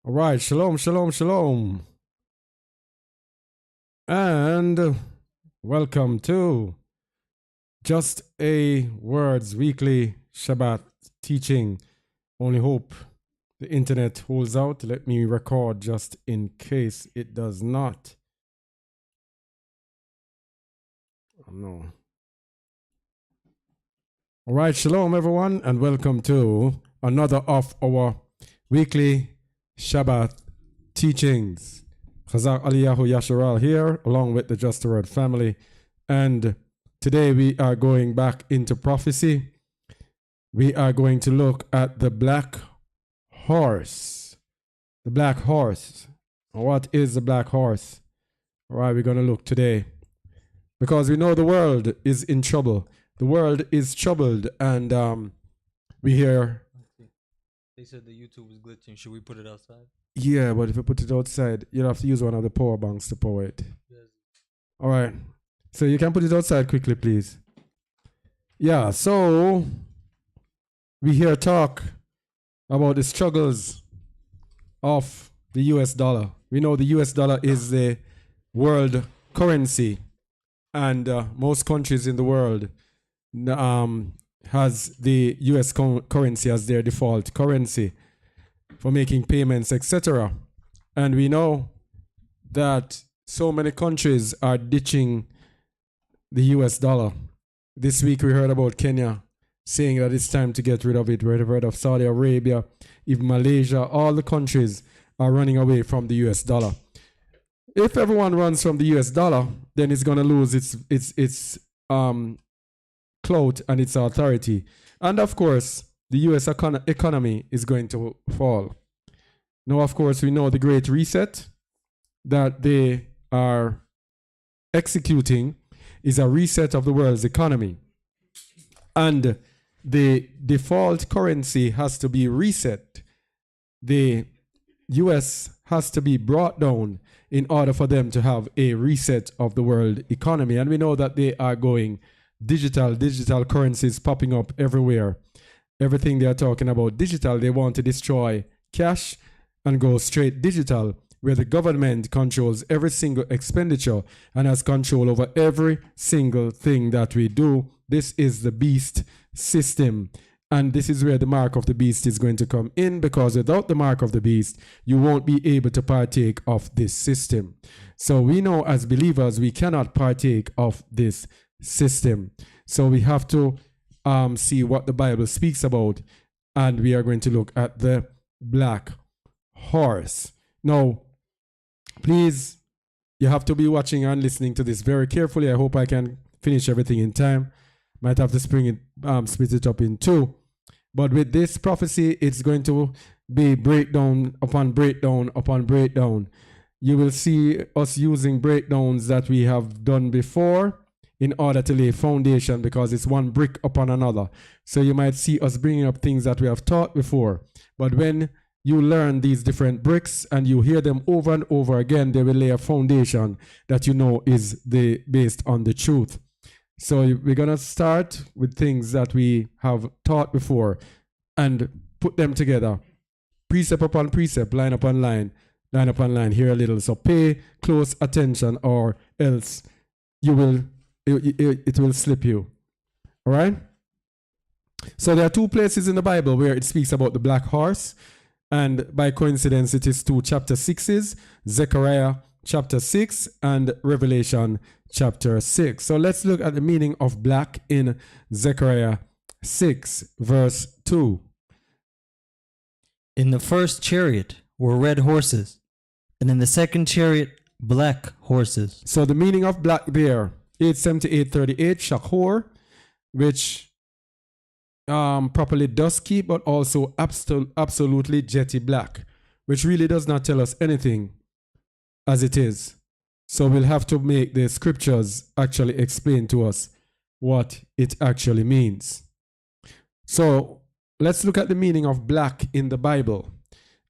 All right, shalom, shalom, shalom. And welcome to Just a Words Weekly Shabbat teaching. Only hope the internet holds out. Let me record just in case it does not. Oh, no. All right, shalom, everyone, and welcome to another of our weekly Shabbat teachings. Chazak Aliyahu Yasharal here, along with the Just a Word family. And today we are going back into prophecy. We are going to look at the black horse. The black horse. What is the black horse? All right, we're going to look today. Because we know the world is in trouble. The world is troubled, and we hear... They said the YouTube was glitching. Should we put it outside? Yeah, but if you put it outside, you'll have to use one of the power banks to power it. Yes. All right. So you can put it outside quickly, please. Yeah, so we hear talk about the struggles of the US dollar. We know the US dollar is the world currency, and most countries in the world has the US currency as their default currency for making payments, etc. And we know that so many countries are ditching the US dollar. This week we heard about Kenya saying that it's time to get rid of it. We've heard of Saudi Arabia, even Malaysia. All the countries are running away from the US dollar. If everyone runs from the US dollar, then it's going to lose its clout and its authority. And of course, the US economy is going to fall. Now, of course, we know the Great Reset that they are executing is a reset of the world's economy. And the default currency has to be reset. The US has to be brought down in order for them to have a reset of the world economy. And we know that they are going digital currencies popping up everywhere. Everything they are talking about digital, they want to destroy cash and go straight digital, where the government controls every single expenditure and has control over every single thing that we do. This is the beast system. And this is where the mark of the beast is going to come in, because without the mark of the beast, you won't be able to partake of this system. So we know as believers, we cannot partake of this system. So we have to see what the Bible speaks about, and we are going to look at the black horse. Now, please, you have to be watching and listening to this very carefully. I hope I can finish everything in time. Might have to split it up in two. But with this prophecy, it's going to be breakdown upon breakdown upon breakdown. You will see us using breakdowns that we have done before in order to lay foundation, because it's one brick upon another. So you might see us bringing up things that we have taught before. But when you learn these different bricks and you hear them over and over again, they will lay a foundation that you know is based on the truth. So we're going to start with things that we have taught before and put them together. Precept upon precept, line upon line upon line, here a little. So pay close attention, or else you will... It will slip you. All right? So there are two places in the Bible where it speaks about the black horse. And by coincidence, it is two chapter 6s, Zechariah chapter 6 and Revelation chapter 6. So let's look at the meaning of black in Zechariah 6, verse 2. In the first chariot were red horses, and in the second chariot, black horses. So the meaning of black there, 878:38, Shachor, which properly dusky, but also absolutely jetty black, which really does not tell us anything as it is. So we'll have to make the scriptures actually explain to us what it actually means. So let's look at the meaning of black in the Bible.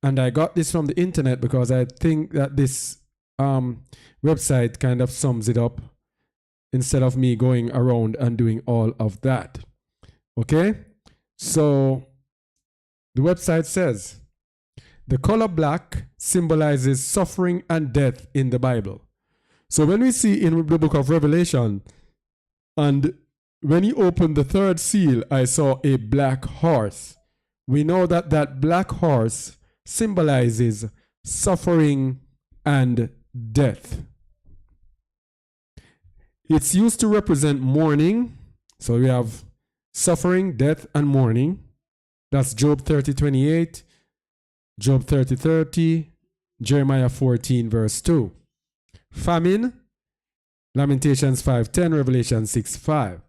And I got this from the internet because I think that this website kind of sums it up, instead of me going around and doing all of that. Okay? So the website says, The color black symbolizes suffering and death in the Bible. So when we see in the book of Revelation, and when he opened the third seal, I saw a black horse. We know that that black horse symbolizes suffering and death. It's used to represent mourning. So we have suffering, death, and mourning. That's Job 30:28, Job 30:30, Jeremiah 14, verse 2. Famine, Lamentations 5:10, Revelation 6:5.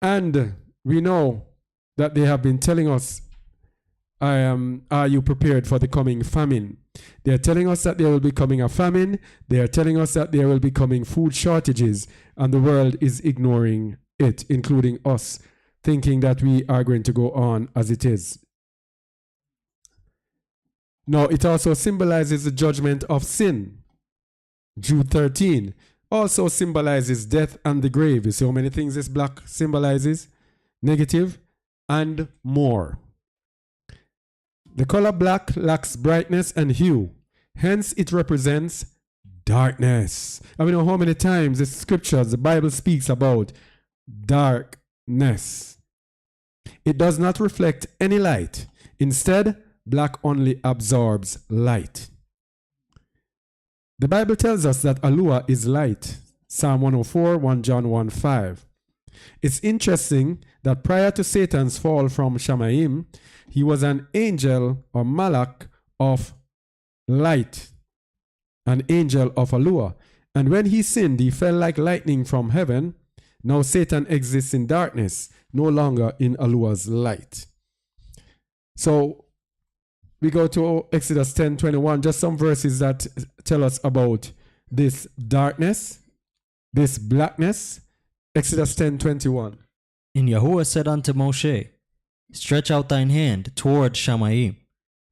And we know that they have been telling us, are you prepared for the coming famine? They are telling us that there will be coming a famine. They are telling us that there will be coming food shortages, and the world is ignoring it, including us, thinking that we are going to go on as it is. Now, it also symbolizes the judgment of sin. Jude 13 also symbolizes death and the grave. You see how many things this black symbolizes? Negative and more. The color black lacks brightness and hue. Hence, it represents darkness. I mean, how many times the scriptures, the Bible speaks about darkness. It does not reflect any light. Instead, black only absorbs light. The Bible tells us that Alua is light. Psalm 104, 1 John 1:5. It's interesting that prior to Satan's fall from Shamayim, he was an angel or malak of light, an angel of Alua. And when he sinned, he fell like lightning from heaven. Now Satan exists in darkness, no longer in Alua's light. So we go to Exodus 10:21, just some verses that tell us about this darkness, this blackness. Exodus 10:21. And Yahuwah said unto Moshe, Stretch out thine hand toward Shamayim,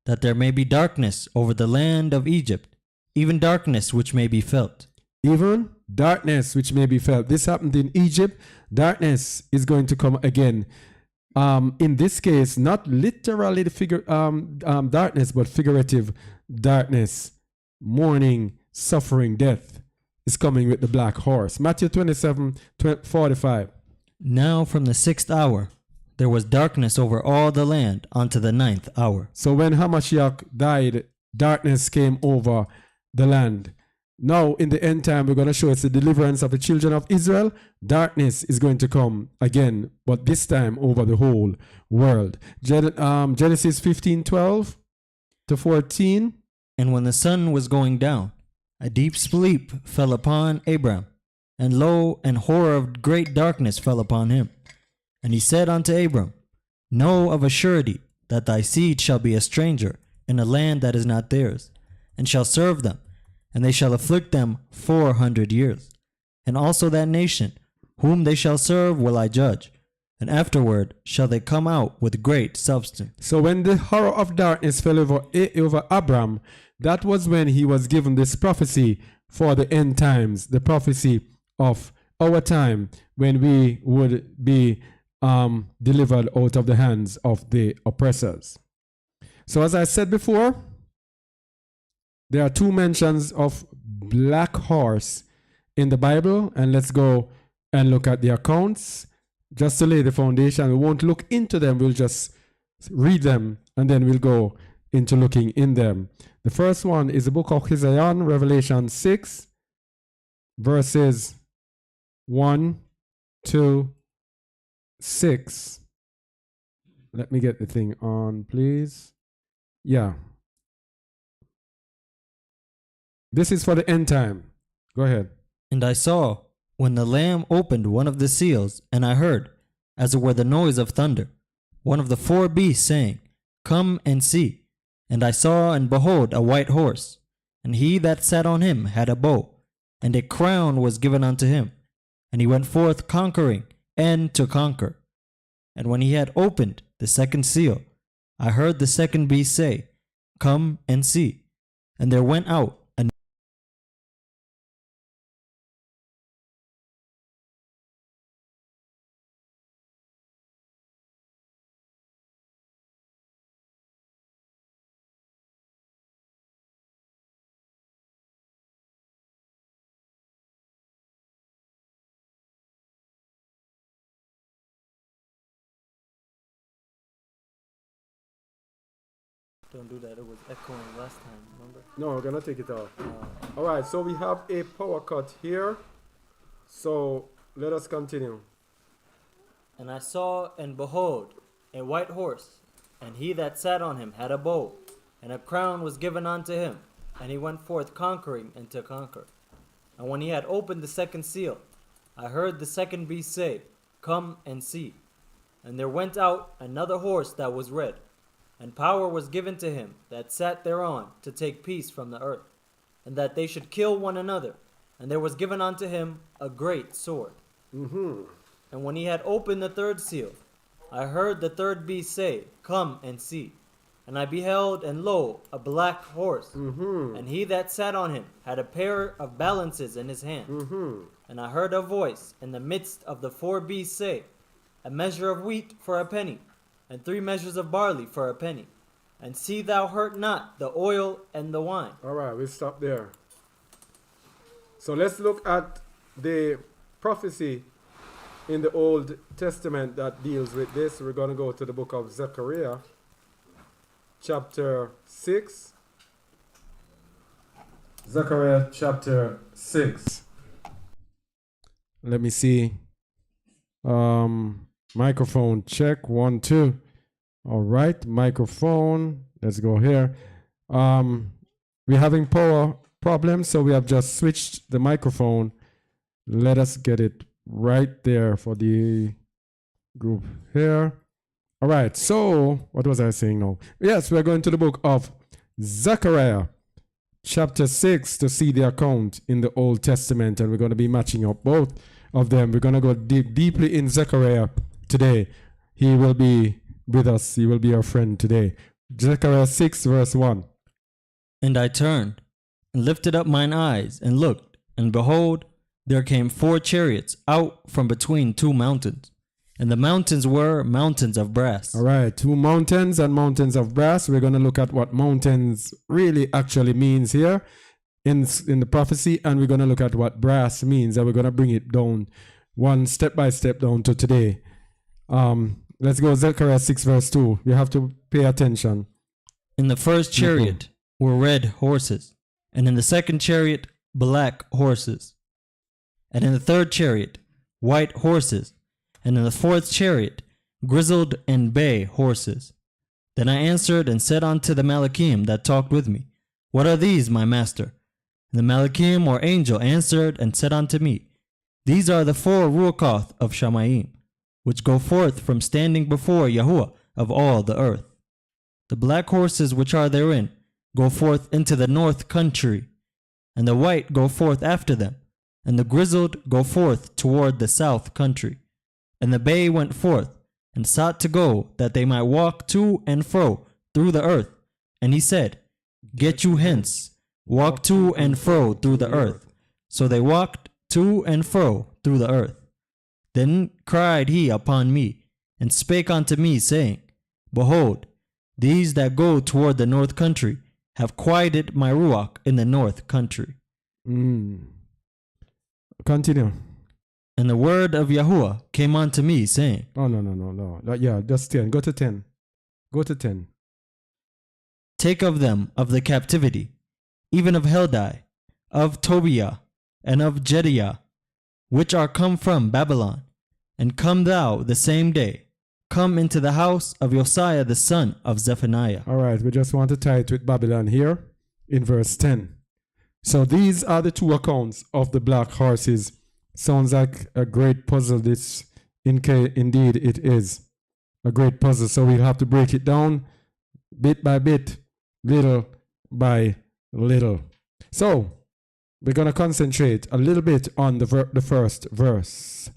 that there may be darkness over the land of Egypt, even darkness which may be felt. Even darkness which may be felt. This happened in Egypt. Darkness is going to come again. In this case, not literally the darkness, but figurative darkness. Mourning, suffering, death is coming with the black horse. Matthew 27:45. Now from the 6th hour there was darkness over all the land unto the 9th hour. So when Hamashiach died, darkness came over the land. Now in the end time, we're going to show us the deliverance of the children of Israel. Darkness is going to come again, but this time over the whole world. Genesis 15:12 to 14. And when the sun was going down, a deep sleep fell upon Abram, and lo, an horror of great darkness fell upon him. And he said unto Abram, Know of a surety that thy seed shall be a stranger in a land that is not theirs, and shall serve them, and they shall afflict them 400 years. And also that nation, whom they shall serve, will I judge, and afterward shall they come out with great substance. So when the horror of darkness fell over Abram, that was when he was given this prophecy for the end times, the prophecy of our time when we would be delivered out of the hands of the oppressors. So as I said before, there are two mentions of black horse in the Bible, and let's go and look at the accounts just to lay the foundation. We won't look into them, we'll just read them, and then we'll go into looking in them. The first one is the book of Isaiah, Revelation 6, verses 1 to 6. Let me get the thing on, please. Yeah. This is for the end time. Go ahead. And I saw, when the Lamb opened one of the seals, and I heard, as it were the noise of thunder, one of the 4 beasts saying, Come and see. And I saw, and behold, a white horse, and he that sat on him had a bow, and a crown was given unto him, and he went forth conquering and to conquer. And when he had opened the second seal, I heard the second beast say, Come and see. And there went out Don't do that. It was echoing last time, remember? No, we're going to take it off. All right, so we have a power cut here. So let us continue. And I saw, and behold, a white horse, and he that sat on him had a bow, and a crown was given unto him, and he went forth conquering and to conquer. And when he had opened the second seal, I heard the second beast say, Come and see. And there went out another horse that was red, and power was given to him that sat thereon to take peace from the earth, and that they should kill one another. And there was given unto him a great sword. Mm-hmm. And when he had opened the third seal, I heard the third beast say, Come and see. And I beheld, and lo, a black horse. Mm-hmm. And he that sat on him had a pair of balances in his hand. Mm-hmm. And I heard a voice in the midst of the four beasts say, A measure of wheat for a penny, and 3 measures of barley for a penny. And see thou hurt not the oil and the wine. All right, we'll stop there. So let's look at the prophecy in the Old Testament that deals with this. We're going to go to the book of Zechariah, chapter 6. Zechariah chapter 6. Let me see. Microphone check 1 2. All right, microphone. Let's go here. We're having power problems, so we have just switched the microphone. Let us get it right there for the group here. All right, so what was I saying now? Yes, we're going to the book of Zechariah, chapter 6, to see the account in the Old Testament, and we're going to be matching up both of them. We're going to go deeply in Zechariah today. He will be with us. He will be our friend today. Zechariah 6, verse 1. And I turned, and lifted up mine eyes, and looked, and behold, there came 4 chariots out from between 2 mountains. And the mountains were mountains of brass. All right, 2 mountains and mountains of brass. We're going to look at what mountains really actually means here in the prophecy, and we're going to look at what brass means, and we're going to bring it down one step by step down to today. Let's go Zechariah 6 verse 2. You have to pay attention. In the first chariot were red horses, and in the second chariot black horses, and in the third chariot white horses, and in the fourth chariot grizzled and bay horses. Then I answered and said unto the Malachim that talked with me, What are these, my master? And the Malachim or angel answered and said unto me, These are the 4 Ruachoth of Shamayim, which go forth from standing before Yahuwah of all the earth. The black horses which are therein go forth into the north country, and the white go forth after them, and the grizzled go forth toward the south country. And the bay went forth, and sought to go, that they might walk to and fro through the earth. And he said, Get you hence, walk to and fro through the earth. So they walked to and fro through the earth. Then cried he upon me, and spake unto me, saying, Behold, these that go toward the north country have quieted my ruach in the north country. Continue. And the word of Yahuwah came unto me, saying, Oh, no. Yeah, just 10. Go to 10. Go to 10. Take of them of the captivity, even of Heldai, of Tobiah, and of Jediah, which are come from Babylon, and come thou the same day. Come into the house of Josiah the son of Zephaniah. All right, we just want to tie it with Babylon here in verse 10. So these are the 2 accounts of the black horses. Sounds like a great puzzle. This, indeed, it is a great puzzle. So we'll have to break it down bit by bit, little by little. So we're going to concentrate a little bit on the first verse.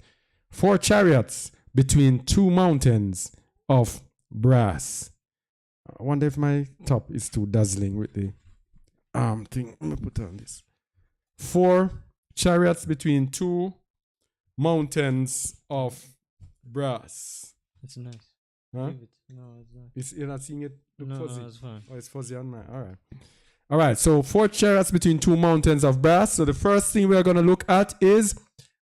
4 chariots between 2 mountains of brass. I wonder if my top is too dazzling with the thing. I'm going to put on this. 4 chariots between 2 mountains of brass. It's nice. Huh? No, it's not. You're not seeing it look fuzzy? No, it's fine. Oh, it's fuzzy on mine. All right. All right. So 4 chariots between 2 mountains of brass. So the first thing we are going to look at is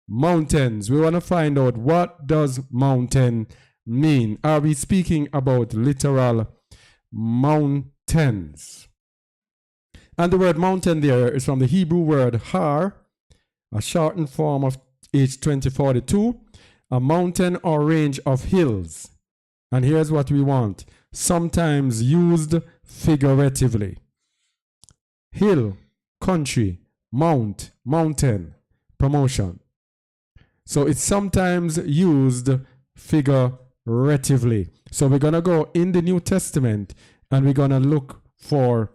mountains. We want to find out, what does mountain mean? Are we speaking about literal mountain mountains. And the word mountain there is from the Hebrew word har, a shortened form of H2042, a mountain or range of hills. And here's what we want, sometimes used figuratively. Hill, country, mount, mountain, promotion. So it's sometimes used figuratively. So we're going to go in the New Testament and we're going to look for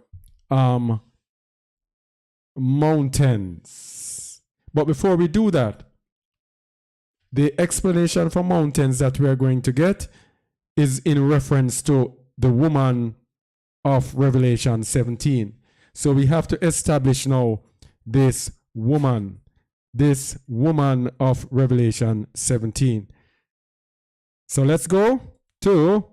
mountains. But before we do that, the explanation for mountains that we are going to get is in reference to the woman of Revelation 17. So we have to establish now this woman of Revelation 17. So let's go to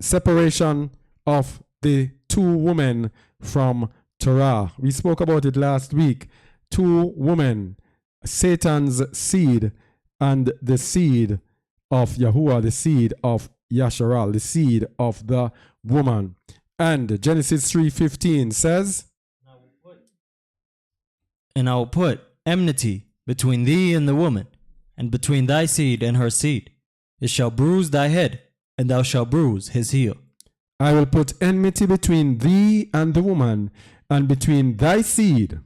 separation of the two women from Torah. We spoke about it last week. Two women, Satan's seed and the seed of Yahuwah, the seed of Yasharal, the seed of the woman. And Genesis 3:15 says, And I will put enmity between thee and the woman, and between thy seed and her seed. It shall bruise thy head, and thou shalt bruise his heel. I will put enmity between thee and the woman, and between thy seed.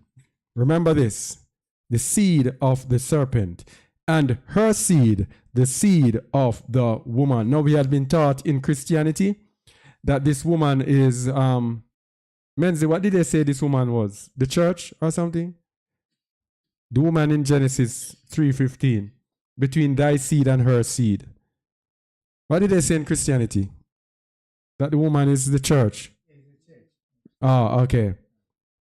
Remember this, the seed of the serpent, and her seed, the seed of the woman. Now we had been taught in Christianity that this woman is, Menzi, what did they say this woman was? The church or something? The woman in Genesis 3:15, between thy seed and her seed. What did they say in Christianity? That the woman is the church. Oh, okay.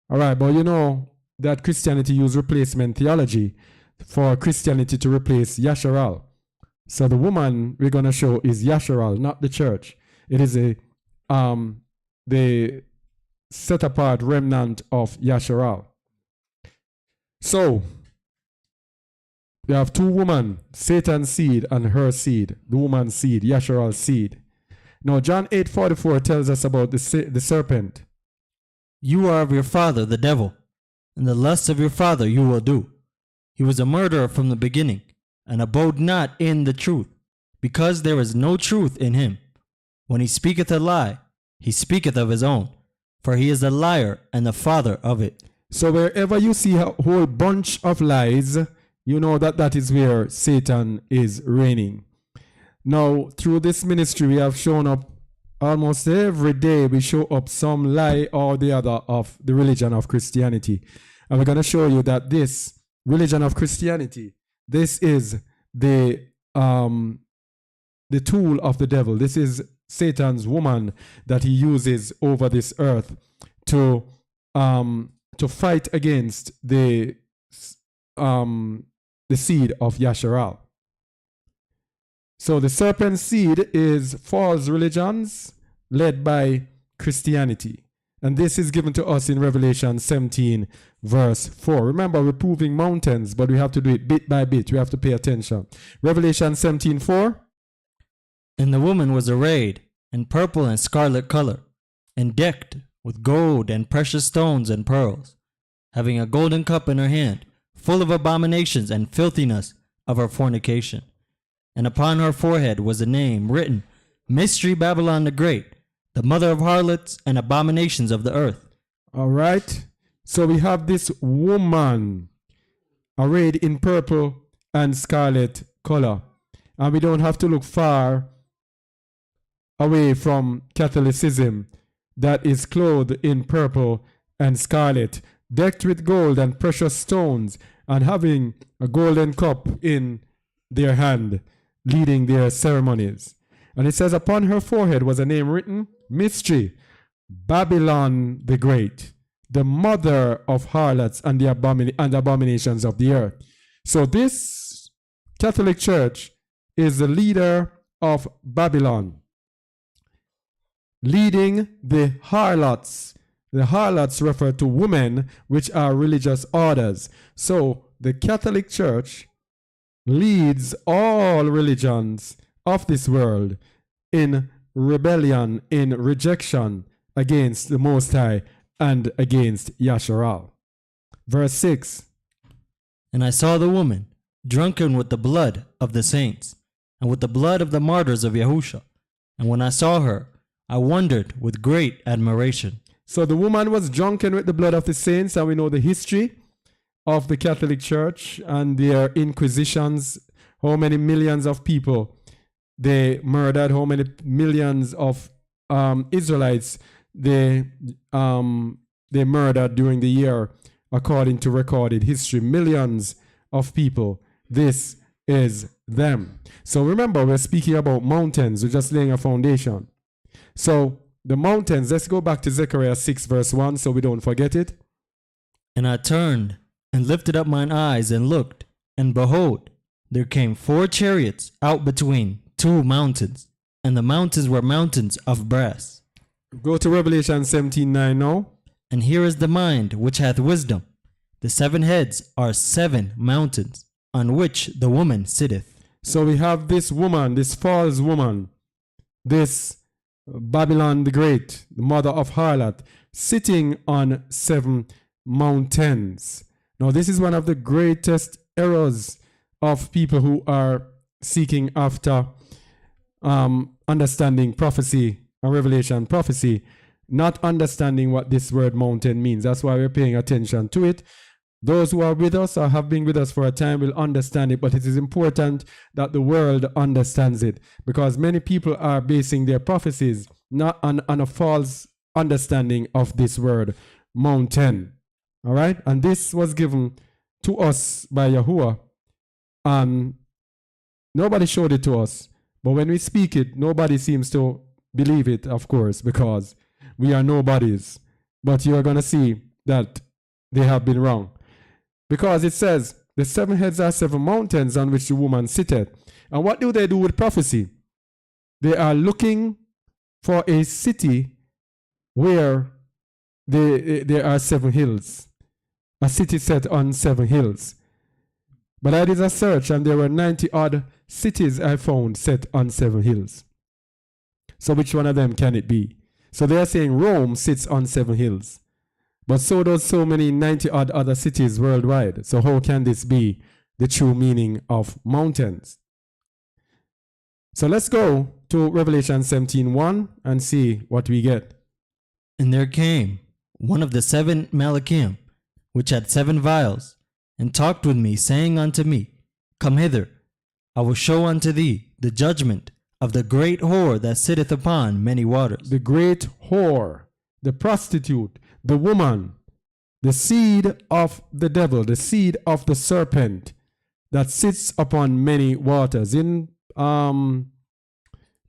All right, but you know that Christianity used replacement theology for Christianity to replace Yasharal. So the woman we're going to show is Yasharal, not the church. It is the set apart remnant of Yasharal. So we have two women, Satan's seed and her seed, the woman's seed, Yasharal's seed. Now John 8:44 tells us about the serpent. You are of your father, the devil, and the lusts of your father you will do. He was a murderer from the beginning, and abode not in the truth, because there is no truth in him. When he speaketh a lie, he speaketh of his own, for he is a liar and the father of it. So wherever you see a whole bunch of lies, you know that that is where Satan is reigning. Now, through this ministry, we have shown up almost every day. We show up some lie or the other of the religion of Christianity. And we're going to show you that this religion of Christianity, this is the tool of the devil. This is Satan's woman that he uses over this earth to fight against the seed of Yasharal. So the serpent's seed is false religions led by Christianity. And this is given to us in Revelation 17 verse 4. Remember, we're proving mountains, but we have to do it bit by bit. We have to pay attention. Revelation 17:4. And the woman was arrayed in purple and scarlet color, and decked with gold and precious stones and pearls, having a golden cup in her hand, full of abominations and filthiness of her fornication. And upon her forehead was a name written, Mystery Babylon the Great, the mother of harlots and abominations of the earth. All right. So we have this woman arrayed in purple and scarlet color. And we don't have to look far away from Catholicism that is clothed in purple and scarlet, decked with gold and precious stones, and having a golden cup in their hand, leading their ceremonies. And it says, upon her forehead was a name written, Mystery, Babylon the Great, the mother of harlots and the abominations of the earth. So this Catholic Church is the leader of Babylon, leading the harlots. The harlots refer to women, which are religious orders. So the Catholic Church leads all religions of this world in rebellion, in rejection against the Most High and against Yasharal. Verse 6. And I saw the woman drunken with the blood of the saints and with the blood of the martyrs of Yahusha. And when I saw her, I wondered with great admiration. So the woman was drunken with the blood of the saints, and we know the history of the Catholic Church and their inquisitions, how many millions of people they murdered, how many millions of Israelites they murdered during the year, according to recorded history. Millions of people. This is them. So remember, we're speaking about mountains. We're just laying a foundation. So the mountains, let's go back to Zechariah 6 verse 1 so we don't forget it. And I turned and lifted up mine eyes and looked, and behold, there came 4 chariots out between 2 mountains, and the mountains were mountains of brass. Go to Revelation 17:9 now. And here is the mind which hath wisdom. The 7 heads are 7 mountains, on which the woman sitteth. So we have this woman, this false woman, this Babylon the Great, the mother of harlot, sitting on 7 mountains. Now this is one of the greatest errors of people who are seeking after understanding prophecy and revelation prophecy, not understanding what this word mountain means. That's why we're paying attention to it. Those who are with us or have been with us for a time will understand it, but it is important that the world understands it, because many people are basing their prophecies not on a false understanding of this word mountain. All right? And this was given to us by Yahuwah, and nobody showed it to us. But when we speak it, nobody seems to believe it, of course, because we are nobodies. But you are going to see that they have been wrong. Because it says, the 7 heads are 7 mountains on which the woman sitteth. And what do they do with prophecy? They are looking for a city where there are 7 hills. A city set on 7 hills. But I did a search and there were 90 odd cities I found set on 7 hills. So which one of them can it be? So they are saying Rome sits on 7 hills. But so does so many 90 odd other cities worldwide. So how can this be the true meaning of mountains? So let's go to Revelation 17:1 and see what we get. And there came one of the 7 Malachim, which had 7 vials, and talked with me, saying unto me, Come hither, I will show unto thee the judgment of the great whore that sitteth upon many waters. The great whore, the prostitute, the woman, the seed of the devil, the seed of the serpent that sits upon many waters. In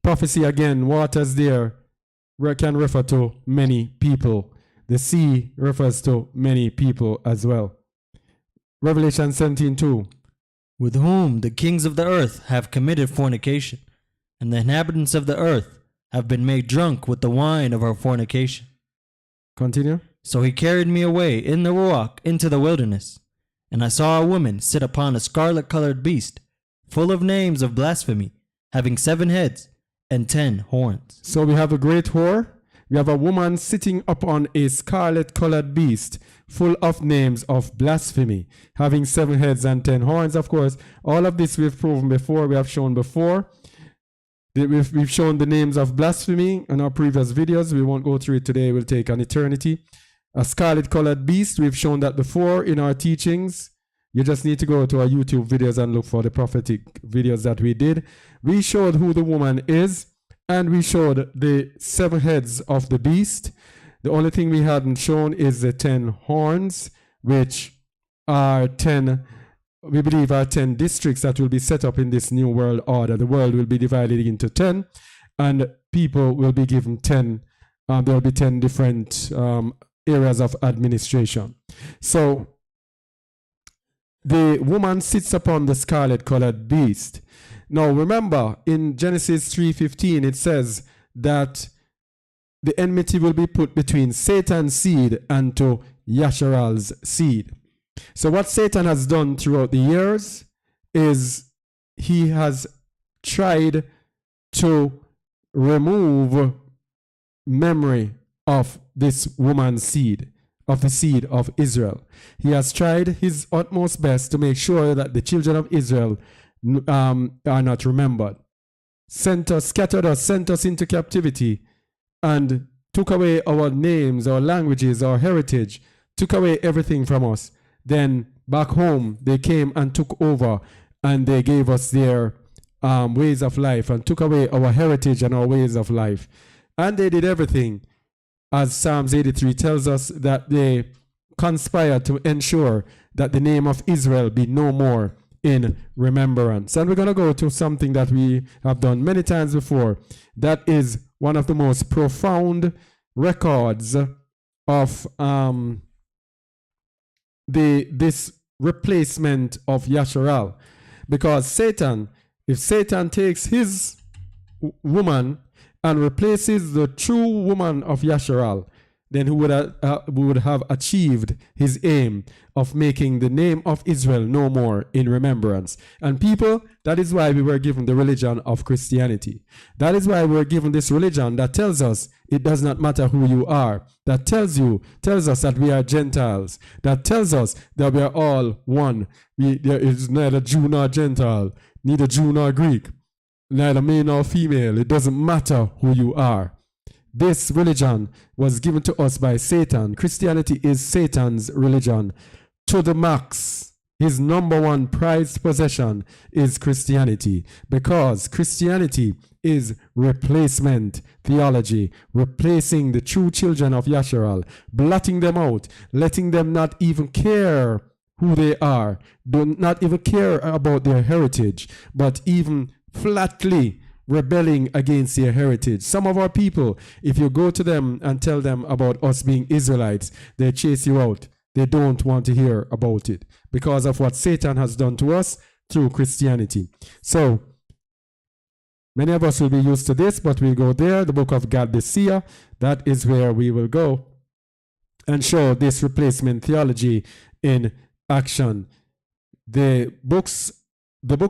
prophecy again, waters there can refer to many people. The sea refers to many people as well. Revelation 17:2. With whom the kings of the earth have committed fornication, and the inhabitants of the earth have been made drunk with the wine of her fornication. Continue. So he carried me away in the ruach into the wilderness, and I saw a woman sit upon a scarlet-colored beast, full of names of blasphemy, having 7 heads and 10 horns. So we have a great whore. We have a woman sitting upon a scarlet-colored beast, full of names of blasphemy, having 7 heads and 10 horns. Of course, all of this we've proven before. We have shown before. We've shown the names of blasphemy in our previous videos. We won't go through it today. It will take an eternity. A scarlet-colored beast. We've shown that before in our teachings. You just need to go to our YouTube videos and look for the prophetic videos that we did. We showed who the woman is, and we showed the 7 heads of the beast. The only thing we hadn't shown is the 10 horns, which are 10, we believe, are 10 districts that will be set up in this new world order. The world will be divided into 10, and people will be given 10. There will be 10 different areas of administration. So the woman sits upon the scarlet-colored beast. Now remember, in Genesis 3:15, it says that the enmity will be put between Satan's seed and to Yasharal's seed. So what Satan has done throughout the years is he has tried to remove memory of this woman's seed, of the seed of Israel. He has tried his utmost best to make sure that the children of Israel are not remembered. Scattered us, sent us into captivity, and took away our names, our languages, our heritage, took away everything from us. Then back home, they came and took over, and they gave us their ways of life and took away our heritage and our ways of life. And they did everything, as Psalms 83 tells us, that they conspired to ensure that the name of Israel be no more in remembrance. And we're going to go to something that we have done many times before. That is one of the most profound records of this replacement of Yasharal. Because Satan, if Satan takes his woman and replaces the true woman of Yasharal, then he would have achieved his aim of making the name of Israel no more in remembrance. And people, that is why we were given the religion of Christianity. That is why we were given this religion that tells us it does not matter who you are. That tells us that we are Gentiles. That tells us that we are all one. There is neither Jew nor Gentile, neither Jew nor Greek, neither male nor female. It doesn't matter who you are. This religion was given to us by Satan. Christianity is Satan's religion to the max. His number one prized possession is Christianity, because Christianity is replacement theology, replacing the true children of Yasharal, blotting them out, letting them not even care who they are, do not even care about their heritage, but even flatly rebelling against their heritage. Some of our people, if you go to them and tell them about us being Israelites, they chase you out. They don't want to hear about it because of what Satan has done to us through Christianity. So, many of us will be used to this, but we'll go there. The book of God the Seer, that is where we will go and show this replacement theology in action. The book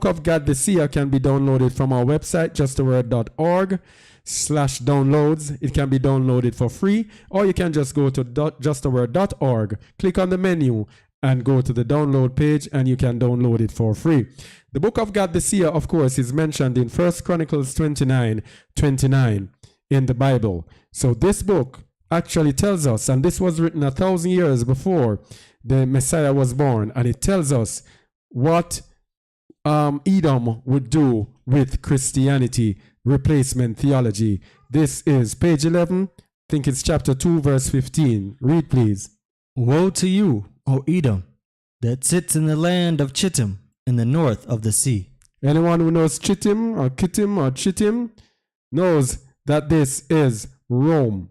of God the Seer can be downloaded from our website, justaword.org/downloads. It can be downloaded for free, or you can just go to justaword.org, click on the menu, and go to the download page, and you can download it for free. The book of God the Seer, of course, is mentioned in 1 Chronicles 29:29 in the Bible. So this book actually tells us, and this was written 1,000 years before the Messiah was born, and it tells us what Edom would do with Christianity, replacement theology. This is page 11. I think it's chapter 2, verse 15. Read, please. Woe to you, O Edom, that sits in the land of Chittim, in the north of the sea. Anyone who knows Chittim or Kittim or Chittim knows that this is Rome.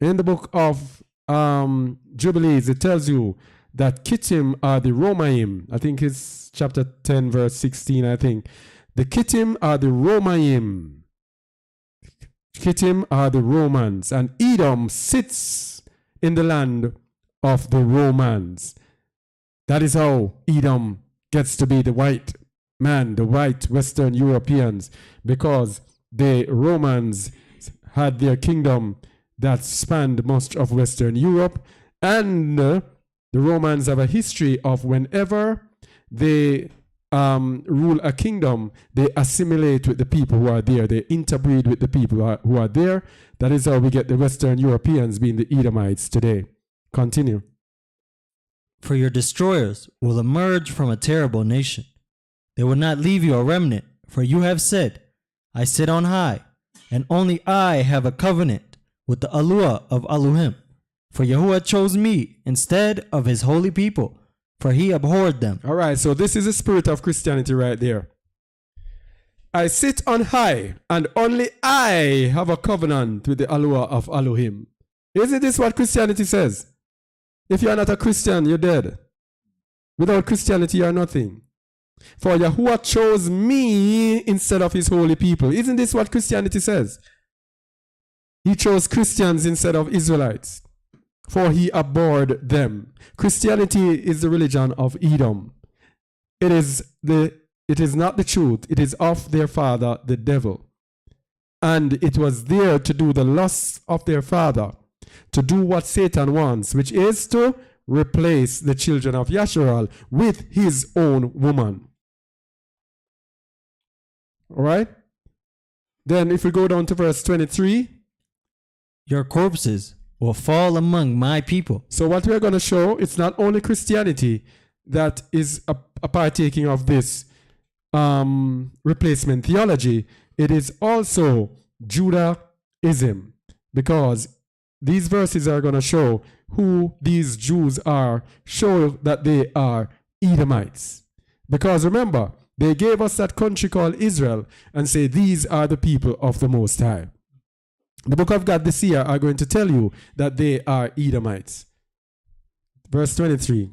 In the book of Jubilees, it tells you that Kittim are the Romaim. I think it's chapter 10, verse 16, I think. The Kittim are the Romaim. Kittim are the Romans. And Edom sits in the land of the Romans. That is how Edom gets to be the white man, the white Western Europeans, because the Romans had their kingdom that spanned much of Western Europe, and the Romans have a history of whenever they rule a kingdom, they assimilate with the people who are there. They interbreed with the people who are there. That is how we get the Western Europeans being the Edomites today. Continue. For your destroyers will emerge from a terrible nation. They will not leave you a remnant, for you have said, I sit on high, and only I have a covenant with the Alua of Elohim. For Yahuwah chose me instead of his holy people, for he abhorred them. All right, so this is the spirit of Christianity right there. I sit on high, and only I have a covenant with the Alua of Elohim. Isn't this what Christianity says? If you are not a Christian, you're dead. Without Christianity, you are nothing. For Yahuwah chose me instead of his holy people. Isn't this what Christianity says? He chose Christians instead of Israelites, for he abhorred them. Christianity is the religion of Edom. It is not the truth. It is of their father, the devil. And it was there to do the lusts of their father, to do what Satan wants, which is to replace the children of Yasharal with his own woman. All right? Then if we go down to verse 23. Your corpses will fall among my people. So what we're going to show, it's not only Christianity that is a partaking of this replacement theology, it is also Judaism, because these verses are going to show who these Jews are, show that they are Edomites. Because remember, they gave us that country called Israel and say these are the people of the Most High. The book of God this year are going to tell you that they are Edomites. Verse 23.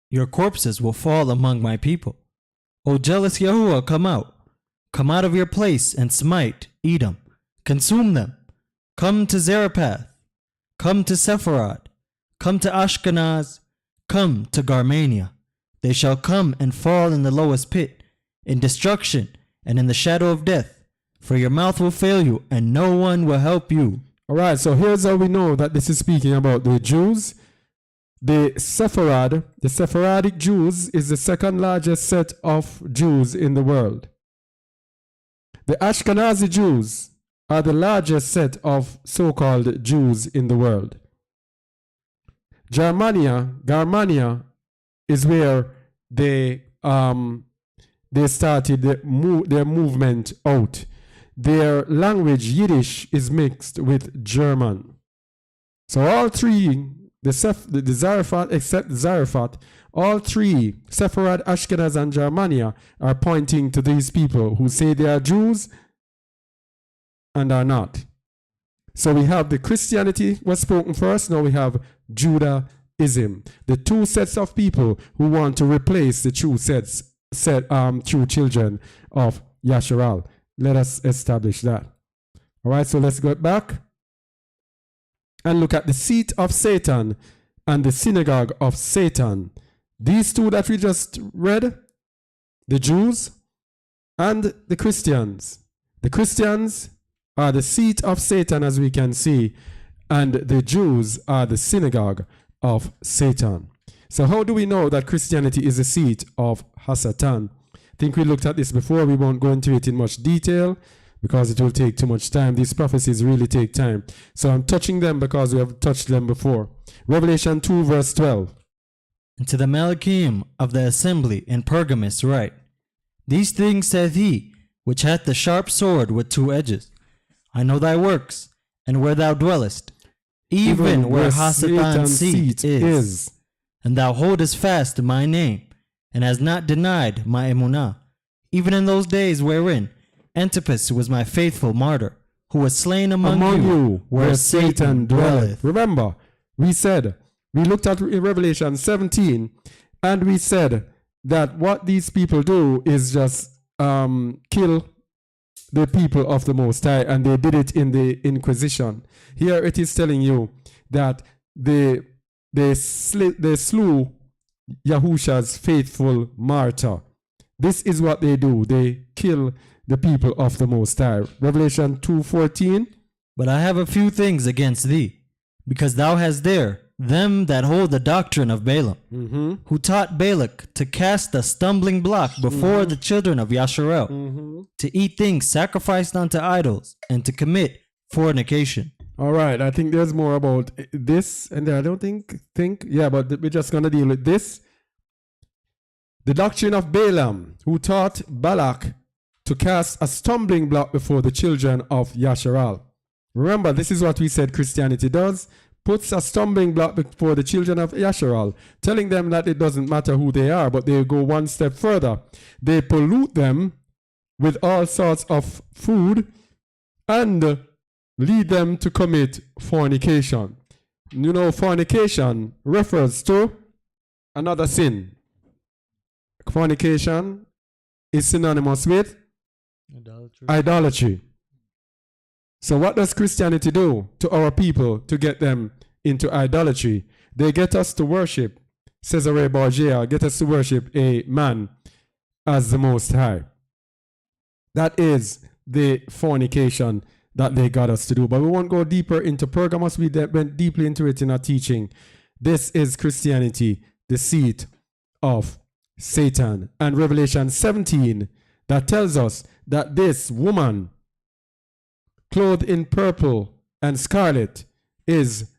Your corpses will fall among my people. O jealous Yahuwah, come out. Come out of your place and smite Edom. Consume them. Come to Zarephath. Come to Sepharad. Come to Ashkenaz. Come to Garmania. They shall come and fall in the lowest pit, in destruction and in the shadow of death. For your mouth will fail you, and no one will help you. All right, so here's how we know that this is speaking about the Jews. The Sephardic Jews is the second largest set of Jews in the world. The Ashkenazi Jews are the largest set of so-called Jews in the world. Garmania is where they started their movement out. Their language, Yiddish, is mixed with German. So all three, the Zarephath, except Zarephath, all three, Sepharad, Ashkenaz, and Germania, are pointing to these people who say they are Jews and are not. So we have the Christianity was spoken first, now we have Judaism. The two sets of people who want to replace the true true children of Yasharal. Let us establish that. All right, so let's go back and look at the seat of Satan and the synagogue of Satan. These two that we just read, the Jews and the Christians. The Christians are the seat of Satan, as we can see, and the Jews are the synagogue of Satan. So how do we know that Christianity is the seat of Hasatan? I think we looked at this before. We won't go into it in much detail because it will take too much time. These prophecies really take time. So I'm touching them because we have touched them before. Revelation 2 verse 12. And to the Malachim of the assembly in Pergamus write, These things saith he, which hath the sharp sword with two edges. I know thy works, and where thou dwellest, even where Hasatan's seat is. And thou holdest fast my name, and hast not denied my emunah, even in those days wherein Antipas was my faithful martyr, who was slain among you where Satan dwelleth. Remember, we looked at Revelation 17, and we said that what these people do is just kill the people of the Most High, and they did it in the Inquisition. Here it is telling you that they slew Yahusha's faithful martyr. This is what they do. They kill the people of the Most High. Revelation 2:14. But I have a few things against thee, because thou hast there them that hold the doctrine of Balaam, who taught Balak to cast a stumbling block before the children of Yasharel, to eat things sacrificed unto idols, and to commit fornication. All right, I think there's more about this, and I don't think, but we're just going to deal with this. The doctrine of Balaam, who taught Balak to cast a stumbling block before the children of Yasharal. Remember, this is what we said Christianity does. Puts a stumbling block before the children of Yasharal, telling them that it doesn't matter who they are, but they go one step further. They pollute them with all sorts of food and lead them to commit fornication. You know, fornication refers to another sin. Fornication is synonymous with idolatry. So what does Christianity do to our people to get them into idolatry? They get us to worship Cesare Borgia, get us to worship a man as the Most High. That is the fornication that they got us to do. But we won't go deeper into Pergamos. We went deeply into it in our teaching. This is Christianity, the seat of Satan. And Revelation 17, that tells us that this woman, clothed in purple and scarlet, is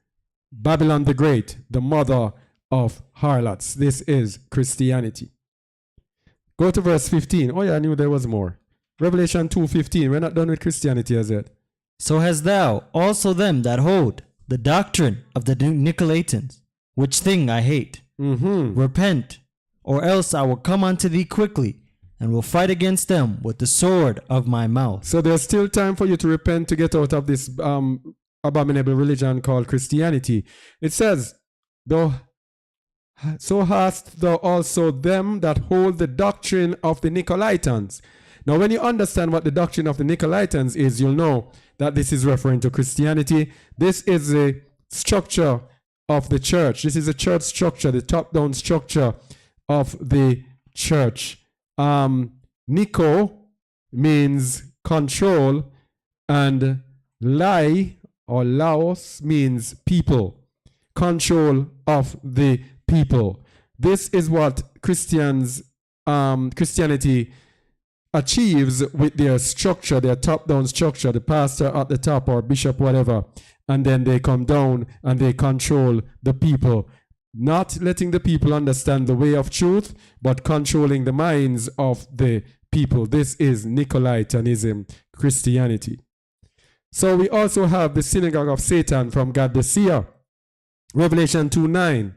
Babylon the Great, the mother of harlots. This is Christianity. Go to verse 15. Oh yeah, I knew there was more. Revelation 2:15. We're not done with Christianity as yet. So hast thou also them that hold the doctrine of the Nicolaitans, which thing I hate. Repent, or else I will come unto thee quickly, and will fight against them with the sword of my mouth. So there's still time for you to repent, to get out of this abominable religion called Christianity. It says, so hast thou also them that hold the doctrine of the Nicolaitans. Now, when you understand what the doctrine of the Nicolaitans is, you'll know that this is referring to Christianity. This is a structure of the church. This is a church structure, the top-down structure of the church. Nico means control, and Lai or Laos means people. Control of the people. This is what Christianity achieves with their structure, their top-down structure, the pastor at the top or bishop, whatever, and then they come down and they control the people, not letting the people understand the way of truth, but controlling the minds of the people. This is Nicolaitanism, Christianity. So we also have the synagogue of Satan from God the Seer. Revelation 2:9.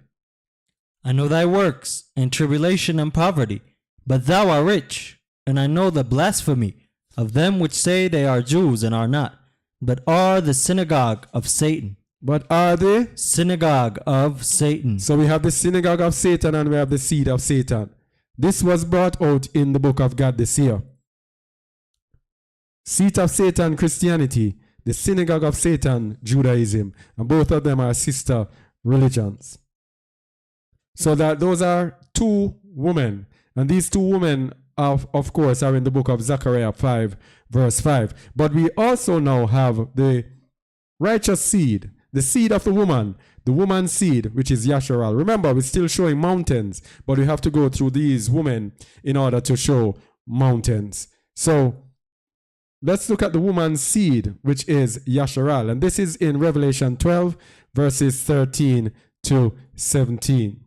I know thy works, and tribulation and poverty, but thou art rich. And I know the blasphemy of them which say they are Jews and are not, but are the synagogue of Satan. But are the synagogue of Satan. So we have the synagogue of Satan and we have the seed of Satan. This was brought out in the book of God the Seer. Seat of Satan, Christianity. The synagogue of Satan, Judaism. And both of them are sister religions. So that those are two women. And these two women, of course, are in the book of Zechariah 5, verse 5. But we also now have the righteous seed, the seed of the woman's seed, which is Yasharal. Remember, we're still showing mountains, but we have to go through these women in order to show mountains. So let's look at the woman's seed, which is Yasharal. And this is in Revelation 12, verses 13 to 17.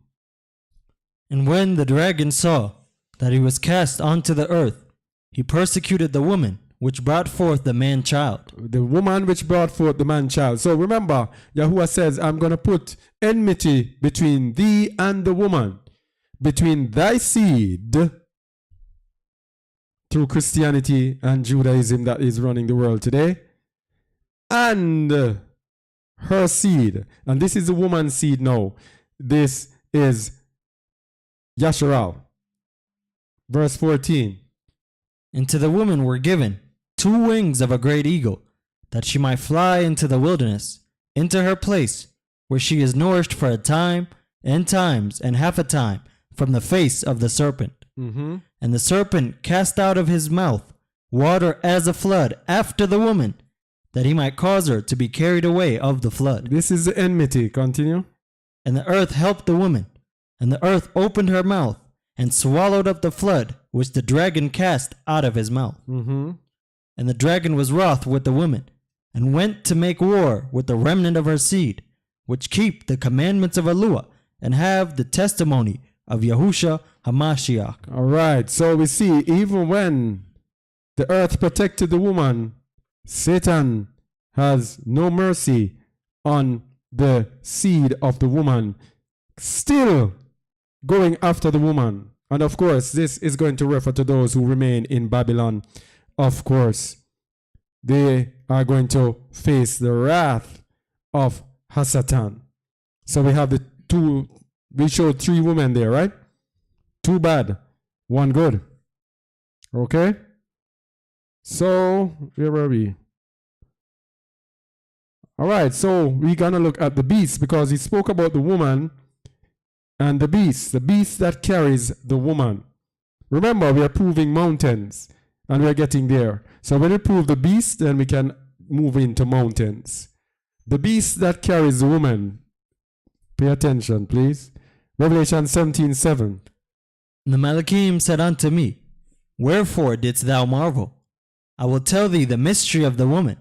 And when the dragon saw that he was cast onto the earth, he persecuted the woman which brought forth the man-child. The woman which brought forth the man-child. So remember, Yahuwah says, I'm going to put enmity between thee and the woman, between thy seed, through Christianity and Judaism that is running the world today, and her seed. And this is the woman's seed now. This is Yasharal. Verse 14. And to the woman were given 2 wings of a great eagle, that she might fly into the wilderness, into her place, where she is nourished for a time, and times, and half a time, from the face of the serpent. And the serpent cast out of his mouth water as a flood after the woman, that he might cause her to be carried away of the flood. This is the enmity. Continue. And the earth helped the woman, and the earth opened her mouth, and swallowed up the flood which the dragon cast out of his mouth. And the dragon was wroth with the woman, and went to make war with the remnant of her seed, which keep the commandments of Yahuwah, and have the testimony of Yahusha HaMashiach. All right, so we see even when the earth protected the woman, Satan has no mercy on the seed of the woman, still going after the woman. And of course, this is going to refer to those who remain in Babylon. Of course, they are going to face the wrath of Hasatan. So we have we showed 3 women there, right? 2 bad, 1 good. Okay? So, where were we? All right, so we're going to look at the beast, because he spoke about the woman and the beast that carries the woman. Remember, we are proving mountains. And we're getting there. So when we prove the beast, then we can move into mountains. The beast that carries the woman. Pay attention, please. Revelation 17:7. The Malachim said unto me, Wherefore didst thou marvel? I will tell thee the mystery of the woman,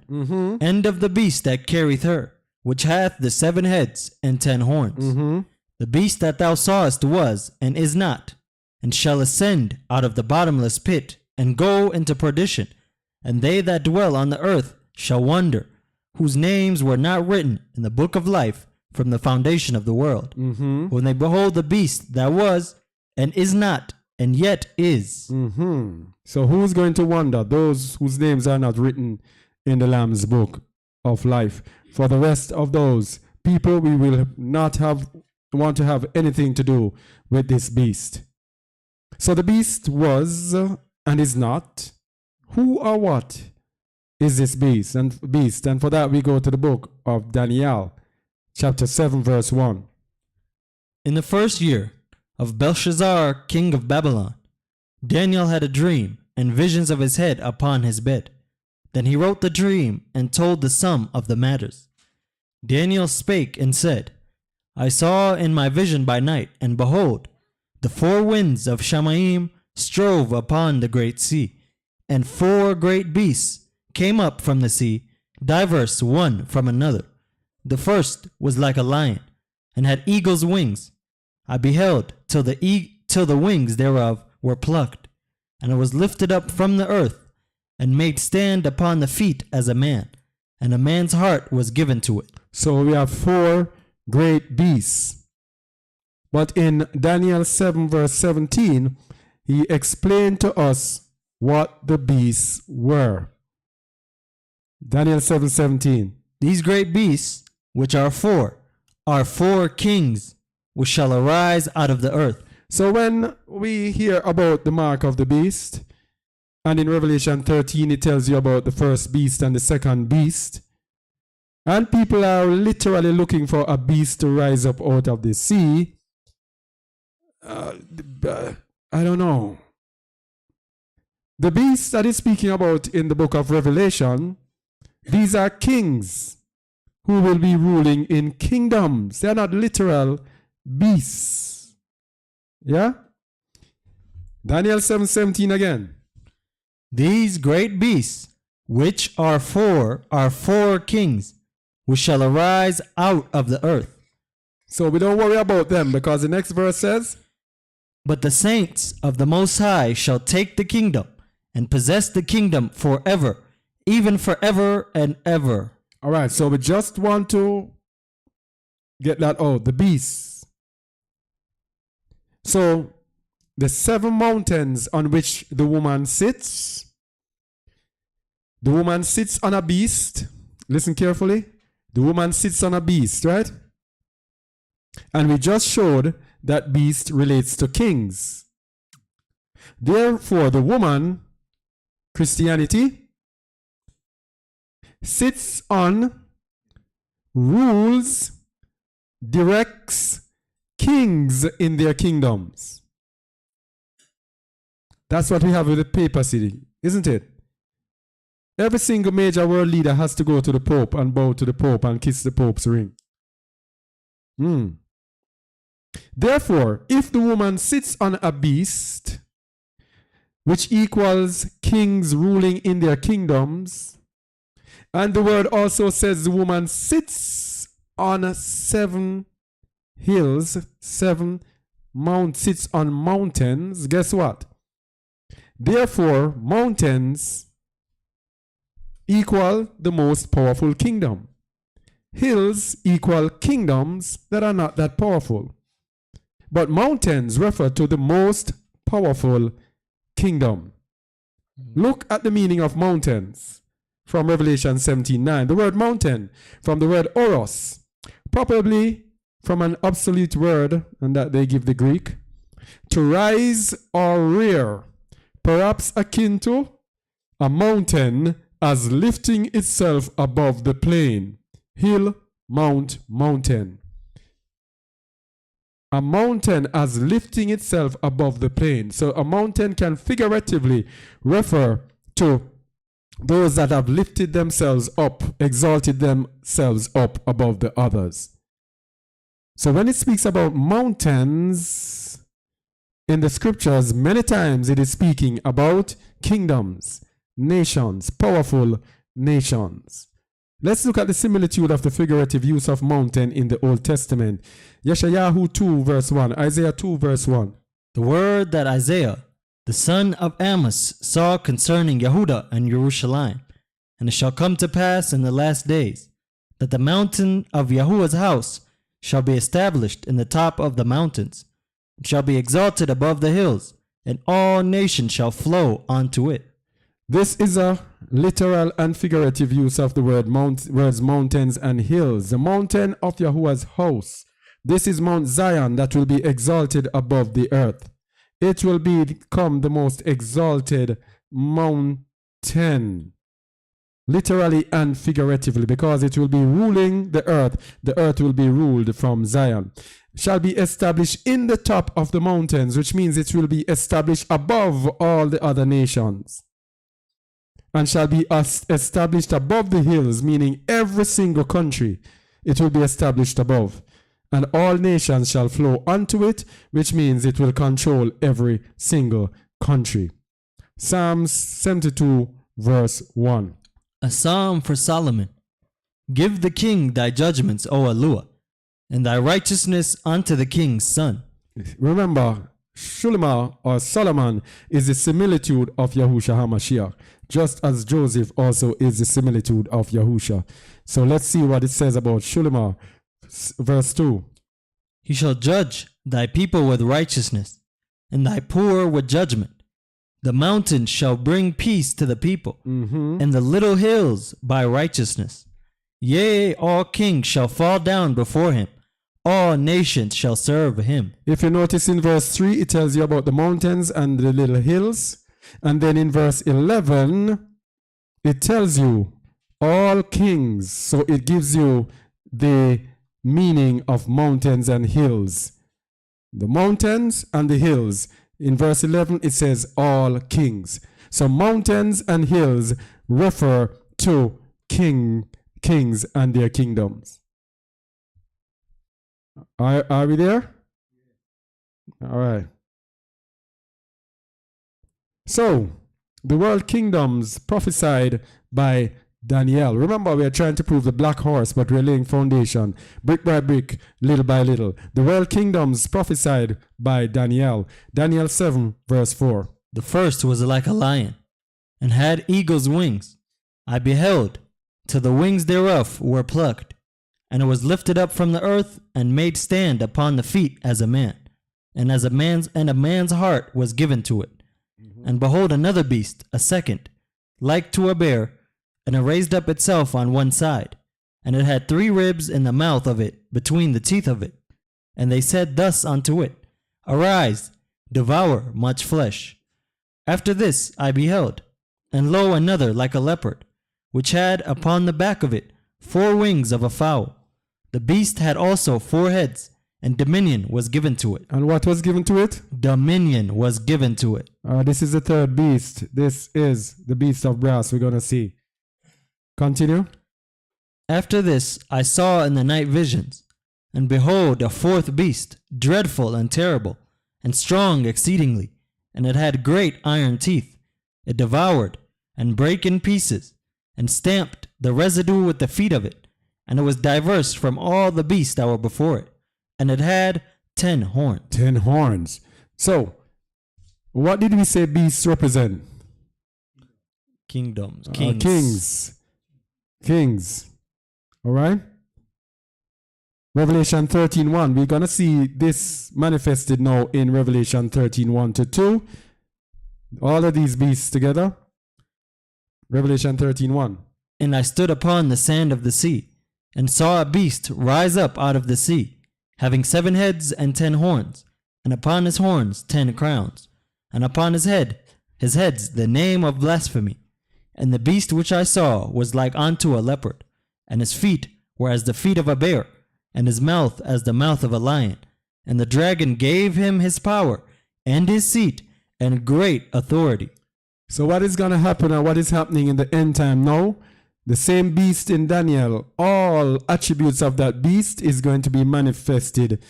and of the beast that carrieth her, which hath the 7 heads and 10 horns. The beast that thou sawest was, and is not, and shall ascend out of the bottomless pit, and go into perdition. And they that dwell on the earth shall wonder, whose names were not written in the book of life from the foundation of the world, when they behold the beast that was, and is not, and yet is. So who's going to wonder? Those whose names are not written in the Lamb's book of life. For the rest of those people, we will not want to have anything to do with this beast. So the beast was and is not. Who or what is this beast? And for that we go to the book of Daniel, chapter 7, verse 1. In the first year of Belshazzar, king of Babylon, Daniel had a dream and visions of his head upon his bed. Then he wrote the dream and told the sum of the matters. Daniel spake and said, I saw in my vision by night, and behold, the 4 winds of Shamaim strove upon the great sea, and 4 great beasts came up from the sea, diverse one from another. The first was like a lion, and had eagle's wings. I beheld till the wings thereof were plucked, and it was lifted up from the earth, and made stand upon the feet as a man, and a man's heart was given to it. So we have 4 great beasts. But in Daniel 7 verse 17, he explained to us what the beasts were. Daniel 7:17. These great beasts, which are 4 kings, which shall arise out of the earth. So when we hear about the mark of the beast, and in Revelation 13 it tells you about the first beast and the second beast, and people are literally looking for a beast to rise up out of the sea, I don't know. The beast that is speaking about in the book of Revelation, these are kings who will be ruling in kingdoms. They are not literal beasts. Yeah? Daniel 7:17 again. These great beasts, which are 4 kings, which shall arise out of the earth. So we don't worry about them, because the next verse says, But the saints of the Most High shall take the kingdom, and possess the kingdom forever, even forever and ever. All right, so we just want to get that out, the beasts. So the 7 mountains on which the woman sits on a beast. Listen carefully. The woman sits on a beast, right? And we just showed that beast relates to kings. Therefore, the woman, Christianity, sits on, rules, directs kings in their kingdoms. That's what we have with the papacy, isn't it? Every single major world leader has to go to the Pope and bow to the Pope and kiss the Pope's ring. Therefore, if the woman sits on a beast, which equals kings ruling in their kingdoms, and the word also says the woman sits on 7 hills, 7 sits on mountains, guess what? Therefore, mountains equal the most powerful kingdom. Hills equal kingdoms that are not that powerful. But mountains refer to the most powerful kingdom. Look at the meaning of mountains from Revelation 17:9. The word mountain from the word oros, probably from an obsolete word, and that they give the Greek, to rise or rear, perhaps akin to a mountain as lifting itself above the plain. Hill, mount, mountain. A mountain as lifting itself above the plain. So a mountain can figuratively refer to those that have lifted themselves up, exalted themselves up above the others. So when it speaks about mountains in the scriptures, many times it is speaking about kingdoms, nations, powerful nations. Let's look at the similitude of the figurative use of mountain in the Old Testament. Yeshayahu 2 verse 1, Isaiah 2 verse 1. The word that Isaiah, the son of Amos, saw concerning Yehuda and Jerusalem. And it shall come to pass in the last days, that the mountain of Yahuwah's house shall be established in the top of the mountains, and shall be exalted above the hills, and all nations shall flow unto it. This is a literal and figurative use of the words mountains and hills. The mountain of Yahuwah's house. This is Mount Zion that will be exalted above the earth. It will become the most exalted mountain, literally and figuratively, because it will be ruling the earth. The earth will be ruled from Zion. Shall be established in the top of the mountains, which means it will be established above all the other nations. And shall be established above the hills, meaning every single country it will be established above. And all nations shall flow unto it, which means it will control every single country. Psalms 72 verse 1. A psalm for Solomon. Give the king thy judgments, O Alua, and thy righteousness unto the king's son. Remember, Shulamah or Solomon is the similitude of Yahushua HaMashiach, just as Joseph also is the similitude of Yahusha. So let's see what it says about Shulamah. Verse 2. He shall judge thy people with righteousness, and thy poor with judgment. The mountains shall bring peace to the people, and the little hills by righteousness. Yea, all kings shall fall down before him. All nations shall serve him. If you notice in verse 3, it tells you about the mountains and the little hills. And then in verse 11, it tells you all kings. So it gives you the meaning of mountains and hills. The mountains and the hills. In verse 11, it says all kings. So mountains and hills refer to kings and their kingdoms. Are we there? All right. So, the world kingdoms prophesied by Daniel. Remember, we are trying to prove the black horse, but we're laying foundation, brick by brick, little by little. The world kingdoms prophesied by Daniel. Daniel 7, verse 4. The first was like a lion, and had eagle's wings. I beheld, till the wings thereof were plucked, and it was lifted up from the earth, and made stand upon the feet as a man, and a man's heart was given to it. And behold, another beast, a second, like to a bear, and it raised up itself on one side, and it had 3 ribs in the mouth of it, between the teeth of it. And they said thus unto it, Arise, devour much flesh. After this I beheld, and lo, another like a leopard, which had upon the back of it 4 wings of a fowl. The beast had also 4 heads, and dominion was given to it. And what was given to it? Dominion was given to it. This is the third beast. This is the beast of brass we're going to see. Continue. After this I saw in the night visions, and behold, a 4th beast, dreadful and terrible, and strong exceedingly, and it had great iron teeth. It devoured, and brake in pieces, and stamped the residue with the feet of it, and it was diverse from all the beasts that were before it, and it had 10 horns. 10 horns. So, what did we say beasts represent? Kingdoms. Kings. All right? Revelation 13:1. We're going to see this manifested now in Revelation 13:1-2. All of these beasts together. Revelation 13:1. And I stood upon the sand of the sea, and saw a beast rise up out of the sea, having 7 heads and 10 horns, and upon his horns 10 crowns, and upon his heads the name of blasphemy. And the beast which I saw was like unto a leopard, and his feet were as the feet of a bear, and his mouth as the mouth of a lion. And the dragon gave him his power, and his seat, and great authority. So what is going to happen and what is happening in the end time now? The same beast in Daniel, all attributes of that beast is going to be manifested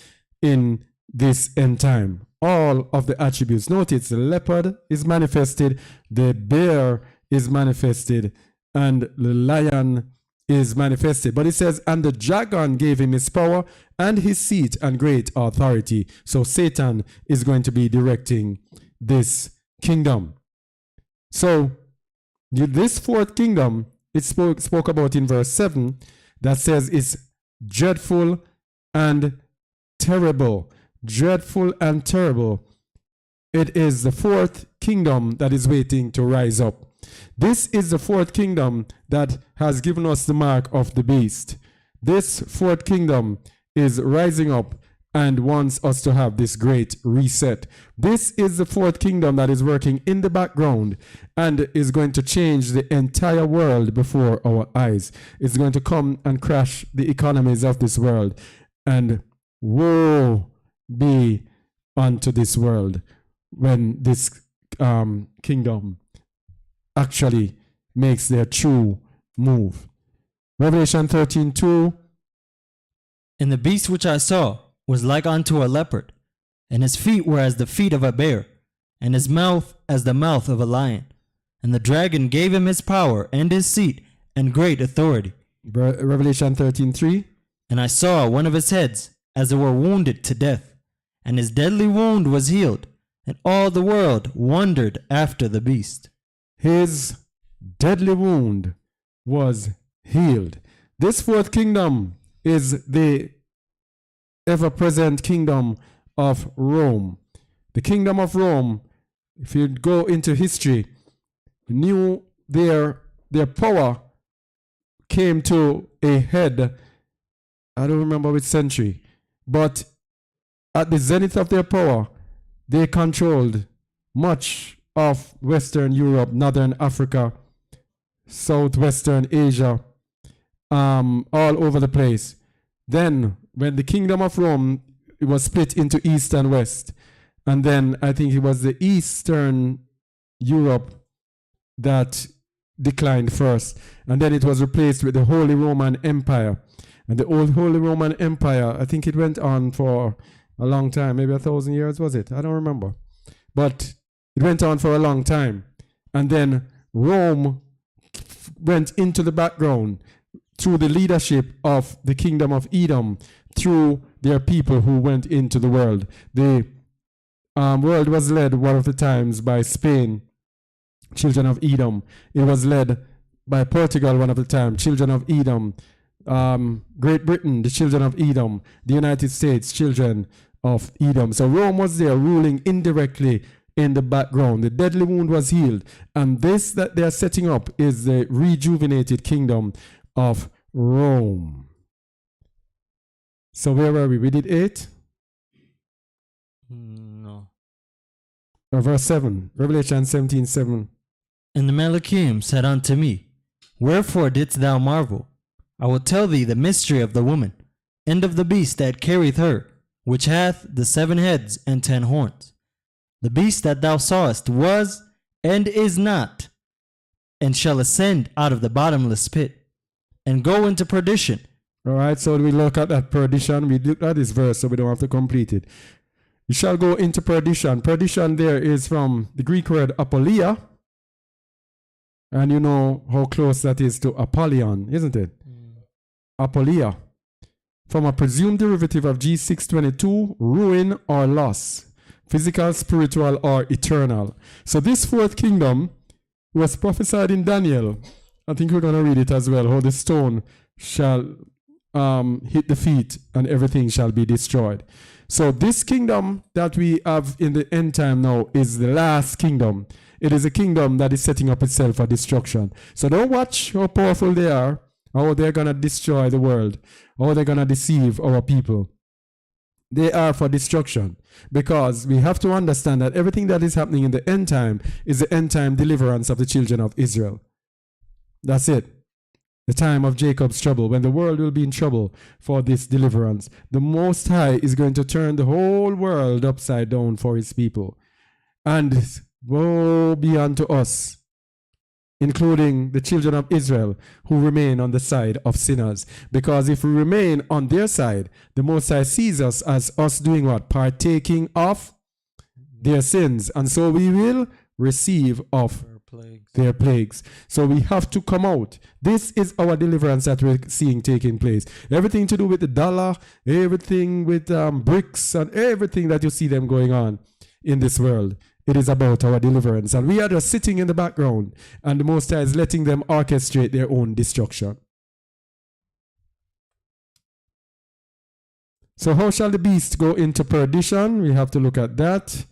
in this end time. All of the attributes. Notice the leopard is manifested, the bear is manifested, and the lion is manifested. But it says, and the dragon gave him his power and his seat and great authority. So Satan is going to be directing this kingdom. So this fourth kingdom, it spoke about in verse 7, that says it's dreadful and terrible. Dreadful and terrible. It is the fourth kingdom that is waiting to rise up. This is the fourth kingdom that has given us the mark of the beast. This fourth kingdom is rising up and wants us to have this great reset. This is the fourth kingdom that is working in the background and is going to change the entire world before our eyes. It's going to come and crash the economies of this world. And woe be unto this world when this kingdom actually makes their true move. Revelation 13:2. And the beast which I saw was like unto a leopard, and his feet were as the feet of a bear, and his mouth as the mouth of a lion. And the dragon gave him his power and his seat and great authority. Revelation 13:3. And I saw one of his heads as it were wounded to death, and his deadly wound was healed, and all the world wondered after the beast. His deadly wound was healed. This fourth kingdom is the ever-present kingdom of Rome. The kingdom of Rome, if you go into history, knew their power came to a head. I don't remember which century, but at the zenith of their power, they controlled much of Western Europe, Northern Africa, Southwestern Asia, all over the place. Then, when the kingdom of Rome, it was split into East and West, and then I think it was the Eastern Europe that declined first, and then it was replaced with the Holy Roman Empire. And the old Holy Roman Empire, I think it went on for a long time, maybe 1,000 years, was it? I don't remember. But it went on for a long time. And then Rome went into the background through the leadership of the kingdom of Edom, through their people who went into the world. The world was led one of the times by Spain, children of Edom. It was led by Portugal one of the time, children of Edom. Great Britain, the children of Edom. The United States, children of Edom. So Rome was there ruling indirectly in the background. The deadly wound was healed. And this that they are setting up is the rejuvenated kingdom of Rome. So where were we? We did 8? No. Or verse 7. Revelation 17:7. And the Malachim said unto me, Wherefore didst thou marvel? I will tell thee the mystery of the woman, and of the beast that carrieth her, which hath the 7 heads and 10 horns. The beast that thou sawest was, and is not, and shall ascend out of the bottomless pit, and go into perdition. All right, so we look at that perdition. We looked at this verse, so we don't have to complete it. You shall go into perdition. Perdition there is from the Greek word apolia. And you know how close that is to Apollyon, isn't it? Apolia. From a presumed derivative of G622, ruin or loss. Physical, spiritual, or eternal. So this fourth kingdom was prophesied in Daniel. I think we're going to read it as well. How the stone shall hit the feet and everything shall be destroyed. So this kingdom that we have in the end time now is the last kingdom. It is a kingdom that is setting up itself for destruction. So don't watch how powerful they are, how they're going to destroy the world, how they're going to deceive our people. They are for destruction, because we have to understand that everything that is happening in the end time is the end time deliverance of the children of Israel. That's it. The time of Jacob's trouble, when the world will be in trouble for this deliverance. The Most High is going to turn the whole world upside down for his people. And woe be unto us, including the children of Israel who remain on the side of sinners. Because if we remain on their side, the Most High sees us as us doing what? Partaking of their sins. And so we will receive of their plagues. So we have to come out. This is our deliverance that we're seeing taking place. Everything to do with the dollar, everything with bricks, and everything that you see them going on in this world. It is about our deliverance. And we are just sitting in the background, and the Most High is letting them orchestrate their own destruction. So how shall the beast go into perdition? We have to look at that.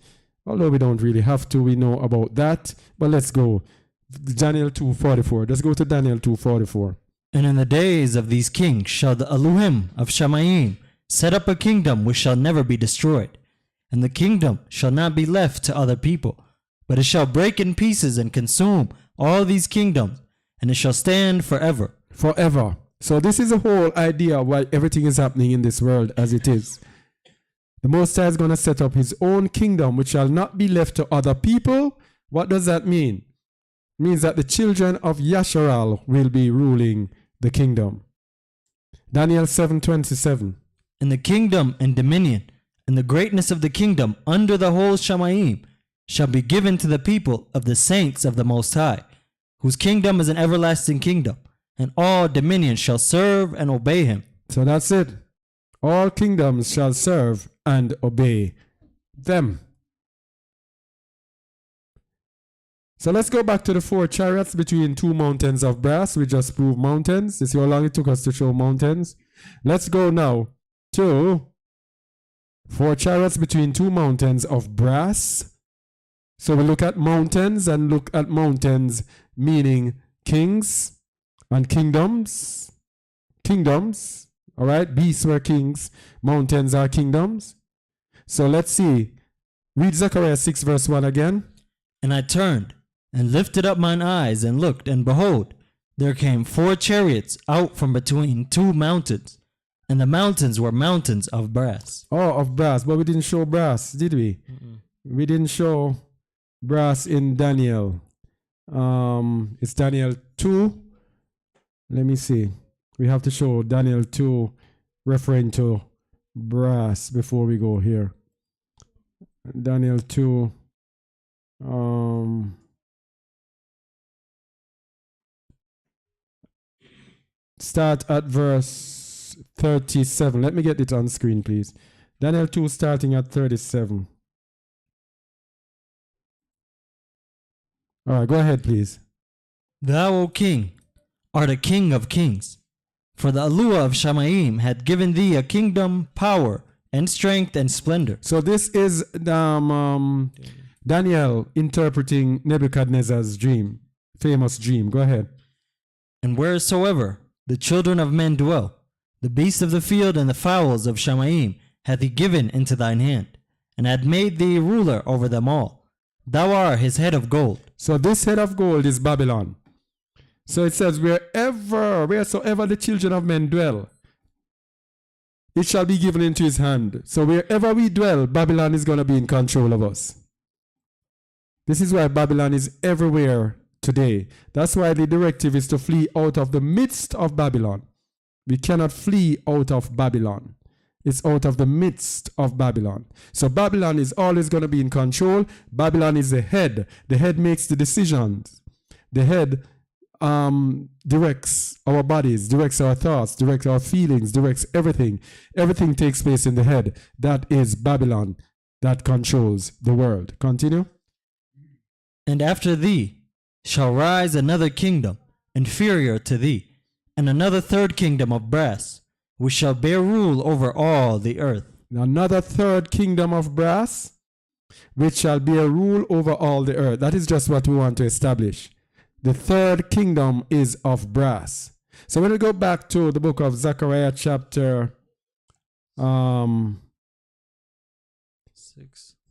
Although we don't really have to, we know about that. But let's go. Daniel 2:44. Let's go to Daniel 2:44. And in the days of these kings shall the Elohim of Shamayim set up a kingdom which shall never be destroyed. And the kingdom shall not be left to other people, but it shall break in pieces and consume all these kingdoms, and it shall stand forever. Forever. So this is the whole idea of why everything is happening in this world as it is. The Most High is going to set up his own kingdom which shall not be left to other people. What does that mean? It means that the children of Yasharal will be ruling the kingdom. Daniel 7:27. And the kingdom and dominion and the greatness of the kingdom under the whole Shamayim shall be given to the people of the saints of the Most High, whose kingdom is an everlasting kingdom, and all dominions shall serve and obey him. So that's it. All kingdoms shall serve and obey them. So let's go back to the 4 chariots between 2 mountains of brass. We just proved mountains. You see how long it took us to show mountains? Let's go now to 4 chariots between 2 mountains of brass. So we look at mountains and look at mountains meaning kings and kingdoms. Kingdoms. All right. Beasts were kings. Mountains are kingdoms. So let's see. Read Zechariah 6 verse 1 again. And I turned and lifted up mine eyes and looked, and behold, there came 4 chariots out from between 2 mountains, and the mountains were mountains of brass. Oh, of brass. But we didn't show brass, did we? We didn't show brass in Daniel. It's Daniel 2. Let me see. We have to show Daniel 2 referring to brass before we go here. Daniel 2. Start at verse 37. Let me get it on screen, please. Daniel 2 starting at 37. All right, go ahead, please. Thou, O king, art a king of kings. For the Eluah of Shamayim had given thee a kingdom, power, and strength and splendor. So this is Daniel interpreting Nebuchadnezzar's dream, famous dream. Go ahead. And wheresoever the children of men dwell, the beasts of the field and the fowls of Shamayim hath he given into thine hand, and had made thee ruler over them all. Thou art his head of gold. So this head of gold is Babylon. So it says, wheresoever the children of men dwell, it shall be given into his hand. So wherever we dwell, Babylon is going to be in control of us. This is why Babylon is everywhere today. That's why the directive is to flee out of the midst of Babylon. We cannot flee out of Babylon. It's out of the midst of Babylon. So Babylon is always going to be in control. Babylon is the head. The head makes the decisions. The head directs our bodies, directs our thoughts, directs our feelings, directs everything. Everything takes place in the head. That is Babylon that controls the world. Continue. And after thee shall rise another kingdom, inferior to thee, and another third kingdom of brass, which shall bear rule over all the earth. Another third kingdom of brass, which shall bear rule over all the earth. That is just what we want to establish. The third kingdom is of brass. So when we go back to the book of Zechariah chapter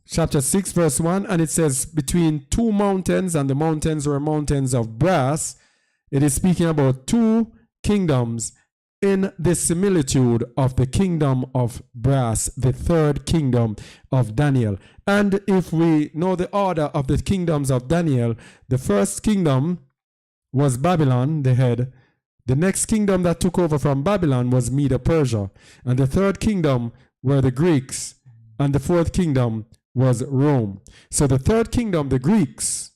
6 verse 1, and it says between 2 mountains, and the mountains were mountains of brass. It is speaking about 2 kingdoms in the similitude of the kingdom of brass, the third kingdom of Daniel. And if we know the order of the kingdoms of Daniel, the first kingdom was Babylon, the head. The next kingdom that took over from Babylon was Medo-Persia. And the third kingdom were the Greeks. And the fourth kingdom was Rome. So the third kingdom, the Greeks.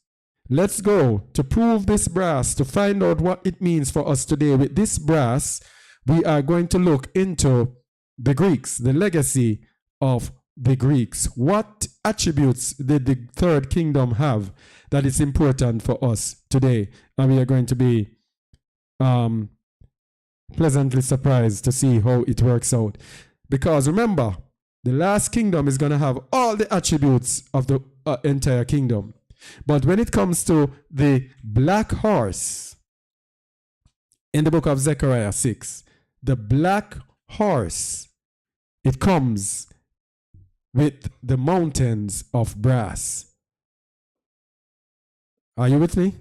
Let's go to prove this brass, to find out what it means for us today. With this brass, we are going to look into the Greeks, the legacy of the Greeks. What attributes did the third kingdom have that is important for us today? And we are going to be pleasantly surprised to see how it works out. Because remember, the last kingdom is going to have all the attributes of the entire kingdom. But when it comes to the black horse, in the book of Zechariah 6, the black horse, it comes with the mountains of brass. Are you with me?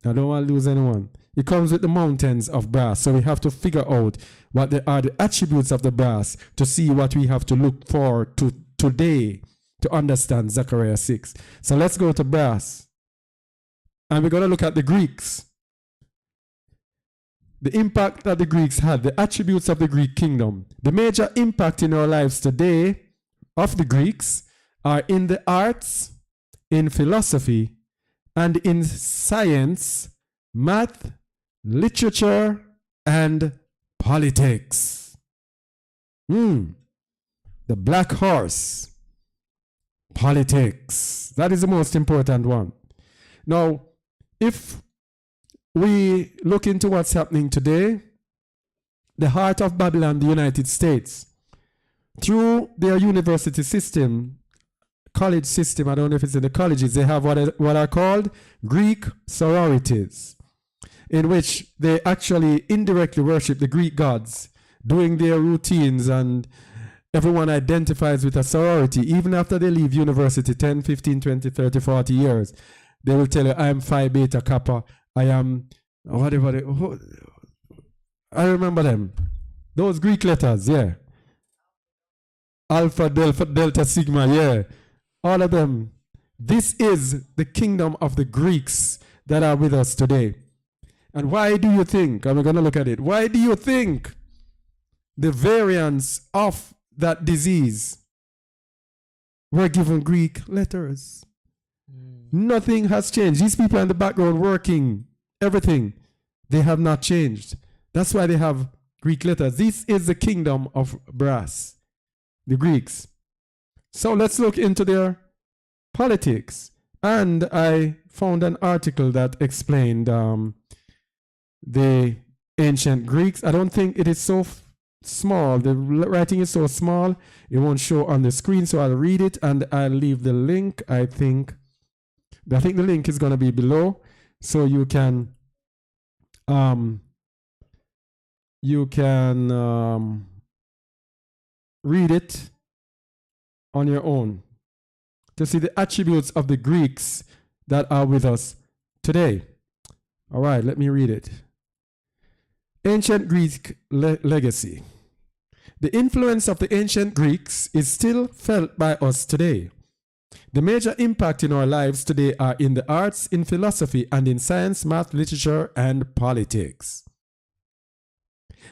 I don't want to lose anyone. It comes with the mountains of brass. So we have to figure out what are the attributes of the brass to see what we have to look for to today to understand Zechariah 6. So let's go to brass. And we're going to look at the Greeks. The impact that the Greeks had, the attributes of the Greek kingdom. The major impact in our lives today of the Greeks are in the arts, in philosophy, and in science, math, literature, and politics. The black horse. Politics. That is the most important one. Now, if we look into what's happening today, the heart of Babylon, the United States, through their university system, college system, I don't know if it's in the colleges, they have what are called Greek sororities, in which they actually indirectly worship the Greek gods, doing their routines, and everyone identifies with a sorority. Even after they leave university 10, 15, 20, 30, 40 years, they will tell you, I am Phi Beta Kappa, I am whatever. I remember them. Those Greek letters, yeah. Alpha, Delta, Sigma, yeah. All of them. This is the kingdom of the Greeks that are with us today. And why do you think, and we're going to look at it, why do you think the variants of that disease were given Greek letters? Nothing has changed. These people in the background working, everything, they have not changed. That's why they have Greek letters. This is the kingdom of brass, the Greeks. So let's look into their politics. And I found an article that explained the ancient Greeks. I don't think it is so small. The writing is so small, it won't show on the screen. So I'll read it and I'll leave the link. I think the link is going to be below, so you can read it on your own to see the attributes of the Greeks that are with us today. All right, let me read it. Ancient Greek legacy. The influence of the ancient Greeks is still felt by us today. The major impact in our lives today are in the arts, in philosophy, and in science, math, literature, and politics.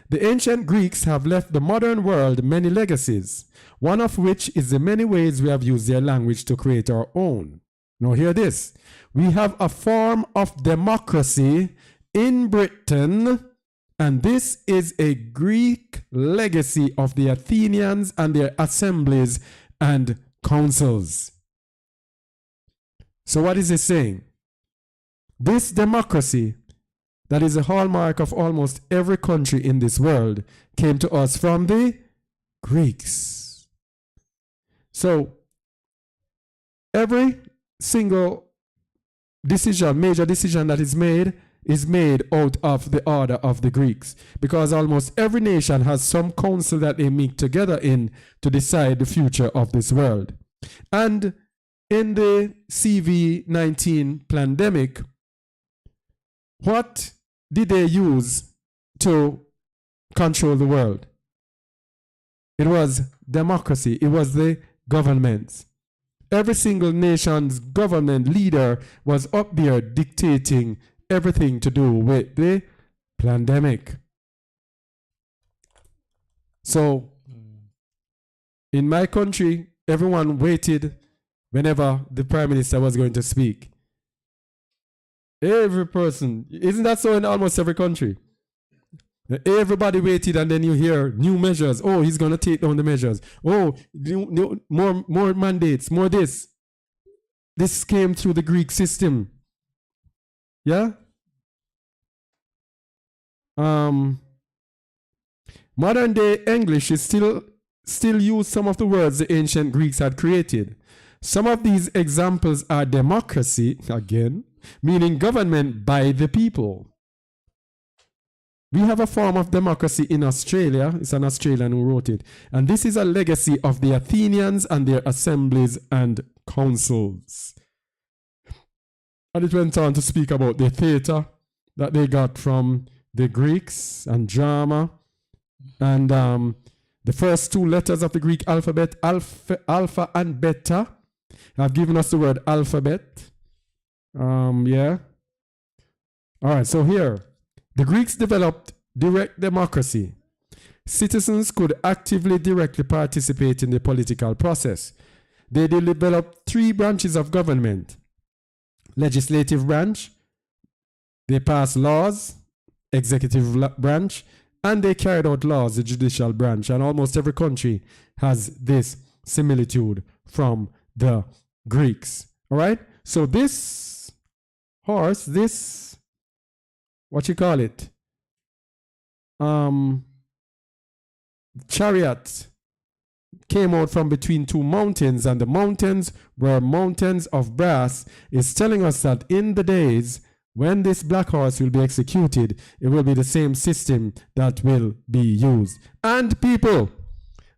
The ancient Greeks have left the modern world many legacies, one of which is the many ways we have used their language to create our own. Now hear this. We have a form of democracy in Britain, and this is a Greek legacy of the Athenians and their assemblies and councils. So what is it saying? This democracy that is a hallmark of almost every country in this world came to us from the Greeks. So every single decision, major decision that is made out of the order of the Greeks, because almost every nation has some council that they meet together in to decide the future of this world. And in the CV-19 pandemic, what did they use to control the world. It was democracy. It was the governments. Every single nation's government leader was up there dictating everything to do with the pandemic. So, in my country, everyone waited whenever the prime minister was going to speak. Every person. Isn't that so in almost every country? Everybody waited, and then you hear new measures. Oh, he's going to take down the measures. Oh, more mandates, more this. This came through the Greek system. Yeah? Modern day English is still use some of the words the ancient Greeks had created. Some of these examples are democracy, again, meaning government by the people. We have a form of democracy in Australia. It's an Australian who wrote it. And this is a legacy of the Athenians and their assemblies and councils. And it went on to speak about the theater that they got from the Greeks and drama. And the first two letters of the Greek alphabet, alpha and beta, have given us the word alphabet. Yeah. All right, so here. The Greeks developed direct democracy. Citizens could actively, directly participate in the political process. They developed three branches of government. Legislative branch, they passed laws, executive branch, and they carried out laws, the judicial branch. And almost every country has this similitude from the Greeks. All right? So this horse, what you call it? Chariot came out from between two mountains, and the mountains were mountains of brass. Is telling us that in the days when this black horse will be executed, it will be the same system that will be used. And people,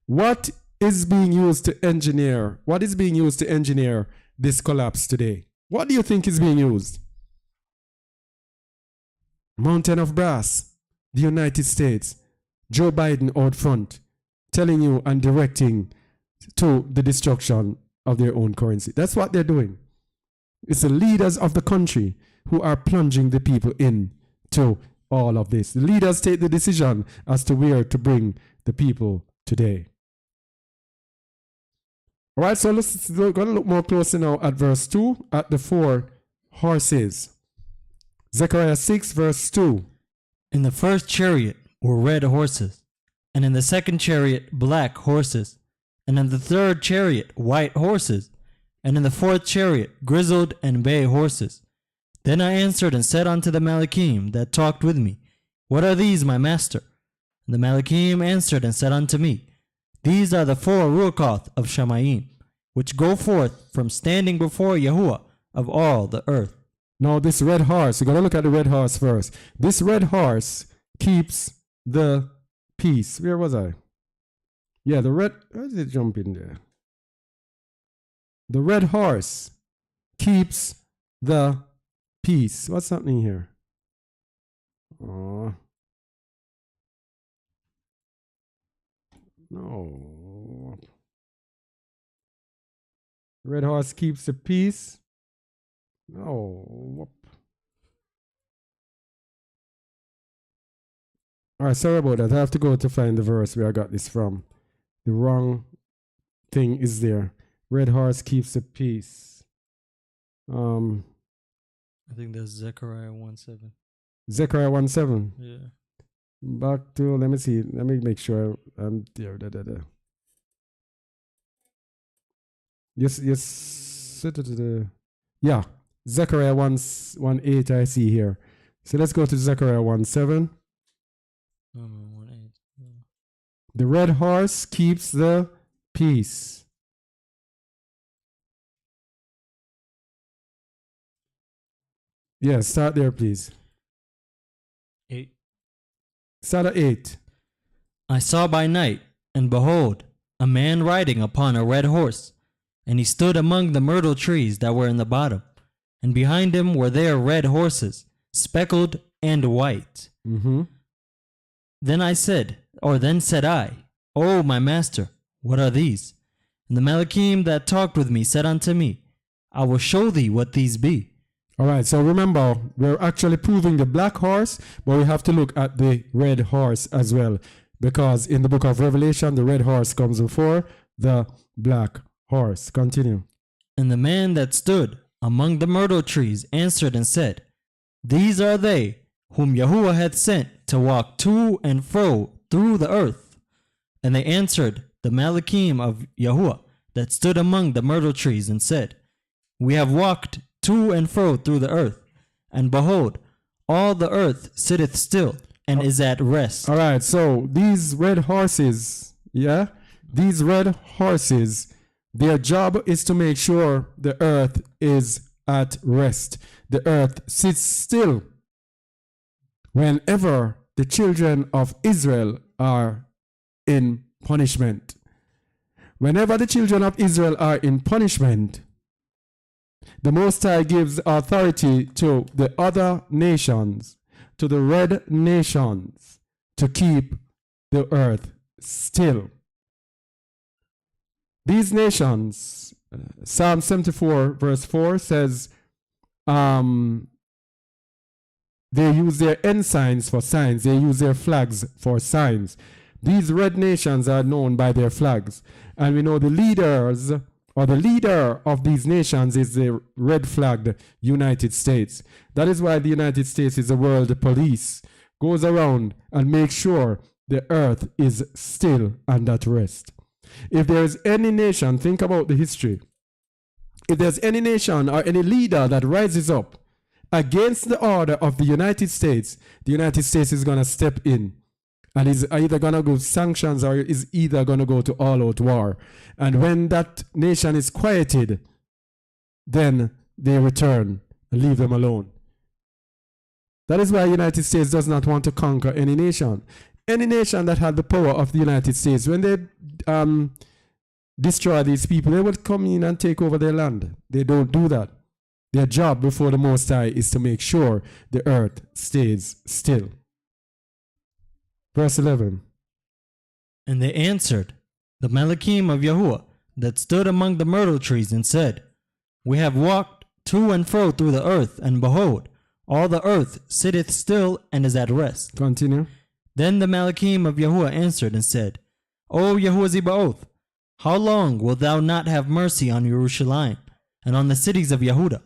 what is being used to engineer? What is being used to engineer this collapse today? What do you think is being used? Mountain of brass, the United States, Joe Biden out front, telling you and directing to the destruction of their own currency. That's what they're doing. It's the leaders of the country who are plunging the people into all of this. The leaders take the decision as to where to bring the people today. All right, so we're going to look more closely now at verse 2, at the four horses. Zechariah 6, verse 2. In the first chariot were red horses, and in the second chariot black horses, and in the third chariot white horses, and in the fourth chariot grizzled and bay horses. Then I answered and said unto the Malachim that talked with me, What are these, my master? And the Malachim answered and said unto me, These are the four Ruachoth of Shamayim, which go forth from standing before Yahuwah of all the earth. Now this red horse, you got to look at the red horse first. This red horse keeps the peace. Where was I? Yeah, the red, where did it jump in there? The red horse keeps the peace. What's happening here? Oh. No. Red horse keeps the peace. No. All right, sorry about that. I have to go to find the verse where I got this from. The wrong thing is there. Red horse keeps the peace. I think that's Zechariah 1:7. Zechariah 1:7. Yeah. Back to, let me see. Let me make sure I'm there. Yes. Yeah. Zechariah 1:8 I see here. So let's go to Zechariah 1:7. No, 1:8. No. The red horse keeps the peace. Yeah, start there, please. 8. Start at 8. I saw by night, and behold, a man riding upon a red horse, and he stood among the myrtle trees that were in the bottom, and behind him were there red horses, speckled and white. Mm-hmm. Then said I, O my master, what are these? And the Malachim that talked with me said unto me, I will show thee what these be. All right, so remember, we're actually proving the black horse, but we have to look at the red horse as well, because in the book of Revelation, the red horse comes before the black horse. Continue. And the man that stood among the myrtle trees answered and said, These are they whom Yahuwah hath sent to walk to and fro through the earth. And they answered the Malachim of Yahuwah that stood among the myrtle trees and said, We have walked to and fro through the earth, and behold, all the earth sitteth still and is at rest. All right, so these red horses, these red horses, their job is to make sure the earth is at rest. The earth sits still whenever the children of Israel are in punishment. Whenever the children of Israel are in punishment, the Most High gives authority to the other nations, to the red nations, to keep the earth still. These nations, Psalm 74 verse 4 says, they use their ensigns for signs. They use their flags for signs. These red nations are known by their flags. And we know the leaders or the leader of these nations is the red-flagged United States. That is why the United States is the world police, goes around and makes sure the earth is still and at rest. If there is any nation, think about the history. If there's any nation or any leader that rises up against the order of the United States is going to step in and is either going to go sanctions or is either going to go to all-out war. And when that nation is quieted, then they return and leave them alone. That is why the United States does not want to conquer any nation. Any nation that had the power of the United States, when they destroy these people, they would come in and take over their land. They don't do that. Their job before the Most High is to make sure the earth stays still. Verse 11. And they answered the Malachim of Yahuwah that stood among the myrtle trees and said, We have walked to and fro through the earth, and behold, all the earth sitteth still and is at rest. Continue. Then the Malachim of Yahuwah answered and said, O Yahuwah Zebaoth, how long wilt thou not have mercy on Jerusalem and on the cities of Yehuda,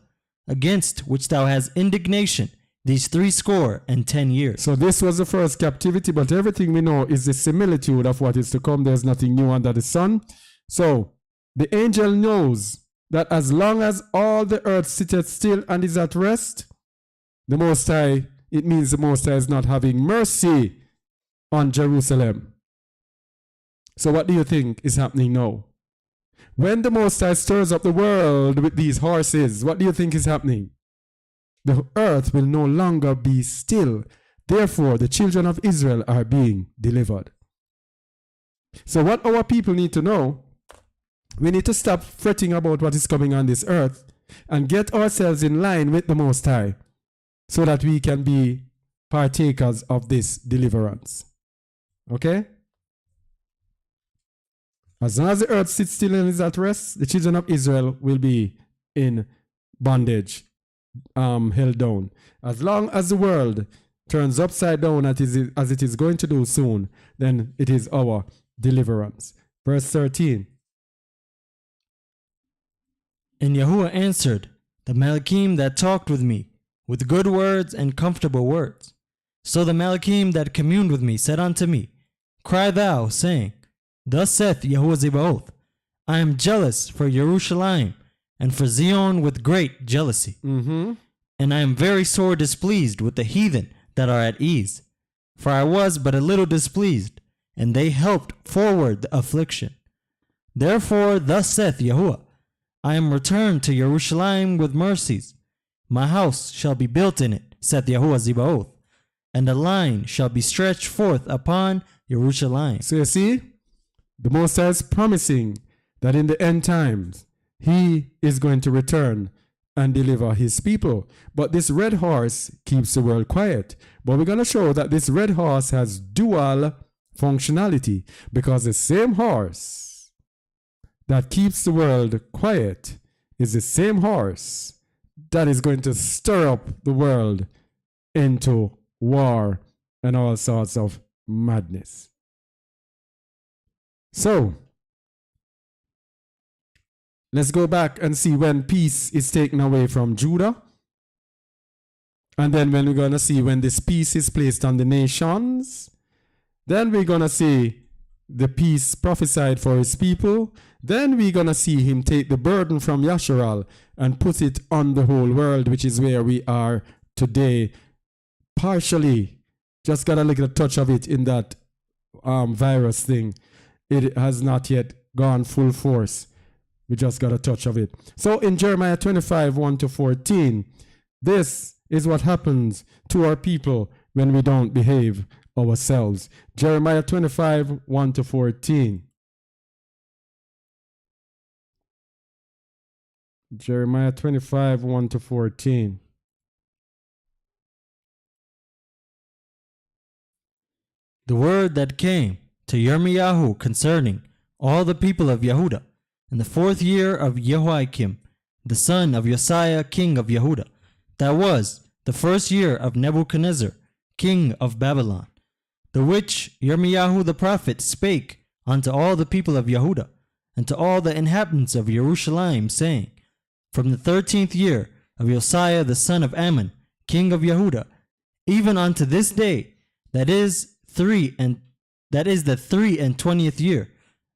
against which thou hast indignation these 70 years? So this was the first captivity, but everything we know is the similitude of what is to come. There's nothing new under the sun. So the angel knows that as long as all the earth sitteth still and is at rest, the Most High, it means the Most High is not having mercy on Jerusalem. So what do you think is happening now? When the Most High stirs up the world with these horses, what do you think is happening? The earth will no longer be still. Therefore, the children of Israel are being delivered. So what our people need to know, we need to stop fretting about what is coming on this earth and get ourselves in line with the Most High so that we can be partakers of this deliverance. Okay? As long as the earth sits still and is at rest, the children of Israel will be in bondage, held down. As long as the world turns upside down as it is going to do soon, then it is our deliverance. Verse 13. And Yahuwah answered the Malachim that talked with me with good words and comfortable words. So the Malachim that communed with me said unto me, Cry thou, saying, Thus saith Yahuwah Zebaoth, I am jealous for Jerusalem and for Zion with great jealousy. And I am very sore displeased with the heathen that are at ease. For I was but a little displeased, and they helped forward the affliction. Therefore thus saith Yahuwah, I am returned to Jerusalem with mercies. My house shall be built in it, saith Yahuwah Zebaoth, and a line shall be stretched forth upon Jerusalem. So you see, the Most High is promising that in the end times, He is going to return and deliver his people. But this red horse keeps the world quiet. But we're going to show that this red horse has dual functionality, because the same horse that keeps the world quiet is the same horse that is going to stir up the world into war and all sorts of madness. So, let's go back and see when peace is taken away from Judah. And then when we're going to see when this peace is placed on the nations. Then we're going to see the peace prophesied for his people. Then we're going to see him take the burden from Yasharal and put it on the whole world, which is where we are today. Partially, just got a little touch of it in that virus thing. It has not yet gone full force. We just got a touch of it. So in Jeremiah 25, 1-14, this is what happens to our people when we don't behave ourselves. Jeremiah 25, 1-14. Jeremiah 25, 1-14. The word that came to Yirmiyahu concerning all the people of Yehuda in the 4th year of Jehoiakim, the son of Josiah, king of Yehuda, that was the 1st year of Nebuchadnezzar, king of Babylon, the which Yirmiyahu the prophet spake unto all the people of Yehuda, and to all the inhabitants of Jerusalem, saying, from the 13th year of Josiah the son of Ammon, king of Yehuda, even unto this day, that is the 23rd year,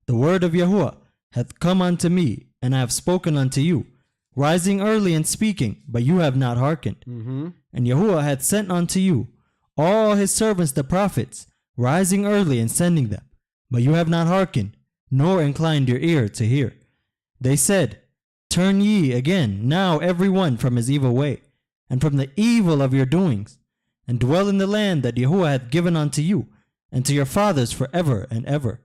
the word of Yahuwah hath come unto me, and I have spoken unto you, rising early and speaking, but you have not hearkened. And Yahuwah hath sent unto you all his servants the prophets, rising early and sending them, but you have not hearkened, nor inclined your ear to hear. They said, turn ye again now every one from his evil way, and from the evil of your doings, and dwell in the land that Yahuwah hath given unto you, and to your fathers forever and ever.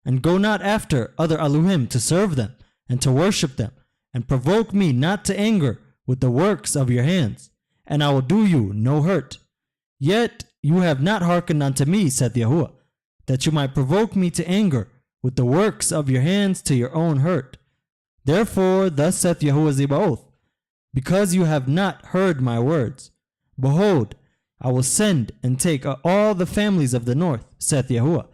And go not after other Elohim to serve them, and to worship them, and provoke me not to anger with the works of your hands, and I will do you no hurt. Yet you have not hearkened unto me, saith Yahuwah, that you might provoke me to anger with the works of your hands to your own hurt. Therefore thus saith Yahuwah Zebaoth, because you have not heard my words, behold, I will send and take all the families of the north, saith Yahuwah,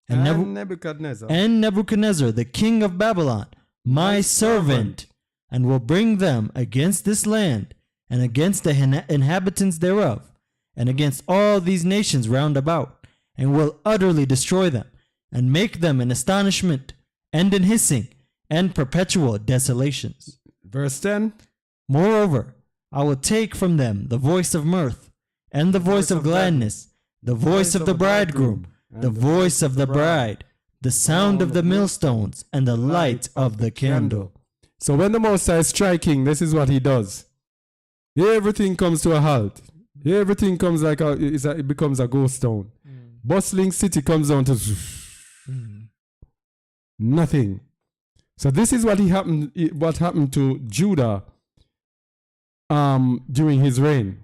and Nebuchadnezzar, the king of Babylon, my servant, and will bring them against this land, and against the inhabitants thereof, and against all these nations round about, and will utterly destroy them, and make them an astonishment, and an hissing, and perpetual desolations. Verse 10. Moreover, I will take from them the voice of mirth, and the voice of gladness, the voice of the bridegroom, the voice of the bride, the sound of the millstones, and the light of the candle. So when the Most High is striking, this is what he does. Everything comes to a halt. Everything comes like it becomes a ghost town. Bustling city comes down to nothing. So this is what happened to Judah during his reign.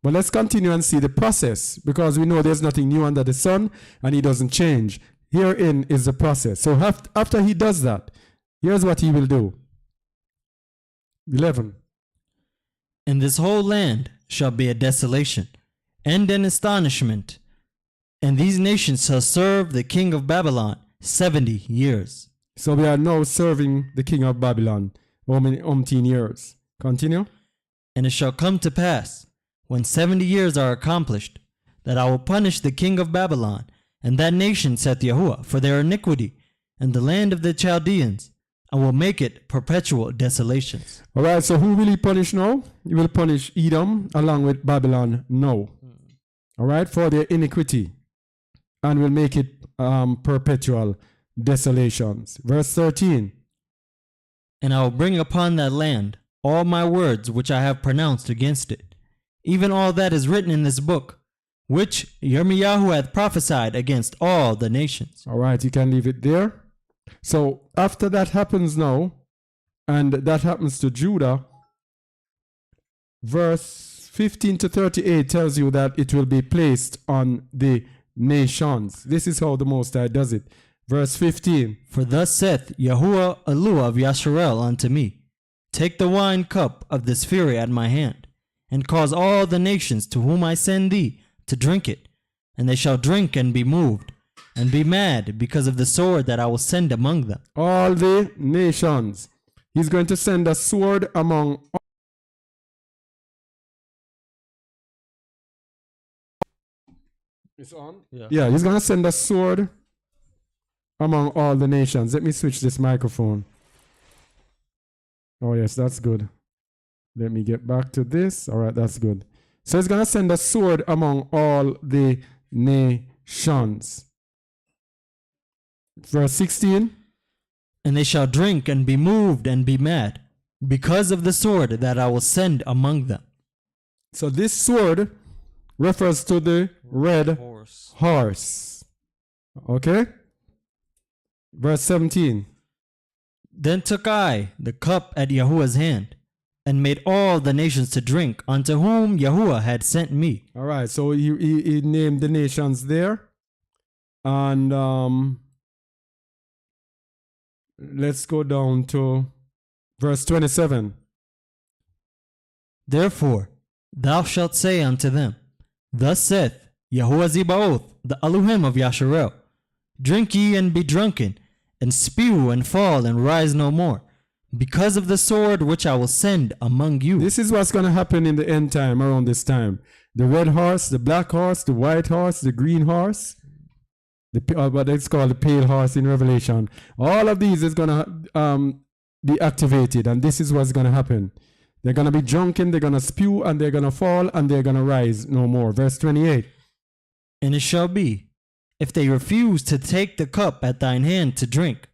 But let's continue and see the process, because we know there's nothing new under the sun and he doesn't change. Herein is the process. So after he does that, here's what he will do. 11. And this whole land shall be a desolation and an astonishment, and these nations shall serve the king of Babylon 70 years. So we are now serving the king of Babylon how many umpteen years. Continue. And it shall come to pass, when 70 years are accomplished, that I will punish the king of Babylon and that nation, saith Yahuwah, for their iniquity, and the land of the Chaldeans, and will make it perpetual desolations. All right, so who will he punish now? He will punish Edom along with Babylon now. All right, for their iniquity, and will make it perpetual desolations. Verse 13. And I will bring upon that land all my words which I have pronounced against it, even all that is written in this book, which Yirmiyahu hath prophesied against all the nations. All right, you can leave it there. So after that happens now, and that happens to Judah, verse 15 to 38 tells you that it will be placed on the nations. This is how the Most High does it. Verse 15. For thus saith Yahuwah Eluah of Yasharel unto me, take the wine cup of this fury at my hand, and cause all the nations to whom I send thee to drink it, and they shall drink and be moved, and be mad because of the sword that I will send among them. All the nations. He's going to send a sword among all. It's on? Yeah, he's going to send a sword among all the nations. Let me switch this microphone. Oh, yes, that's good. Let me get back to this. All right, that's good. So he's going to send a sword among all the nations. Verse 16. And they shall drink and be moved and be mad because of the sword that I will send among them. So this sword refers to the red horse. Okay? Verse 17. Then took I the cup at Yahuwah's hand, and made all the nations to drink unto whom Yahuwah had sent me. All right, so he named the nations there. And let's go down to verse 27. Therefore thou shalt say unto them, thus saith Yahuwah Zebaoth, the Elohim of Yasharel, drink ye and be drunken, and spew and fall and rise no more, because of the sword which I will send among you. This is what's going to happen in the end time, around this time. The red horse, the black horse, the white horse, the green horse, what it's called the pale horse in Revelation. All of these is going to be activated, and this is what's going to happen. They're going to be drunken, they're going to spew, and they're going to fall, and they're going to rise no more. Verse 28. And it shall be, if they refuse to take the cup at thine hand to drink,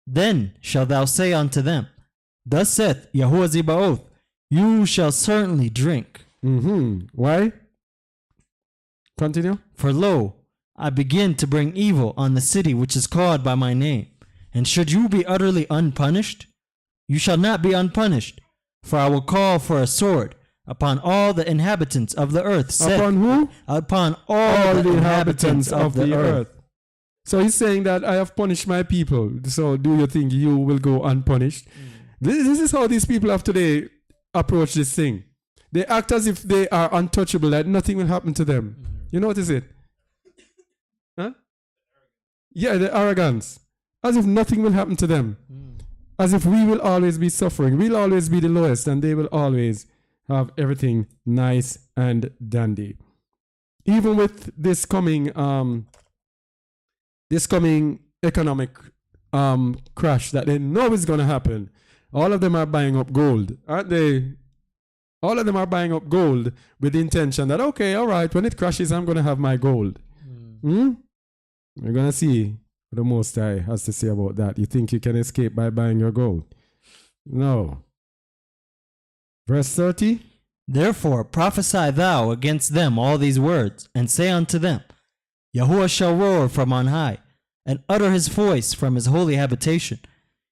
then shalt thou say unto them, thus saith Yahuwah Zebaoth, you shall certainly drink. Why? Continue. For lo, I begin to bring evil on the city which is called by my name. And should you be utterly unpunished? You shall not be unpunished, for I will call for a sword upon all the inhabitants of the earth. Upon who? Upon all the inhabitants of the earth. So he's saying that I have punished my people. So do you think you will go unpunished? This is how these people of today approach this thing. They act as if they are untouchable, that nothing will happen to them. You notice it? Huh? Yeah, the arrogance. As if nothing will happen to them. As if we will always be suffering. We'll always be the lowest, and they will always have everything nice and dandy. Even with this coming economic crash that they know is going to happen, all of them are buying up gold, aren't they? All of them are buying up gold with the intention that, okay, all right, when it crashes, I'm going to have my gold. We're going to see what the Most High has to say about that. You think you can escape by buying your gold? No. Verse 30. Therefore prophesy thou against them all these words, and say unto them, Yahuwah shall roar from on high, and utter his voice from his holy habitation.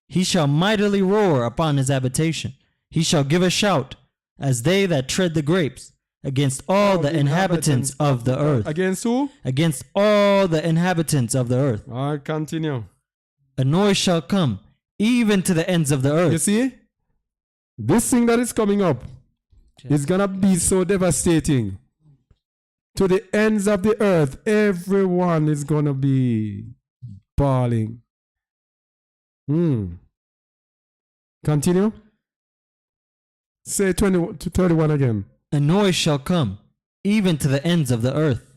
He shall mightily roar upon his habitation. He shall give a shout, as they that tread the grapes, against all the inhabitants of the earth. Against who? Against all the inhabitants of the earth. All right, continue. A noise shall come, even to the ends of the earth. You see? This thing that is coming up is going to be so devastating. To the ends of the earth, everyone is going to be bawling. Continue. Say 20 to 31 again. A noise shall come, even to the ends of the earth.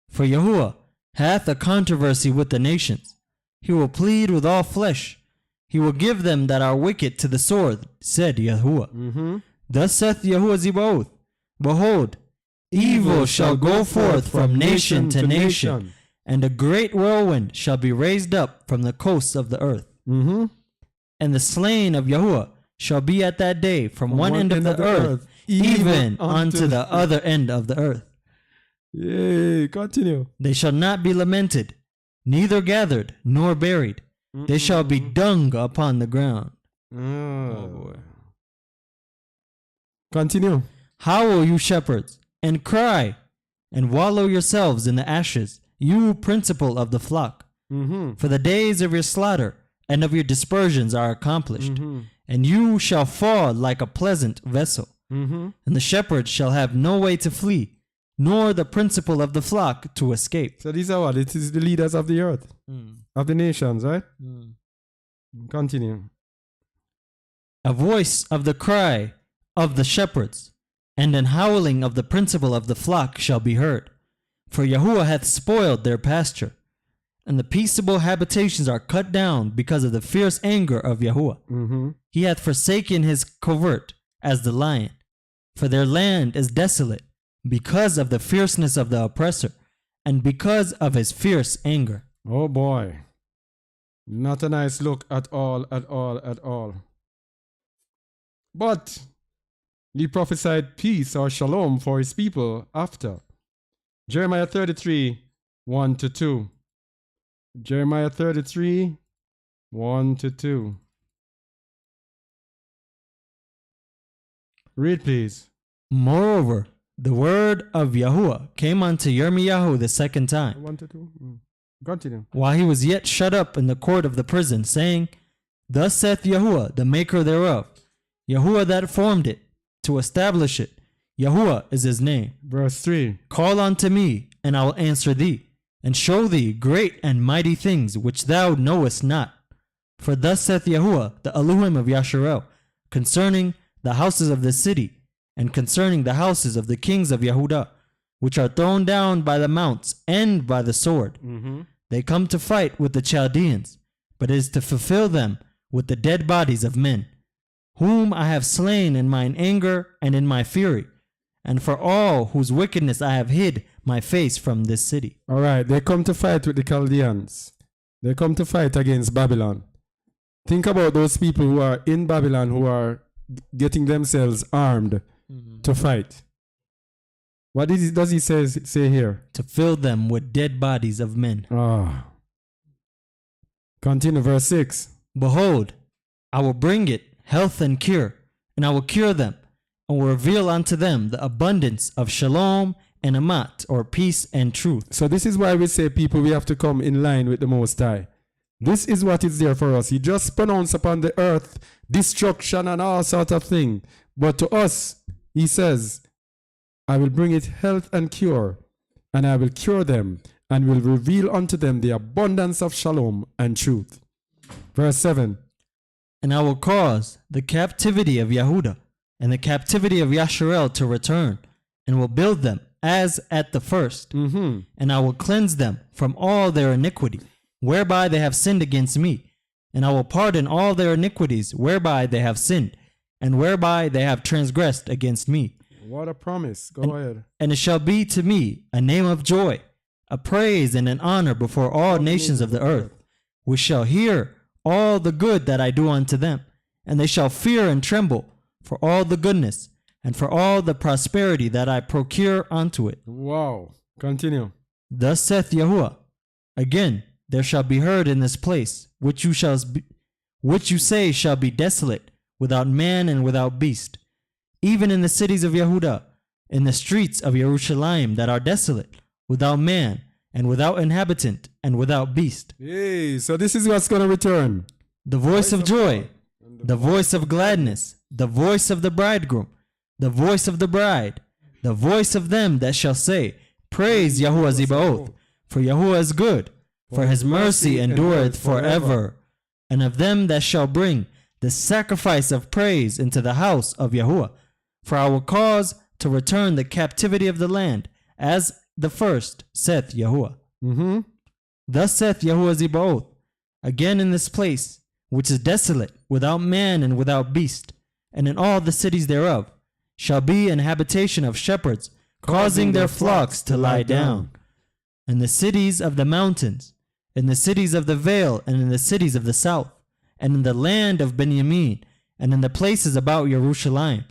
For Yahuwah hath a controversy with the nations. He will plead with all flesh. He will give them that are wicked to the sword, said Yahuwah. Thus saith Yahuwah Zebaoth, behold, evil shall go forth from nation to nation, and a great whirlwind shall be raised up from the coasts of the earth. And the slain of Yahuwah shall be at that day from one end of the earth, even unto the other end of the earth. Yay, continue. They shall not be lamented, neither gathered, nor buried. They shall be dung upon the ground. Oh boy. Continue. Howl, you shepherds, and cry, and wallow yourselves in the ashes, you principal of the flock. For the days of your slaughter and of your dispersions are accomplished, and you shall fall like a pleasant vessel. And the shepherds shall have no way to flee, nor the principal of the flock to escape. So these are what? It is the leaders of the earth, of the nations, right? Continue. A voice of the cry of the shepherds, and an howling of the principal of the flock shall be heard. For Yahuwah hath spoiled their pasture, and the peaceable habitations are cut down because of the fierce anger of Yahuwah. He hath forsaken his covert as the lion, for their land is desolate because of the fierceness of the oppressor, and because of his fierce anger. Oh boy. Not a nice look at all, at all, at all. But he prophesied peace or shalom for his people after. Jeremiah 33, 1-2. Jeremiah 33, 1-2. Read, please. Moreover, the word of Yahuwah came unto Yirmiyahu the second time, 1-2. Continue. while he was yet shut up in the court of the prison, saying, Thus saith Yahuwah, the maker thereof, Yahuwah that formed it, to establish it. Yahuwah is his name. Verse 3. Call unto me, and I will answer thee, and show thee great and mighty things which thou knowest not. For thus saith Yahuwah, the Elohim of Yasharel, concerning the houses of the city, and concerning the houses of the kings of Yehudah, which are thrown down by the mounts and by the sword. They come to fight with the Chaldeans, but it is to fulfill them with the dead bodies of men, whom I have slain in mine anger and in my fury, and for all whose wickedness I have hid my face from this city. All right, they come to fight with the Chaldeans. They come to fight against Babylon. Think about those people who are in Babylon who are getting themselves armed to fight. What does he say here? To fill them with dead bodies of men. Continue, verse 6. Behold, I will bring it health and cure, and I will cure them, and will reveal unto them the abundance of shalom and amat, or peace and truth. So this is why we say, people, we have to come in line with the Most High. This is what is there for us. He just pronounced upon the earth destruction and all sort of thing. But to us, he says, I will bring it health and cure, and I will cure them, and will reveal unto them the abundance of shalom and truth. Verse 7. And I will cause the captivity of Yehudah and the captivity of Yasharel to return, and will build them as at the first. And I will cleanse them from all their iniquity, whereby they have sinned against me. And I will pardon all their iniquities, whereby they have sinned, and whereby they have transgressed against me. What a promise. Go ahead. And it shall be to me a name of joy, a praise and an honor before all nations of the earth, which shall hear all the good that I do unto them, and they shall fear and tremble for all the goodness and for all the prosperity that I procure unto it. Wow. Continue. Thus saith Yahuwah, again there shall be heard in this place, which you say shall be desolate, without man and without beast, even in the cities of Yehudah, in the streets of Jerusalem that are desolate, without man and without inhabitant and without beast. Hey, so this is what's going to return. The voice of joy, the voice of gladness, the voice of the bridegroom, the voice of the bride, the voice of them that shall say, Praise Yahuwah Zebaoth, for Yahuwah is good, for his mercy endureth forever. And of them that shall bring the sacrifice of praise into the house of Yahuwah, for I will cause to return the captivity of the land as the first, saith Yahuwah. Thus saith Yahuwah Zebaoth, again in this place, which is desolate, without man and without beast, and in all the cities thereof, shall be an habitation of shepherds, causing their flocks to lie down. In the cities of the mountains, in the cities of the vale, and in the cities of the south, and in the land of Benjamin, and in the places about Jerusalem,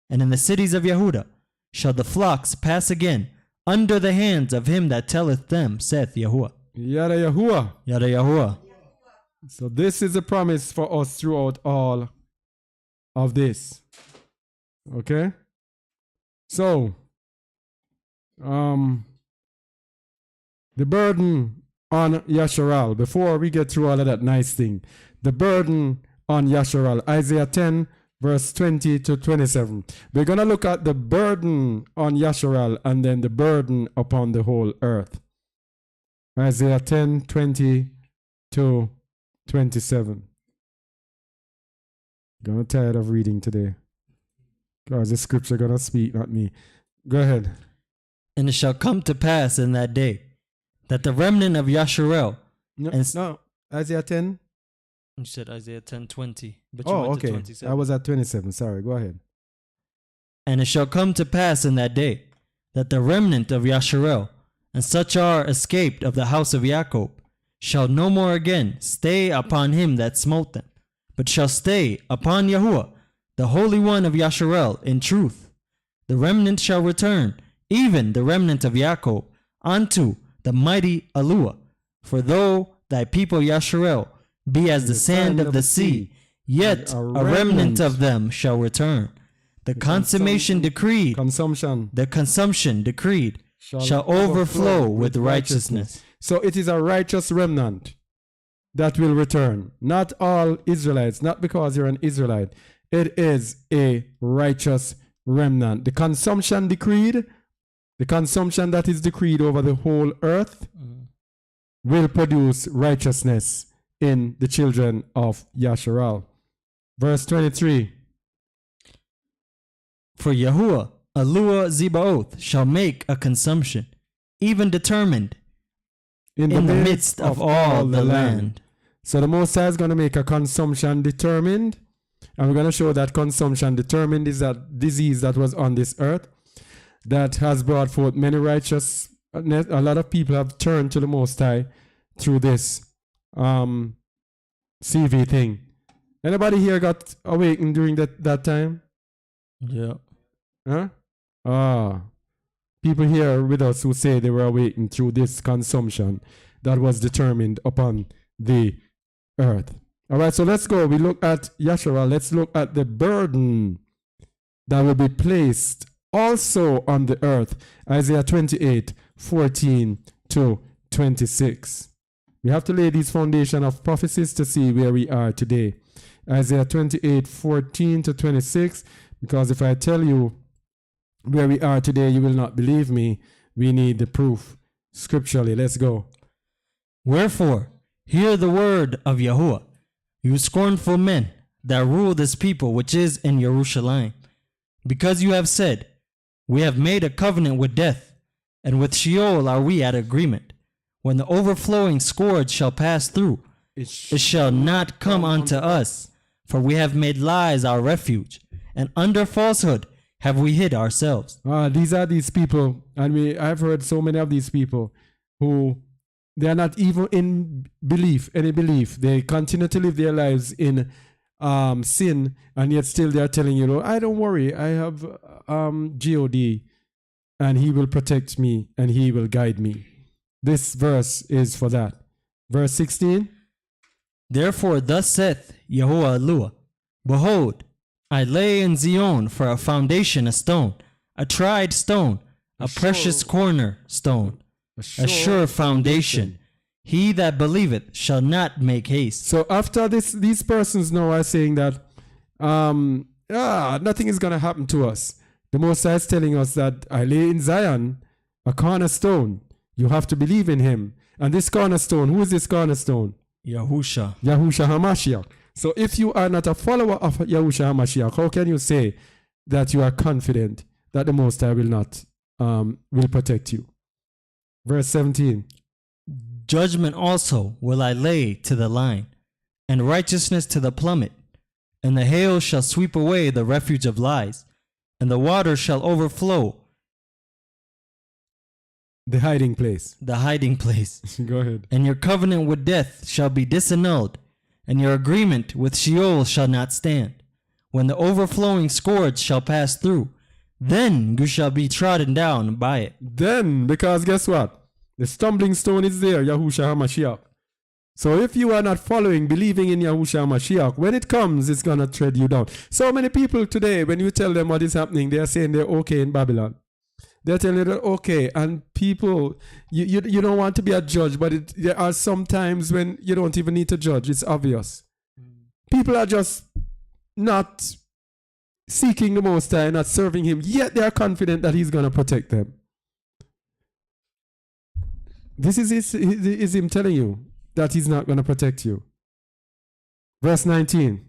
and in the cities of Yehudah, shall the flocks pass again under the hands of him that telleth them, saith Yahuwah. Yada Yahuwah. Yada Yahuwah. So this is a promise for us throughout all of this. Okay? So, the burden on Yasharal, before we get through all of that nice thing, the burden on Yasharal, Isaiah 10, verse 20 to 27. We're going to look at the burden on Yasharal and then the burden upon the whole earth. Isaiah 10, 20 to 27. I'm tired of reading today. Because the scripture going to speak, not me. Go ahead. And it shall come to pass in that day that the remnant of Yasharel. No, Isaiah 10. You said Isaiah 10:20, but you went to 27. I was at 27. Sorry, go ahead. And it shall come to pass in that day that the remnant of Yasharel, and such are escaped of the house of Jacob, shall no more again stay upon him that smote them, but shall stay upon Yahuwah, the Holy One of Yasharel, in truth. The remnant shall return, even the remnant of Jacob, unto the mighty Aluah. For though thy people Yasharel be as the sand of the sea, yet a remnant of them shall return. The consummation decreed, the consumption decreed, shall overflow with righteousness. So it is a righteous remnant that will return. Not all Israelites, not because you're an Israelite. It is a righteous remnant. The consumption decreed, the consumption that is decreed over the whole earth will produce righteousness in the children of Yasharal. Verse 23. For Yahuwah, Aluah Zebaoth, shall make a consumption, even determined, in the midst of all the land. So the Most High is going to make a consumption determined. And we're going to show that consumption determined is that disease that was on this earth that has brought forth many righteous. A lot of people have turned to the Most High through this CV thing. Anybody here got awakened during that time? Yeah. Huh? People here with us who say they were awakened through this consumption that was determined upon the earth. All right, so let's go. We look at Yasharal. Let's look at the burden that will be placed also on the earth. Isaiah 28, 14 to 26. We have to lay these foundation of prophecies to see where we are today. Isaiah 28, 14 to 26. Because if I tell you where we are today, you will not believe me. We need the proof scripturally. Let's go. Wherefore, hear the word of Yahuwah, you scornful men that rule this people which is in Jerusalem. Because you have said, we have made a covenant with death, and with Sheol are we at agreement. When the overflowing scourge shall pass through, it shall not come unto us, for we have made lies our refuge, and under falsehood have we hid ourselves. These are these people, and I've heard so many of these people who they are not even in any belief. They continue to live their lives in sin, and yet still they are telling you, I don't worry, I have God, and he will protect me, and he will guide me. This verse is for that. Verse 16. Therefore thus saith Yahuwah Aluah, behold, I lay in Zion for a foundation a stone, a tried stone, a precious cornerstone, a sure foundation. He that believeth shall not make haste. So after this, these persons now are saying that nothing is going to happen to us. The Most High is telling us that I lay in Zion a cornerstone. You have to believe in him. And this cornerstone, who is this cornerstone? Yahusha HaMashiach. So if you are not a follower of Yahusha HaMashiach, how can you say that you are confident that the Most High will protect you? Verse 17. Judgment also will I lay to the line, and righteousness to the plummet, and the hail shall sweep away the refuge of lies, and the water shall overflow the hiding place. Go ahead. And your covenant with death shall be disannulled, and your agreement with Sheol shall not stand. When the overflowing scourge shall pass through, then you shall be trodden down by it. Then, because guess what? The stumbling stone is there, Yahushua HaMashiach. So if you are not following, believing in Yahushua Mashiach, when it comes, it's going to tread you down. So many people today, when you tell them what is happening, they are saying they're okay in Babylon. They're telling you they're okay. And people, you don't want to be a judge, but there are some times when you don't even need to judge. It's obvious. People are just not seeking the Most High, not serving Him, yet they are confident that He's going to protect them. This is Him telling you that He's not going to protect you. Verse 19.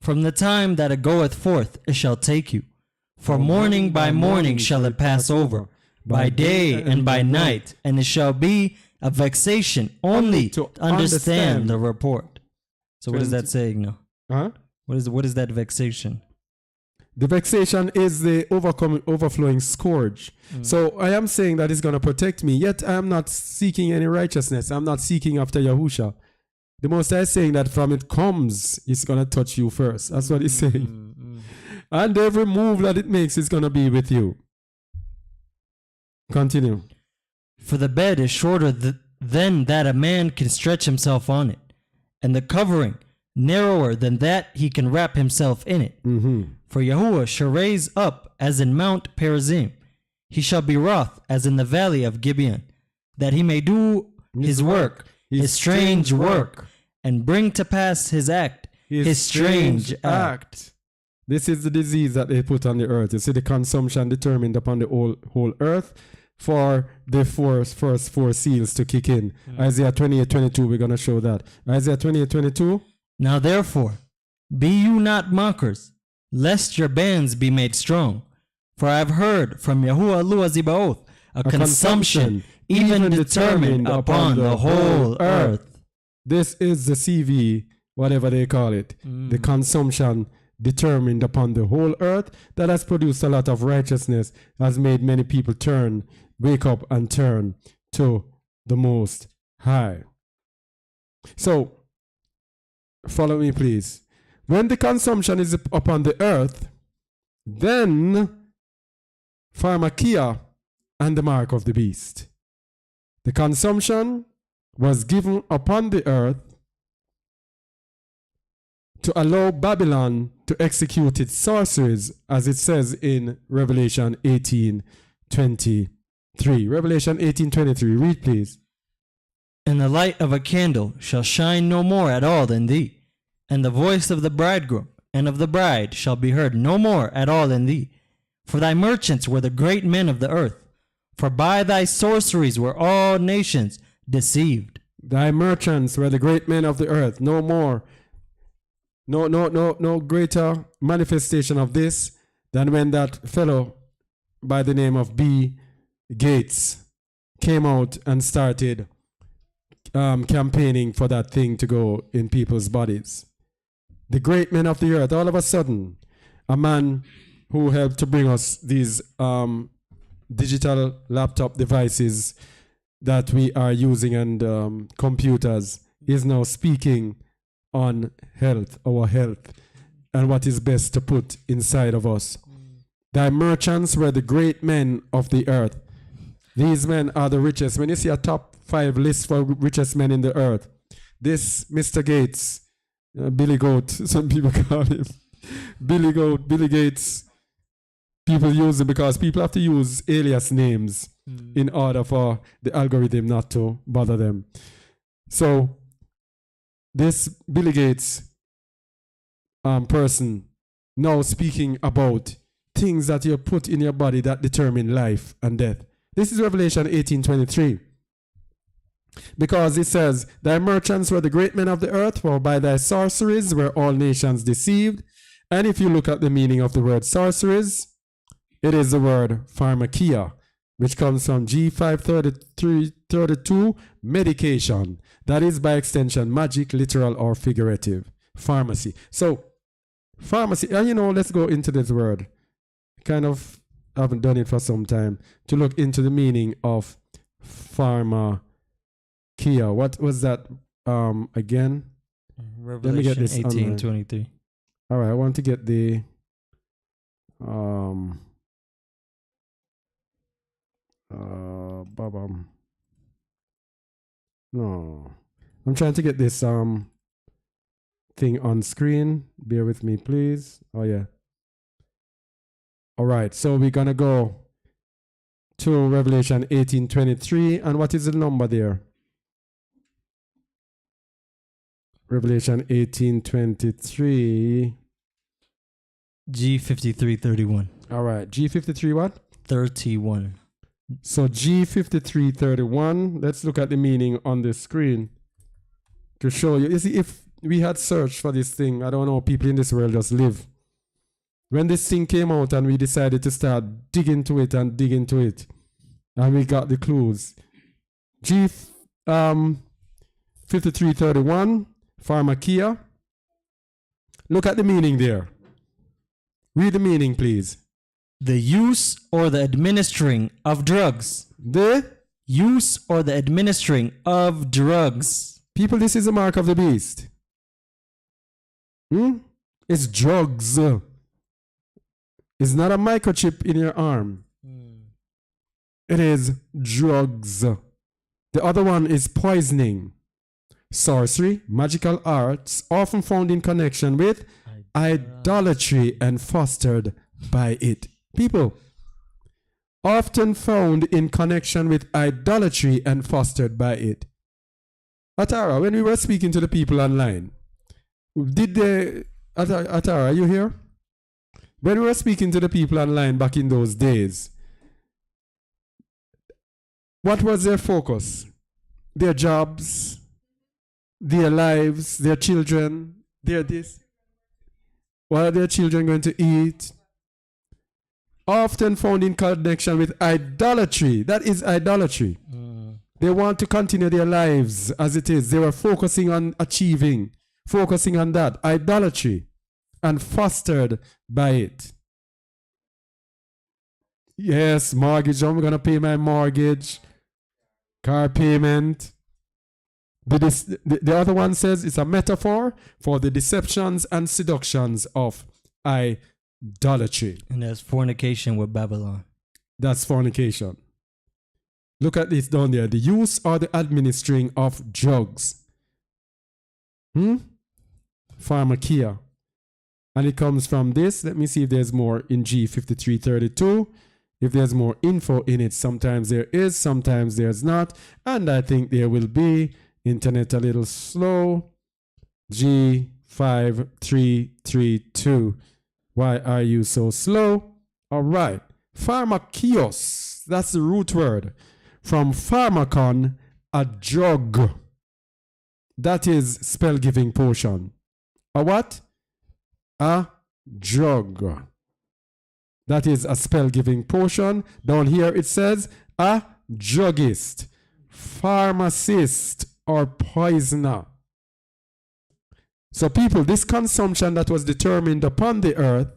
From the time that it goeth forth, it shall take you. For morning by morning shall it pass over, by day and by night, and it shall be a vexation only to understand the report. So what is that saying now? Huh? What is that vexation? The vexation is the overflowing scourge. So I am saying that it's going to protect me, yet I am not seeking any righteousness. I'm not seeking after Yahusha. The Most High is saying that from it comes, it's going to touch you first. That's what He's saying. And every move that it makes is going to be with you. Continue. For the bed is shorter than that a man can stretch himself on it, and the covering narrower than that he can wrap himself in it. For Yahuwah shall raise up as in Mount Perazim. He shall be wroth as in the valley of Gibeon, that he may do his work, his strange work, and bring to pass his act, his strange act. This is the disease that they put on the earth. You see the consumption determined upon the whole earth for the first four seals to kick in. Isaiah 28:22, we're going to show that. Isaiah 28:22. Now therefore, be you not mockers, lest your bands be made strong. For I have heard from Yahuwah Lu Azibaoth a consumption even determined upon the whole earth. This is the CV, whatever they call it. The consumption determined upon the whole earth that has produced a lot of righteousness, has made many people wake up and turn to the Most High. So, follow me please. When the consumption is upon the earth, then Pharmacia and the mark of the beast. The consumption was given upon the earth to allow Babylon to execute its sorceries, as it says in Revelation 18:23. Revelation 18:23. Read, please. And the light of a candle shall shine no more at all in thee, and the voice of the bridegroom and of the bride shall be heard no more at all in thee. For thy merchants were the great men of the earth, for by thy sorceries were all nations deceived. Thy merchants were the great men of the earth. No more. No greater manifestation of this than when that fellow by the name of B. Gates came out and started campaigning for that thing to go in people's bodies. The great men of the earth. All of a sudden, a man who helped to bring us these digital laptop devices that we are using and computers is now speaking on health, our health, and what is best to put inside of us. Thy merchants were the great men of the earth. These men are the richest. When you see a top 5 list for richest men in the earth, this Mr. Gates, Billy Goat, some people call him Billy Goat, Billy Gates, people use it because people have to use alias names in order for the algorithm not to bother them. So this Billy Gates person now speaking about things that you put in your body that determine life and death. This is Revelation 18:23. Because it says, thy merchants were the great men of the earth, for by thy sorceries were all nations deceived. And if you look at the meaning of the word sorceries, it is the word pharmakia, which comes from G532, medication. That is by extension magic, literal or figurative. Pharmacy. So, pharmacy, and let's go into this word. Kind of haven't done it for some time, to look into the meaning of pharmakia. What was that again? Revelation Let me get this 18:23. All right, I want to get the no. I'm trying to get this thing on screen. Bear with me, please. Oh yeah. All right, so we're gonna go to Revelation 18:23, and what is the number there? Revelation 18:23. G5331. All right, G53 what? 31. So G5331. Let's look at the meaning on the screen to show you. You see, if we had searched for this thing, I don't know, people in this world just live. When this thing came out and we decided to start digging into it, and we got the clues. G5331, Pharmacia. Look at the meaning there. Read the meaning, please. The use or the administering of drugs. The Use or the administering of drugs. people, this is the mark of the beast. It's drugs. It's not a microchip in your arm. It is drugs. The other one is poisoning, sorcery, magical arts, often found in connection with idolatry and fostered by it. People, often found in connection with idolatry and fostered by it. Atara, when we were speaking to the people online, did they, Atara, are you here? When we were speaking to the people online back in those days, what was their focus? Their jobs, their lives, their children, their this. What are their children going to eat? Often found in connection with idolatry. That is idolatry. They want to continue their lives as it is. They were focusing on achieving, focusing on that. Idolatry. And fostered by it. Yes, mortgage. I'm going to pay my mortgage. Car payment. The other one says it's a metaphor for the deceptions and seductions of idolatry. And that's fornication with Babylon. That's fornication. Look at this down there. The use or the administering of drugs. Pharmacia. And it comes from this. Let me see if there's more in G5332. If there's more info in it, sometimes there is, sometimes there's not. And I think there will be. Internet a little slow. G5332. Why are you so slow? All right. Pharmakios. That's the root word. From pharmakon, a drug. That is spell-giving potion. A what? A drug. That is a spell-giving potion. Down here it says a druggist, pharmacist, or poisoner. So people, this consumption that was determined upon the earth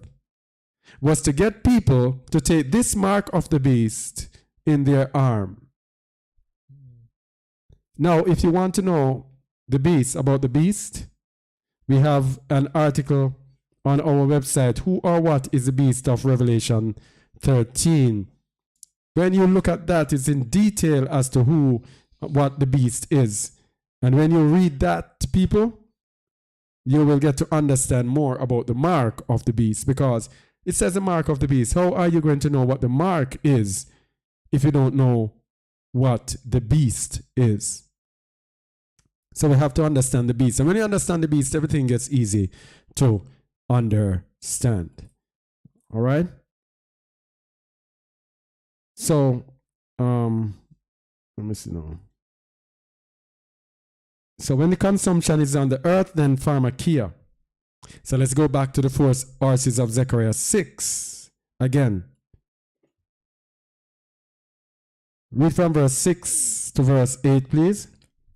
was to get people to take this mark of the beast in their arm. Now, if you want to know the beast, about the beast, we have an article on our website, Who or What is the Beast of Revelation 13. When you look at that, it's in detail as to who, what the beast is. And when you read that, people, you will get to understand more about the mark of the beast, because it says the mark of the beast. How are you going to know what the mark is if you don't know what the beast is? So we have to understand the beast. And when you understand the beast, everything gets easy to understand. All right? So, let me see now. So when the consumption is on the earth, then pharmakia. So let's go back to the four horses of Zechariah 6 again. Read from verse 6 to verse 8, please.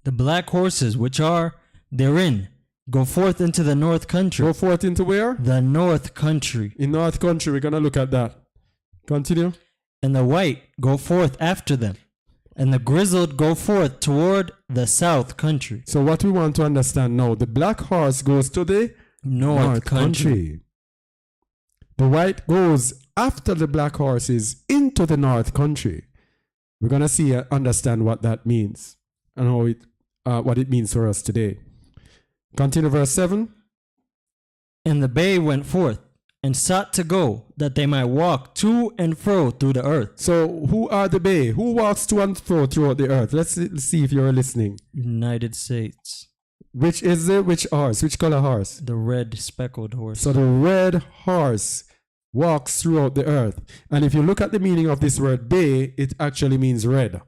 The black horses which are therein go forth into the north country. Go forth into where? The north country. In north country, we're going to look at that. Continue. And the white go forth after them. And the grizzled go forth toward the south country. So what we want to understand now, the black horse goes to the north country. The white goes after the black horses into the north country. We're going to see and understand what that means and what it means for us today. Continue verse 7. And the bay went forth and sought to go, that they might walk to and fro through the earth. So who are the bay? Who walks to and fro throughout the earth? Let's see if you're listening. United States. Which is it? Which horse? Which color horse? The red speckled horse. So the red horse walks throughout the earth. And if you look at the meaning of this word bay, it actually means red.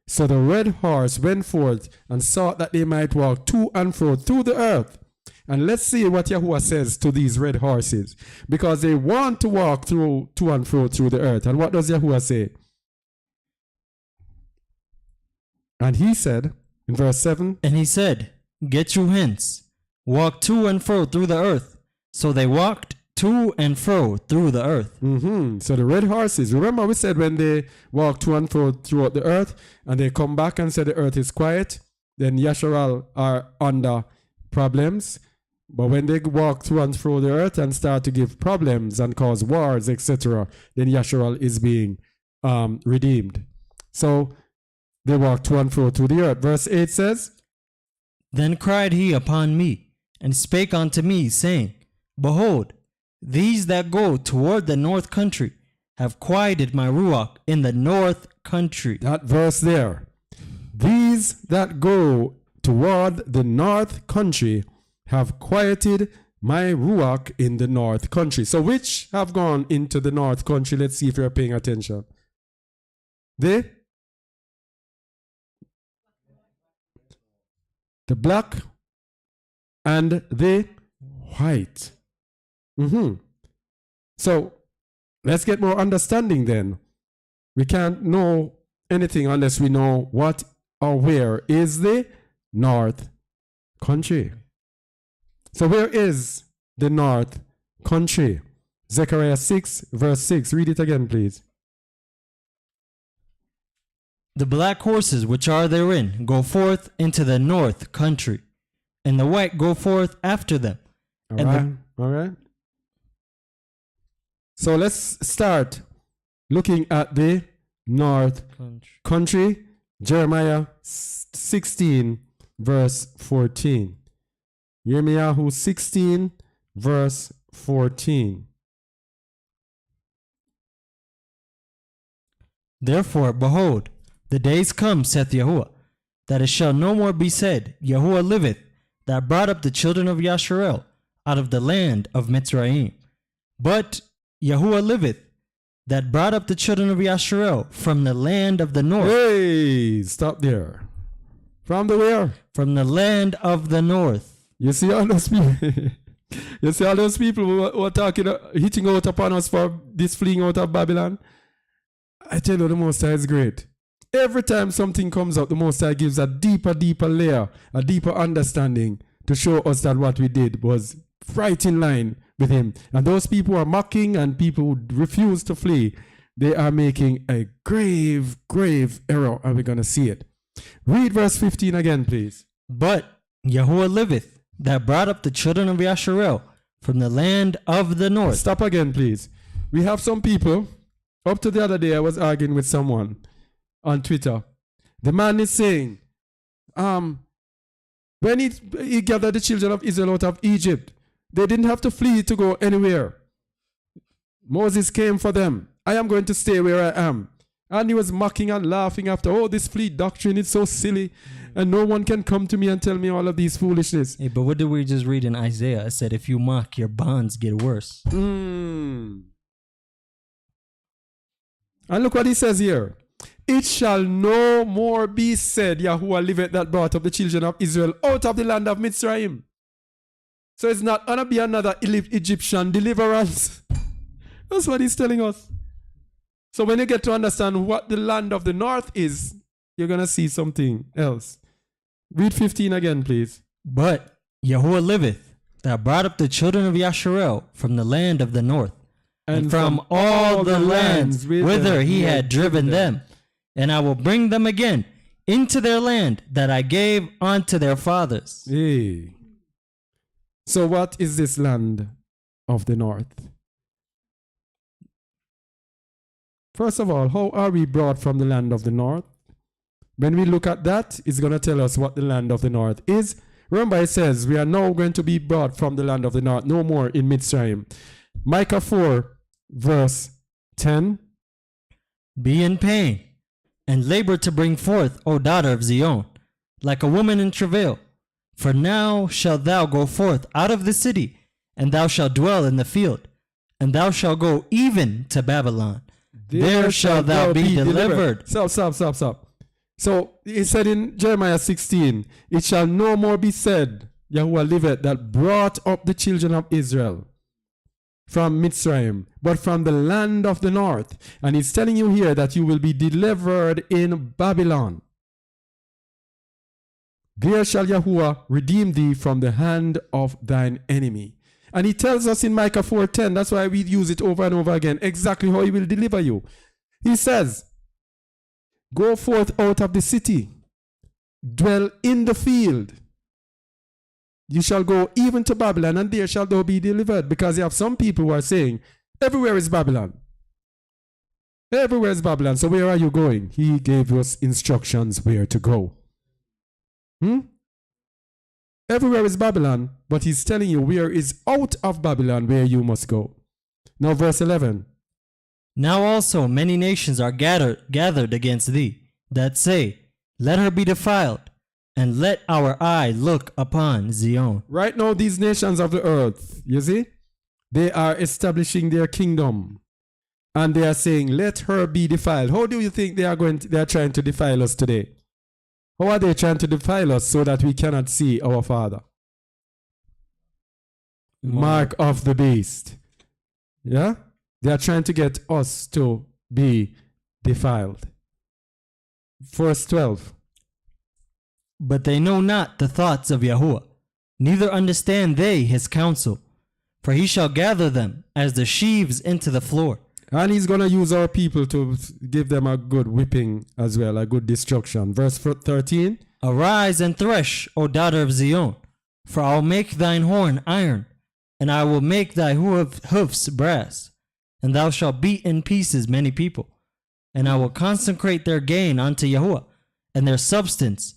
So the red horse went forth and sought that they might walk to and fro through the earth. And let's see what Yahuwah says to these red horses, because they want to walk to and fro through the earth. And what does Yahuwah say? And he said, in verse 7, and he said, get you hence, walk to and fro through the earth. So they walked to and fro through the earth. So the red horses, remember we said when they walk to and fro throughout the earth and they come back and say the earth is quiet, then Yasharal are under problems. But when they walk through and through the earth and start to give problems and cause wars, etc., then Yasharal is being redeemed. So they walk to and fro through the earth. Verse 8 says, then cried he upon me, and spake unto me, saying, behold, these that go toward the north country have quieted my ruach in the north country. That verse there. These that go toward the north country have quieted my ruach in the north country. So which have gone into the north country? Let's see if you're paying attention. The black and the white. So let's get more understanding then. We can't know anything unless we know what or where is the north country. So where is the north country? Zechariah 6 verse 6. Read it again, please. The black horses which are therein go forth into the north country, and the white go forth after them. All right. So let's start looking at the north country. Jeremiah 16 verse 14. Jeremiah 16 verse 14. Therefore, behold, the days come, saith Yahuwah, that it shall no more be said, Yahuwah liveth, that brought up the children of Yasharel out of the land of Mitzrayim. But Yahuwah liveth, that brought up the children of Yasharel from the land of the north. Hey, stop there. From the where? From the land of the north. You see all those people? You see all those people who are talking, hitting out upon us for this fleeing out of Babylon? I tell you, the Most High is great. Every time something comes out, the Most High gives a deeper layer, a deeper understanding to show us that what we did was right in line with Him. And those people who are mocking and people who refuse to flee, they are making a grave error, and we're going to see it. Read verse 15 again, please. But Yahuwah liveth, that brought up the children of Yasharel from the land of the north. Stop again, please. We have some people. Up to the other day, I was arguing with someone on Twitter. The man is saying, when he gathered the children of Israel out of Egypt, they didn't have to flee to go anywhere. Moses came for them. I am going to stay where I am. And he was mocking and laughing after, oh, this flee doctrine is so silly. And no one can come to me and tell me all of these foolishness. Hey, but what did we just read in Isaiah? It said, if you mock, your bonds get worse. And look what he says here. It shall no more be said, Yahuwah liveth, that brought up the children of Israel out of the land of Mitzrayim. So it's not going to be another Egyptian deliverance. That's what he's telling us. So when you get to understand what the land of the north is, you're going to see something else. Read 15 again, please. But Yahuwah liveth, that brought up the children of Yasharel from the land of the north, and from all the lands whither he had driven them. And I will bring them again into their land that I gave unto their fathers. Hey. So what is this land of the north? First of all, how are we brought from the land of the north? When we look at that, it's going to tell us what the land of the north is. Remember, it says we are now going to be brought from the land of the north, no more in Mitzrayim. Micah 4, verse 10. Be in pain, and labor to bring forth, O daughter of Zion, like a woman in travail. For now shalt thou go forth out of the city, and thou shalt dwell in the field, and thou shalt go even to Babylon. There shalt thou be delivered. Stop. So it said in Jeremiah 16, it shall no more be said, Yahuwah liveth, that brought up the children of Israel from Mitzrayim, but from the land of the north. And he's telling you here that you will be delivered in Babylon. There shall Yahuwah redeem thee from the hand of thine enemy. And he tells us in Micah 4:10, that's why we use it over and over again, exactly how he will deliver you. He says, go forth out of the city, dwell in the field. You shall go even to Babylon, and there shall thou be delivered. Because you have some people who are saying, everywhere is Babylon. Everywhere is Babylon. So where are you going? He gave us instructions where to go. Everywhere is Babylon, but he's telling you where is out of Babylon where you must go. Now verse 11. Now also many nations are gathered against thee, that say, let her be defiled, and let our eye look upon Zion. Right now, these nations of the earth, you see, they are establishing their kingdom. And they are saying, let her be defiled. How do you think they are trying to defile us today? How are they trying to defile us so that we cannot see our Father? Mark of the beast. Yeah? They are trying to get us to be defiled. Verse 12. But they know not the thoughts of Yahuwah, neither understand they his counsel. For he shall gather them as the sheaves into the floor. And he's going to use our people to give them a good whipping as well, a good destruction. Verse 13. Arise and thresh, O daughter of Zion, for I will make thine horn iron, and I will make thy hoofs brass, and thou shalt beat in pieces many people. And I will consecrate their gain unto Yahuwah, and their substance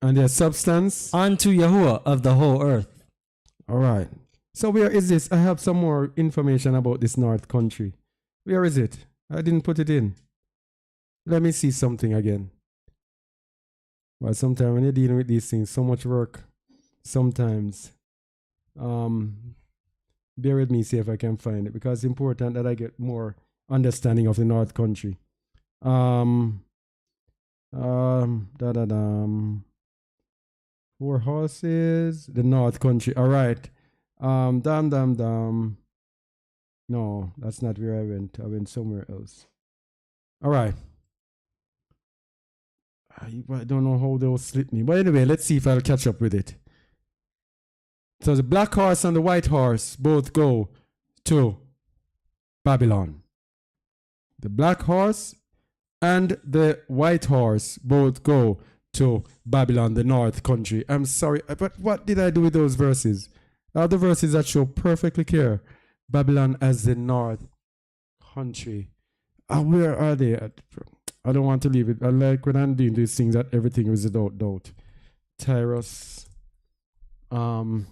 unto Yahuwah of the whole earth. All right. So where is this? I have some more information about this north country. Where is it? I didn't put it in. Let me see something again. Well, sometimes when you're dealing with these things, so much work. Sometimes. Bear with me, see if I can find it, because it's important that I get more understanding of the north country. 4 horses, the north country. All right. No, that's not where I went. I went somewhere else. All right. I don't know how they'll slip me. But anyway, let's see if I'll catch up with it. So the black horse and the white horse both go to Babylon. The black horse and the white horse both go to Babylon, the north country. I'm sorry, but what did I do with those verses? The verses that show perfectly clear Babylon as the north country. Where are they at? I don't want to leave it. I like when I'm doing these things that everything is without doubt. Tyrus. I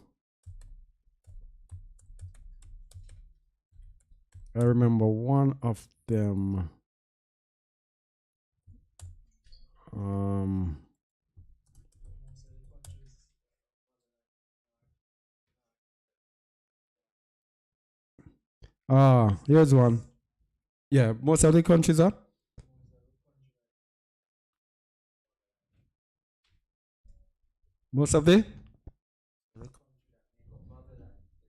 remember one of them. Here's one. Yeah, most of the countries are. Most of the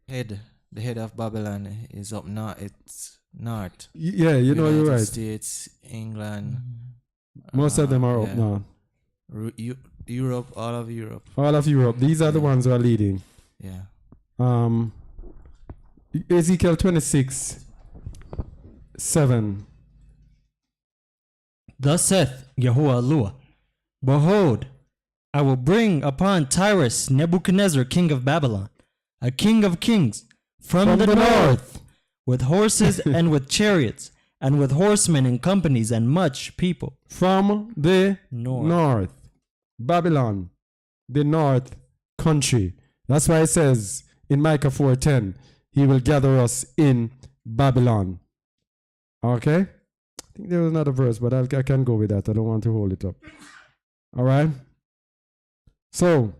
the head of Babylon is up north. It's north. Yeah, you know, you're right. States, England. Most of them are up north. Europe, all of Europe. All of Europe. These are the ones who are leading. Yeah. Ezekiel 26:7. Thus saith Yahuwah Eluah, behold, I will bring upon Tyrus Nebuchadnezzar, king of Babylon, a king of kings, from the north, with horses and with chariots, and with horsemen in companies and much people. From the North. north. Babylon, the north country. That's why it says in Micah 4:10, he will gather us in Babylon. Okay? I think there was another verse, but I can go with that. I don't want to hold it up. All right? So,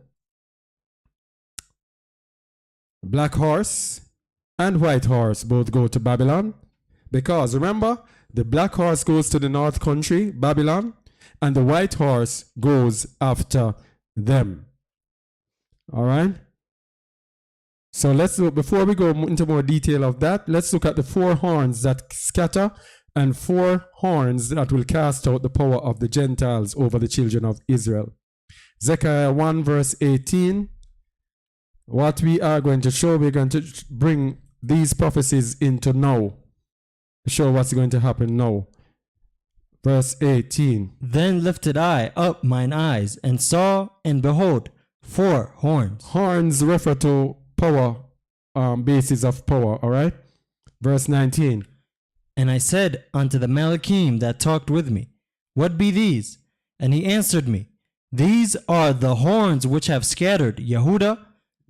black horse and white horse both go to Babylon. Because remember, the black horse goes to the north country, Babylon, and the white horse goes after them. All right? So let's look, before we go into more detail of that, let's look at the 4 horns that scatter and 4 horns that will cast out the power of the Gentiles over the children of Israel. Zechariah 1 verse 18. What we are going to show, we're going to bring these prophecies into now. Show what's going to happen now. Verse 18. Then lifted I up mine eyes, and saw, and behold, 4 horns. Horns refer to power, basis of power, all right? Verse 19. And I said unto the Malachim that talked with me, What be these? And he answered me, These are the horns which have scattered Yehuda,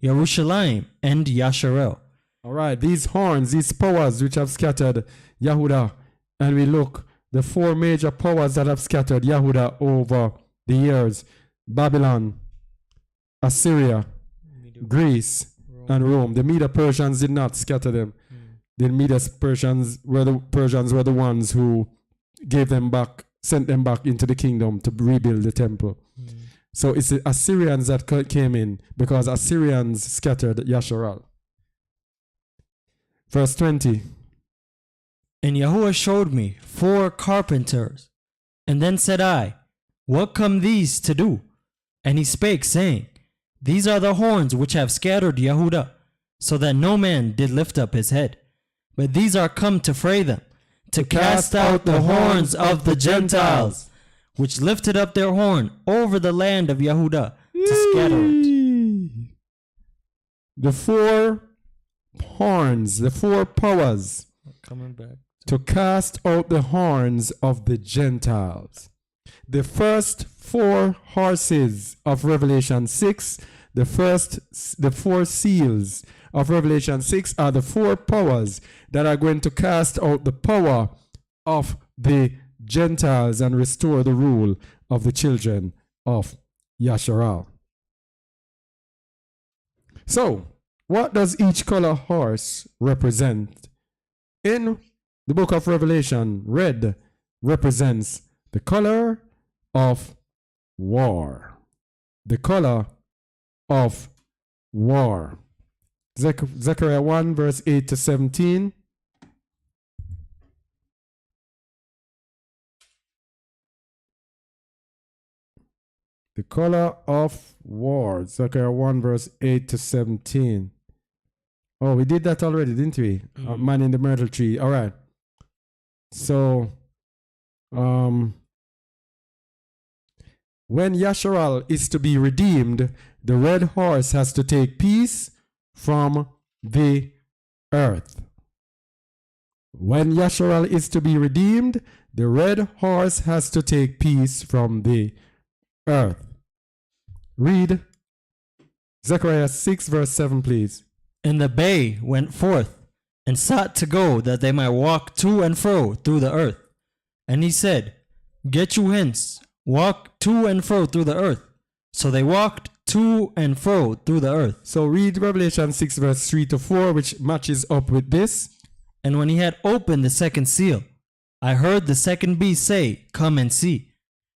Jerusalem, and Yasharel. All right, these horns, these powers which have scattered Yehuda, and we look, the 4 major powers that have scattered Yehuda over the years: Babylon, Assyria, Greece, and Rome. The Medo-Persians did not scatter them. The Medo-Persians were the ones who gave them back, sent them back into the kingdom to rebuild the temple. So it's the Assyrians that came in, because Assyrians scattered Yasharal. Verse 20. And Yahuwah showed me 4 carpenters. And then said I, What come these to do? And he spake, saying, These are the horns which have scattered Yehuda, so that no man did lift up his head. But these are come to fray them, to cast out the horns of the Gentiles, which lifted up their horn over the land of Yehuda, to scatter it. The 4 horns, the 4 powers Coming back. to cast out the horns of the Gentiles. The first 4 horses of Revelation 6, the 4 seals of Revelation 6 are the 4 powers that are going to cast out the power of the Gentiles and restore the rule of the children of Yasharal. So, what does each color horse represent? In the book of Revelation, red represents the color of war. The color of war. Zechariah 1 verse 8 to 17. The color of war. Zechariah 1 verse 8 to 17. Oh, we did that already, didn't we? Man in the myrtle tree. All right. So, when Yasharal is to be redeemed, the red horse has to take peace from the earth. When Yasharal is to be redeemed, the red horse has to take peace from the earth. Read Zechariah 6 verse 7, please. And the bay went forth, and sought to go, that they might walk to and fro through the earth. And he said, Get you hence, walk to and fro through the earth. So they walked to and fro through the earth. So read Revelation 6 verse 3 to 4, which matches up with this. And when he had opened the second seal, I heard the second beast say, Come and see.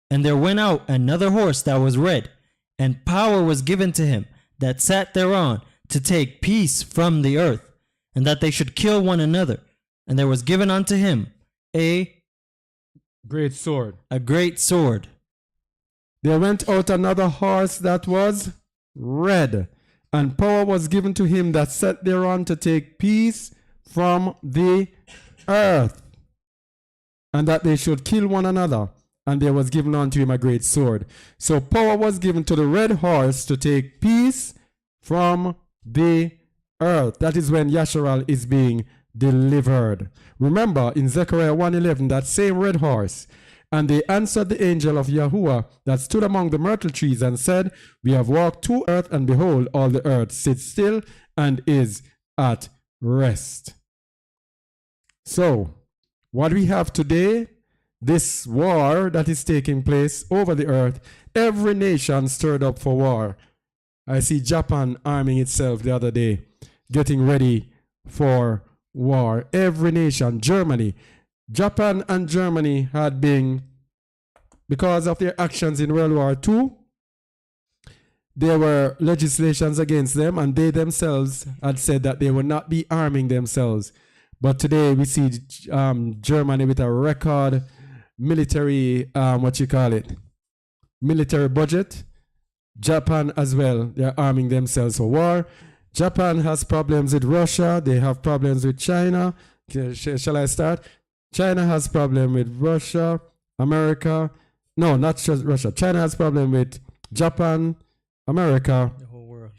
And there went out another horse that was red, and power was given to him that sat thereon, to take peace from the earth, and that they should kill one another. And there was given unto him a great sword. A great sword. There went out another horse that was red, and power was given to him that sat thereon to take peace from the earth, and that they should kill one another. And there was given unto him a great sword. So power was given to the red horse to take peace from the earth. That is when Yasharal is being delivered. Remember in Zechariah 1:11, that same red horse. And they answered the angel of Yahuwah that stood among the myrtle trees and said, we have walked to earth, and behold, all the earth sits still and is at rest. So, what we have today, this war that is taking place over the earth, every nation stirred up for war. I see Japan arming itself the other day, getting ready for war. Every nation, Germany. Japan and Germany had been, because of their actions in World War II, there were legislations against them, and they themselves had said that they would not be arming themselves. But today we see Germany with a record military, military budget. Japan as well, they're arming themselves for war. Japan has problems with Russia. They have problems with China. Shall I start? China has problem with Russia, America. No, not just Russia. China has problem with Japan, America, The whole world.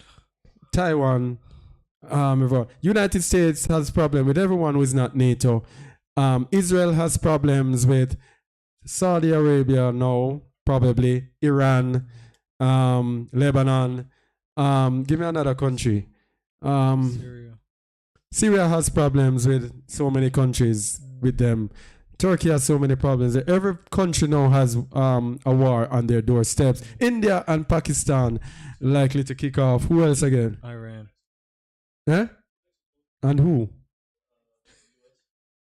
Taiwan. United States has problem with everyone who is not NATO. Israel has problems with Saudi Arabia, no, probably. Iran, Lebanon. Give me another country. Syria. Syria has problems with so many countries with them. Turkey has so many problems. Every country now has a war on their doorsteps. India and Pakistan likely to kick off. Who else again? Iran. Eh? And who?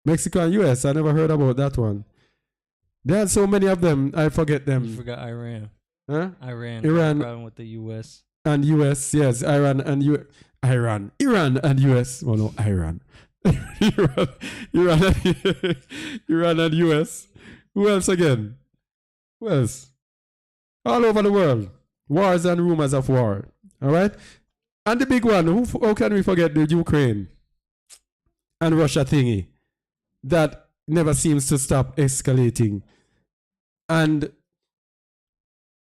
Mexico and US. I never heard about that one. There are so many of them, I forget You them. forgot Iran. Huh? Iran. Iran. Problem with the U.S. And US, yes. Iran and US. Well, no, Iran. Iran and US. Who else again? Who else? All over the world. Wars and rumors of war. All right? And the big one, how can we forget the Ukraine and Russia thingy? That never seems to stop escalating. And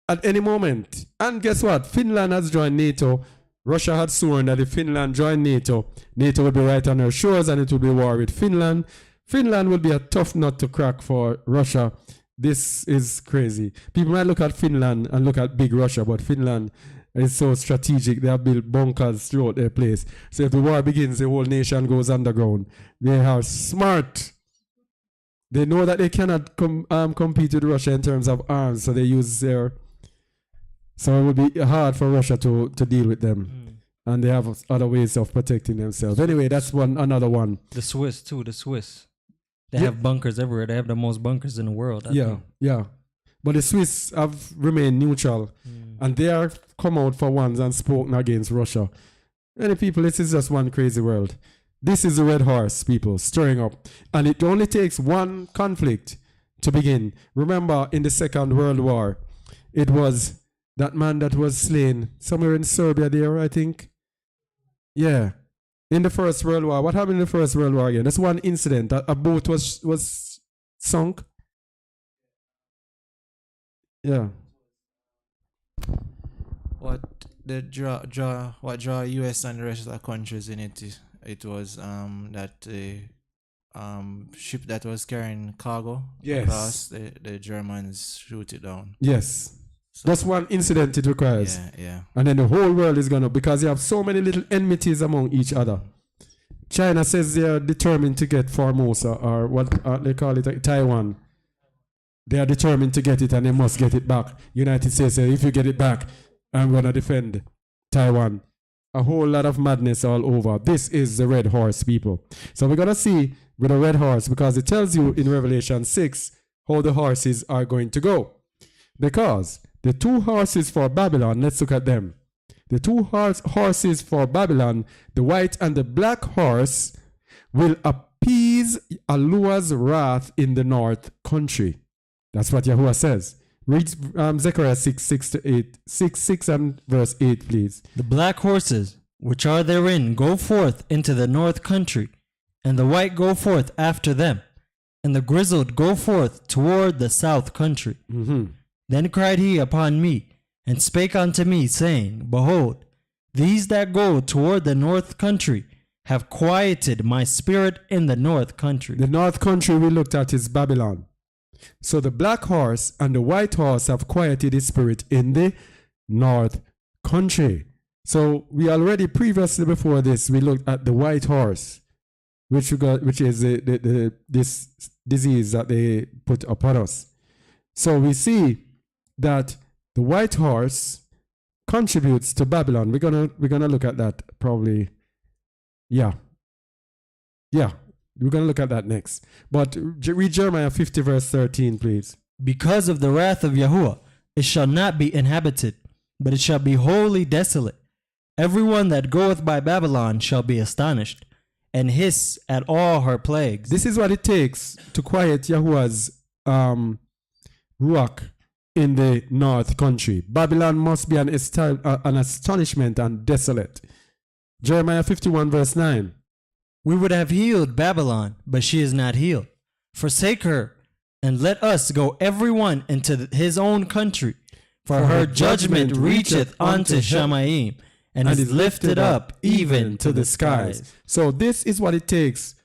at any moment, and guess what? Finland has joined NATO. Russia had sworn that if Finland joined NATO, NATO would be right on her shores and it would be war with Finland. Finland will be a tough nut to crack for Russia. This is crazy. People might look at Finland and look at big Russia, but Finland is so strategic. They have built bunkers throughout their place. So if the war begins, the whole nation goes underground. They are smart. They know that they cannot compete with Russia in terms of arms, so they use their... So it would be hard for Russia to deal with them. And they have other ways of protecting themselves. Anyway, that's another one. The Swiss, too. The Swiss. They have bunkers everywhere. They have the most bunkers in the world. I think. Yeah. But the Swiss have remained neutral. And they are come out for once and spoken against Russia. Many people, this is just one crazy world. This is the red horse, people, stirring up. And it only takes one conflict to begin. Remember, in the Second World War, it was that man that was slain somewhere in Serbia there, I think. Yeah. In the First World War. What happened in the First World War again? That's one incident. A boat was sunk. Yeah. What draw US and the rest of the countries in it? It was that ship that was carrying cargo across, the Germans shoot it down. Yes. So that's one incident it requires. Yeah. And then the whole world is gonna, because you have so many little enmities among each other. China says they are determined to get Formosa, or what they call it, Taiwan. They are determined to get it and they must get it back. United States says, if you get it back, I'm gonna defend Taiwan. A whole lot of madness all over. This is the red horse, people. So we're gonna see with a red horse, because it tells you in Revelation 6 how the horses are going to go. Because the two horses for Babylon, let's look at them. The two horses for Babylon, the white and the black horse, will appease Alua's wrath in the north country. That's what Yahuwah says. Read Zechariah 6 and verse 8, please. The black horses, which are therein, go forth into the north country, and the white go forth after them, and the grizzled go forth toward the south country. Then cried he upon me, and spake unto me, saying, Behold, these that go toward the north country, have quieted my spirit in the north country. The north country we looked at is Babylon. So the black horse and the white horse have quieted his spirit in the north country. So we already previously before this, we looked at the white horse, which is this disease that they put upon us. So we see that the white horse contributes to Babylon. We're gonna look at that probably. Yeah. We're gonna look at that next. But read Jeremiah 50 verse 13, please. Because of the wrath of Yahuwah, it shall not be inhabited, but it shall be wholly desolate. Everyone that goeth by Babylon shall be astonished, and hiss at all her plagues. This is what it takes to quiet Yahuwah's ruach in the north country. Babylon must be an astonishment and desolate. Jeremiah 51 verse 9. We would have healed Babylon, but she is not healed. Forsake her, and let us go every one into his own country. For her judgment reacheth unto Shamayim, and is lifted up even to the skies. So this is what it takes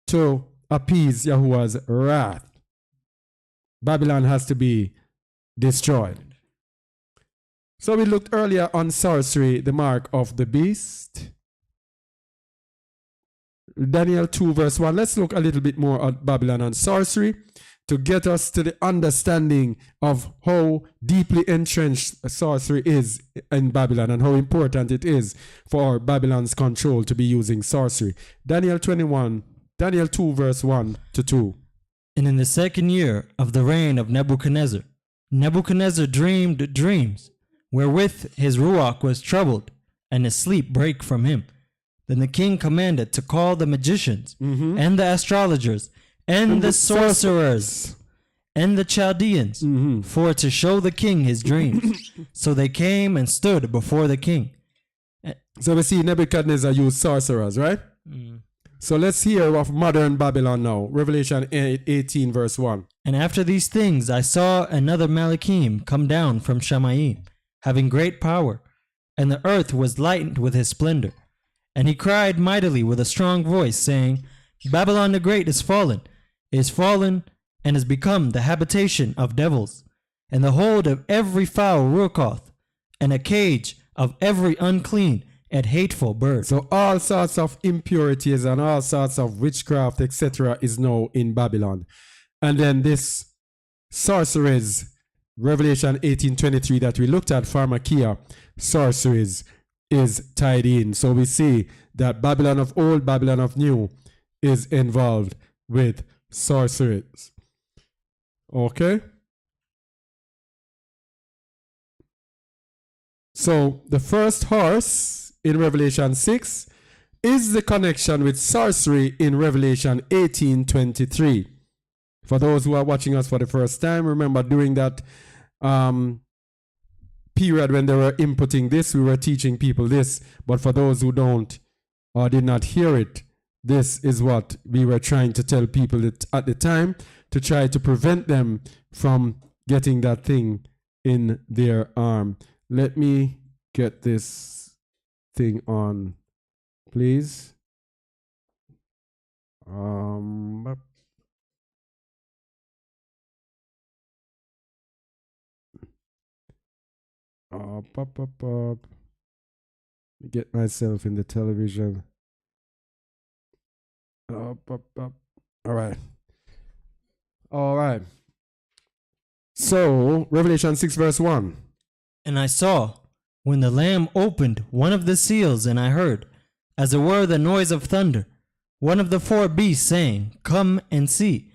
to appease Yahuwah's wrath. Babylon has to be destroyed. So we looked earlier on sorcery, the mark of the beast. Daniel 2 verse 1. Let's look a little bit more at Babylon and sorcery to get us to the understanding of how deeply entrenched sorcery is in Babylon and how important it is for Babylon's control to be using sorcery. Daniel 2 verse 1 to 2. And in the second year of the reign of Nebuchadnezzar, Nebuchadnezzar dreamed dreams, wherewith his ruach was troubled, and his sleep brake from him. Then the king commanded to call the magicians, and the astrologers, and the sorcerers, and the Chaldeans, for to show the king his dreams. So they came and stood before the king. So we see Nebuchadnezzar used sorcerers, right? So let's hear of modern Babylon now. Revelation 18 verse 1. And after these things I saw another Malachim come down from Shamayim, having great power, and the earth was lightened with his splendor. And he cried mightily with a strong voice, saying, Babylon the Great is fallen, and has become the habitation of devils, and the hold of every foul ruachoth, and a cage of every unclean and hateful bird. So all sorts of impurities and all sorts of witchcraft, etc., is now in Babylon. And then this sorceries, Revelation 18:23 that we looked at, Pharmacia, sorceries, is tied in. So we see that Babylon of old, Babylon of new is involved with sorceries. Okay? So the first horse in Revelation 6 is the connection with sorcery in Revelation 18:23. For those who are watching us for the first time, remember during that period when they were inputting this, we were teaching people this. But for those who don't or did not hear it, this is what we were trying to tell people at the time to try to prevent them from getting that thing in their arm. Let me get this thing on, please. Get myself in the television. All right. So, Revelation 6 verse 1. And I saw, when the Lamb opened one of the seals, and I heard, as it were the noise of thunder, one of the four beasts saying, Come and see.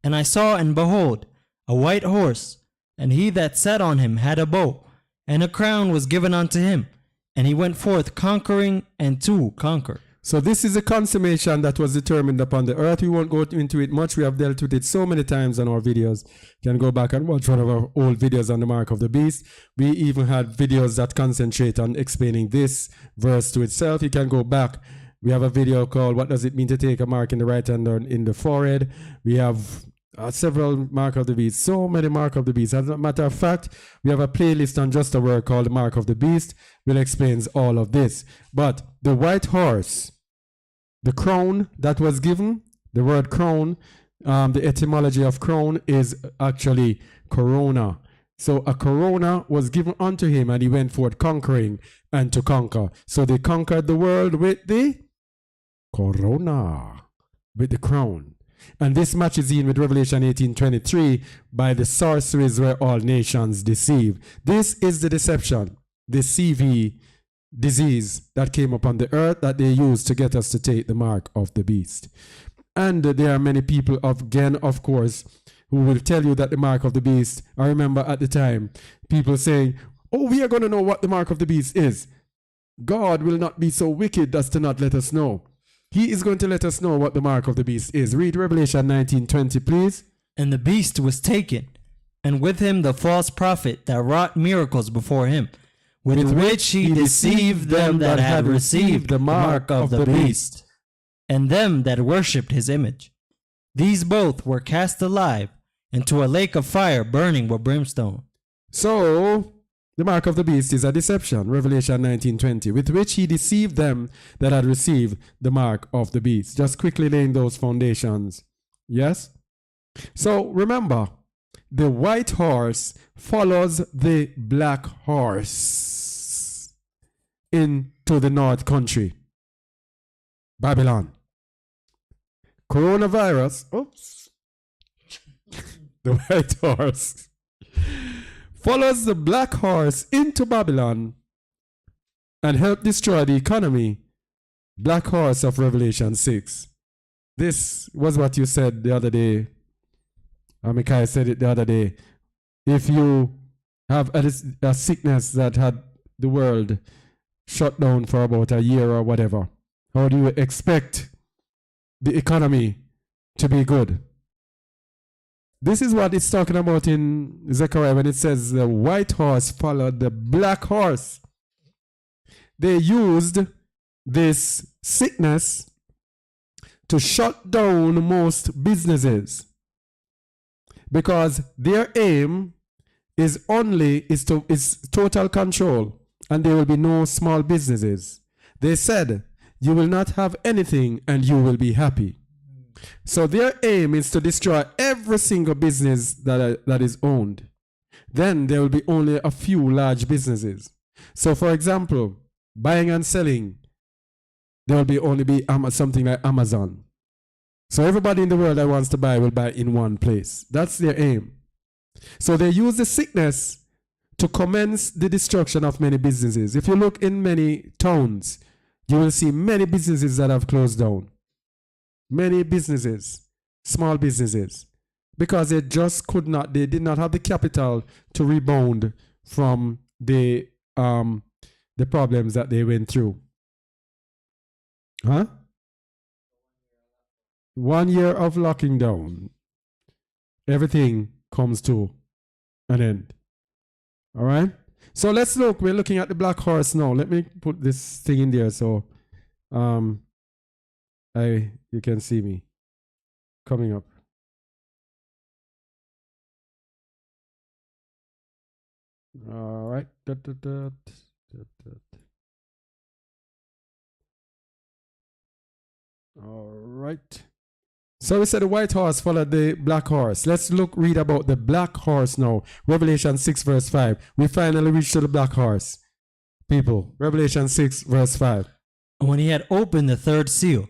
And I saw, and behold, a white horse, and he that sat on him had a bow, and a crown was given unto him, and he went forth conquering and to conquer. So this is a consummation that was determined upon the earth. We won't go into it much. We have dealt with it so many times on our videos. You can go back and watch one of our old videos on the mark of the beast. We even had videos that concentrate on explaining this verse to itself. You can go back. We have a video called What Does It Mean to Take a Mark in the Right Hand or in the Forehead. We have several mark of the beast, so many mark of the beast. As a matter of fact, we have a playlist on Just a Word called Mark of the Beast, which explains all of this. But the white horse The crown that was given, the word crown, the etymology of crown is actually corona. So a corona was given unto him, and he went forth conquering and to conquer. So they conquered the world with the corona, with the crown. And this matches in with Revelation 18:23, by the sorceries were all nations deceived. This is the deception, the CV disease that came upon the earth that they used to get us to take the mark of the beast. And there are many people, again, of course, who will tell you that the mark of the beast, I remember at the time, people saying, oh, we are going to know what the mark of the beast is. God will not be so wicked as to not let us know. He is going to let us know what the mark of the beast is. Read Revelation 19:20, please. And the beast was taken, and with him the false prophet that wrought miracles before him, with which he deceived them that had received the mark of the beast, and them that worshipped his image. These both were cast alive into a lake of fire burning with brimstone. So, the mark of the beast is a deception, Revelation 19:20, with which he deceived them that had received the mark of the beast. Just quickly laying those foundations. Yes? So, remember, the white horse follows the black horse into the north country, Babylon. Coronavirus, oops, the white horse follows the black horse into Babylon and help destroy the economy. Black horse of Revelation 6. This was what you said the other day. Amikai said it the other day. If you have a sickness that had the world shut down for about a year or whatever, how do you expect the economy to be good? This is what it's talking about in Zechariah when it says the white horse followed the black horse. They used this sickness to shut down most businesses because their aim is total control, and there will be no small businesses. They said, you will not have anything and you will be happy. So their aim is to destroy every single business that is owned. Then there will be only a few large businesses. So for example, buying and selling, there will only be something like Amazon. So everybody in the world that wants to buy will buy in one place. That's their aim. So they use the sickness to commence the destruction of many businesses. If you look in many towns, you will see many businesses that have closed down. Many businesses, small businesses, because they just they did not have the capital to rebound from the problems that they went through. Huh? 1 year of locking down. Everything comes to an end. All right? So let's look. We're looking at the black horse now. Let me put this thing in there so you can see me coming up. All right. All right. So we said the white horse followed the black horse. Let's read about the black horse now. Revelation 6 verse 5. We finally reached to the black horse. People, Revelation 6 verse 5. When he had opened the third seal,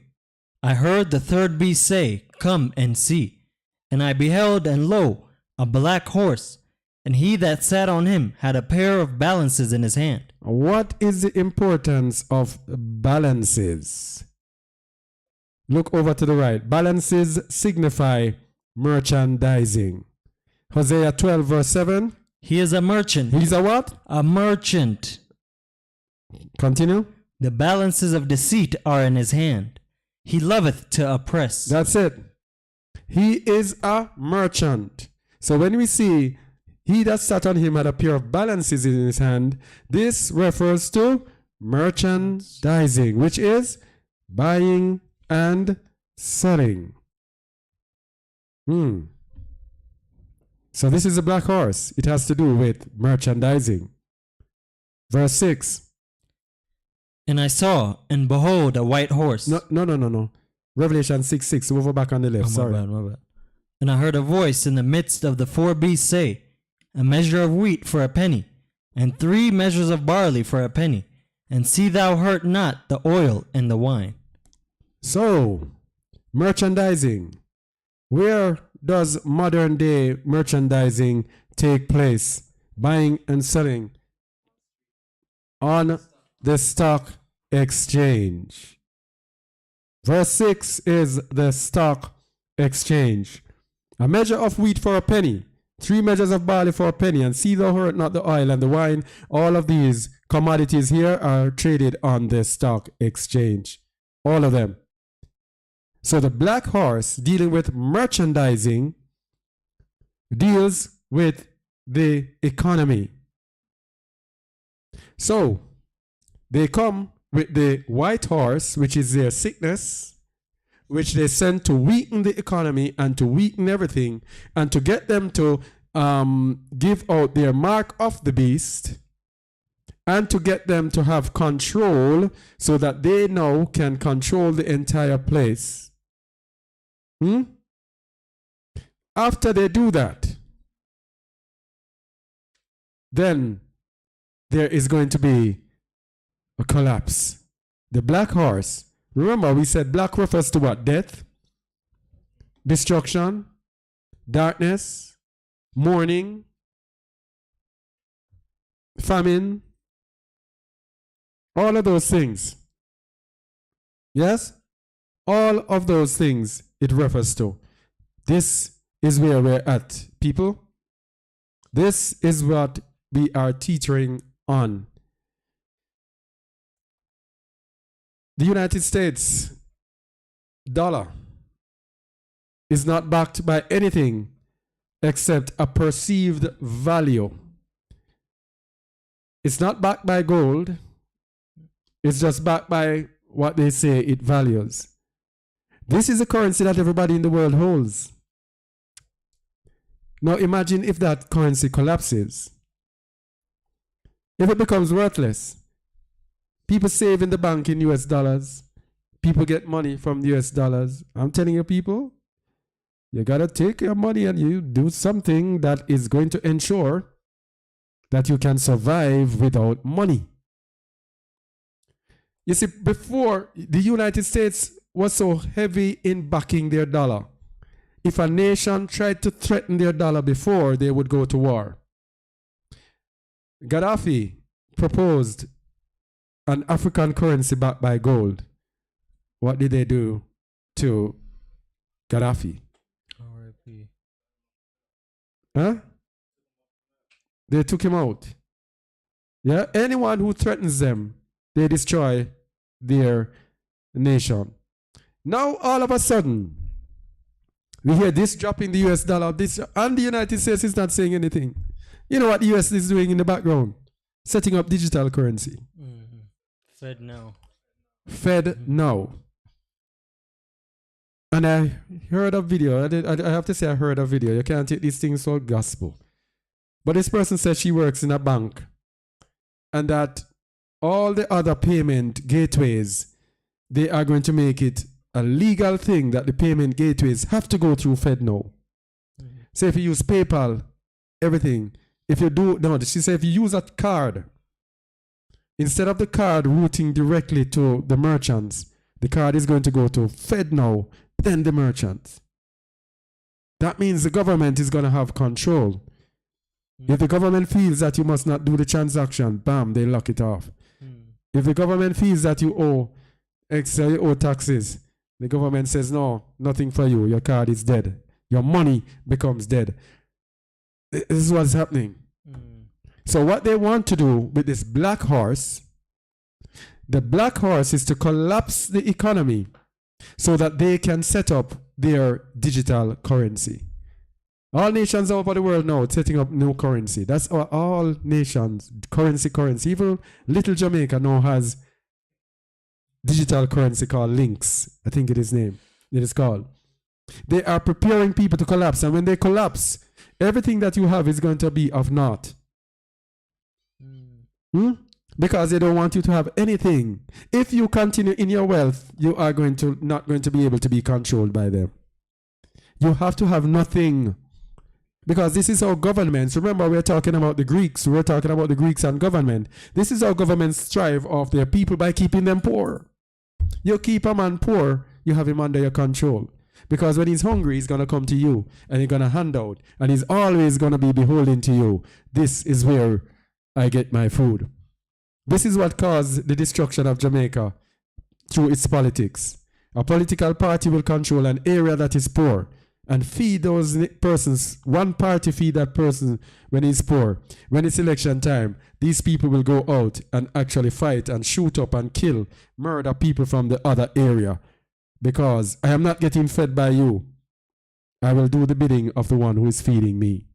I heard the third beast say, come and see. And I beheld, and lo, a black horse, and he that sat on him had a pair of balances in his hand. What is the importance of balances? Look over to the right. Balances signify merchandising. Hosea 12 verse 7. He is a merchant. He's a what? A merchant. Continue. The balances of deceit are in his hand. He loveth to oppress. That's it. He is a merchant. So when we see he that sat on him had a pair of balances in his hand, this refers to merchandising, which is buying and selling. So this is a black horse. It has to do with merchandising. Verse 6. And I saw, and behold, a white horse. No. Revelation 6:6. Over back on the left. Oh, my bad. And I heard a voice in the midst of the 4 beasts say, a measure of wheat for a penny, and 3 measures of barley for a penny, and see thou hurt not the oil and the wine. So, merchandising. Where does modern day merchandising take place? Buying and selling on the stock exchange. Verse 6 is the stock exchange. A measure of wheat for a penny, 3 measures of barley for a penny, and see thou hurt not the oil and the wine. All of these commodities here are traded on the stock exchange. All of them. So the black horse, dealing with merchandising, deals with the economy. So they come with the white horse, which is their sickness, which they send to weaken the economy and to weaken everything, and to get them to give out their mark of the beast, and to get them to have control so that they now can control the entire place. After they do that, then there is going to be a collapse. The black horse, remember we said black refers to what? Death, destruction, darkness, mourning, famine, all of those things. Yes? All of those things it refers to. This is where we're at, people. This is what we are teetering on. The United States dollar is not backed by anything except a perceived value. It's not backed by gold. It's just backed by what they say it values. This is a currency that everybody in the world holds. Now imagine if that currency collapses. If it becomes worthless. People save in the bank in US dollars. People get money from US dollars. I'm telling you, people, you got to take your money and you do something that is going to ensure that you can survive without money. You see, before, the United States was so heavy in backing their dollar. If a nation tried to threaten their dollar before, they would go to war. Gaddafi proposed an African currency backed by gold. What did they do to Gaddafi? R.I.P. Huh? They took him out. Yeah, anyone who threatens them, they destroy their nation. Now, all of a sudden, we hear this drop in the US dollar, this, and the United States is not saying anything. You know what the US is doing in the background? Setting up digital currency. Mm-hmm. Fed now. Fed now. And I heard a video. I have to say I heard a video. You can't take these things for gospel. But this person says she works in a bank and that all the other payment gateways, they are going to make it a legal thing that the payment gateways have to go through FedNow. Mm-hmm. So if you use PayPal, everything. If you do, no, she said if you use a card, instead of the card routing directly to the merchants, the card is going to go to FedNow, then the merchants. That means the government is going to have control. If the government feels that you must not do the transaction, bam, they lock it off. If the government feels that you owe extra, you owe taxes, the government says, no, nothing for you. Your card is dead. Your money becomes dead. This is what's happening. So what they want to do with this black horse, the black horse is to collapse the economy so that they can set up their digital currency. All nations all over the world now setting up new currency. That's all nations, currency. Even little Jamaica now has digital currency called Links. I think it is named. It is called. They are preparing people to collapse. And when they collapse, everything that you have is going to be of naught. because they don't want you to have anything. If you continue in your wealth, you are not going to be able to be controlled by them. You have to have nothing. Because this is how governments, remember we're talking about the Greeks, we're talking about the Greeks and government. This is how governments strive off their people by keeping them poor. You keep a man poor, you have him under your control. Because when he's hungry, he's going to come to you and he's going to hand out and he's always going to be beholden to you. This is where I get my food. This is what caused the destruction of Jamaica through its politics. A political party will control an area that is poor and feed those persons. One party feed that person when he's poor. When it's election time, these people will go out and actually fight and shoot up and kill, murder people from the other area. Because I am not getting fed by you. I will do the bidding of the one who is feeding me.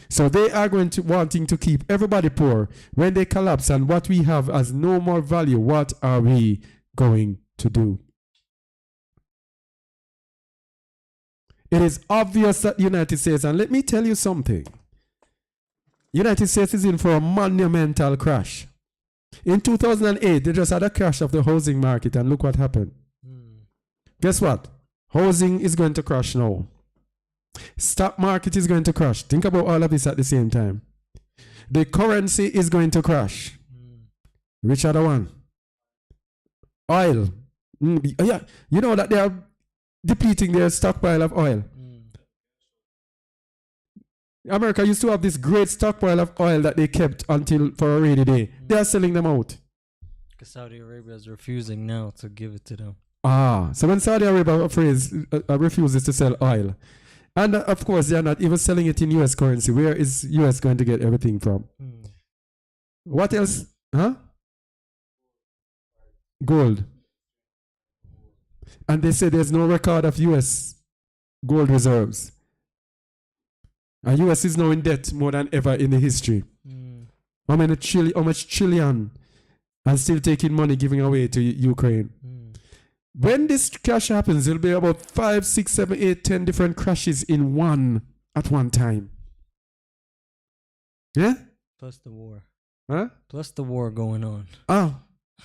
So they are wanting to keep everybody poor. When they collapse and what we have has no more value, what are we going to do? It is obvious that the United States, and let me tell you something. United States is in for a monumental crash. In 2008, they just had a crash of the housing market, and look what happened. Guess what? Housing is going to crash now. Stock market is going to crash. Think about all of this at the same time. The currency is going to crash. Which other one? Oil. Yeah, you know that they are depleting their stockpile of oil. America used to have this great stockpile of oil that they kept until for a rainy day. They are selling them out. Because Saudi Arabia is refusing now to give it to them. So when Saudi Arabia refuses to sell oil, and of course they are not even selling it in US currency, where is US going to get everything from? What else? Gold. And they say there's no record of US gold reserves. And US is now in debt more than ever in the history. How much trillion, and still taking money giving away to Ukraine. When this crash happens, there'll be about 5, 6, 7, 8, 10 different crashes at one time. Yeah? Plus the war. Huh? Plus the war going on.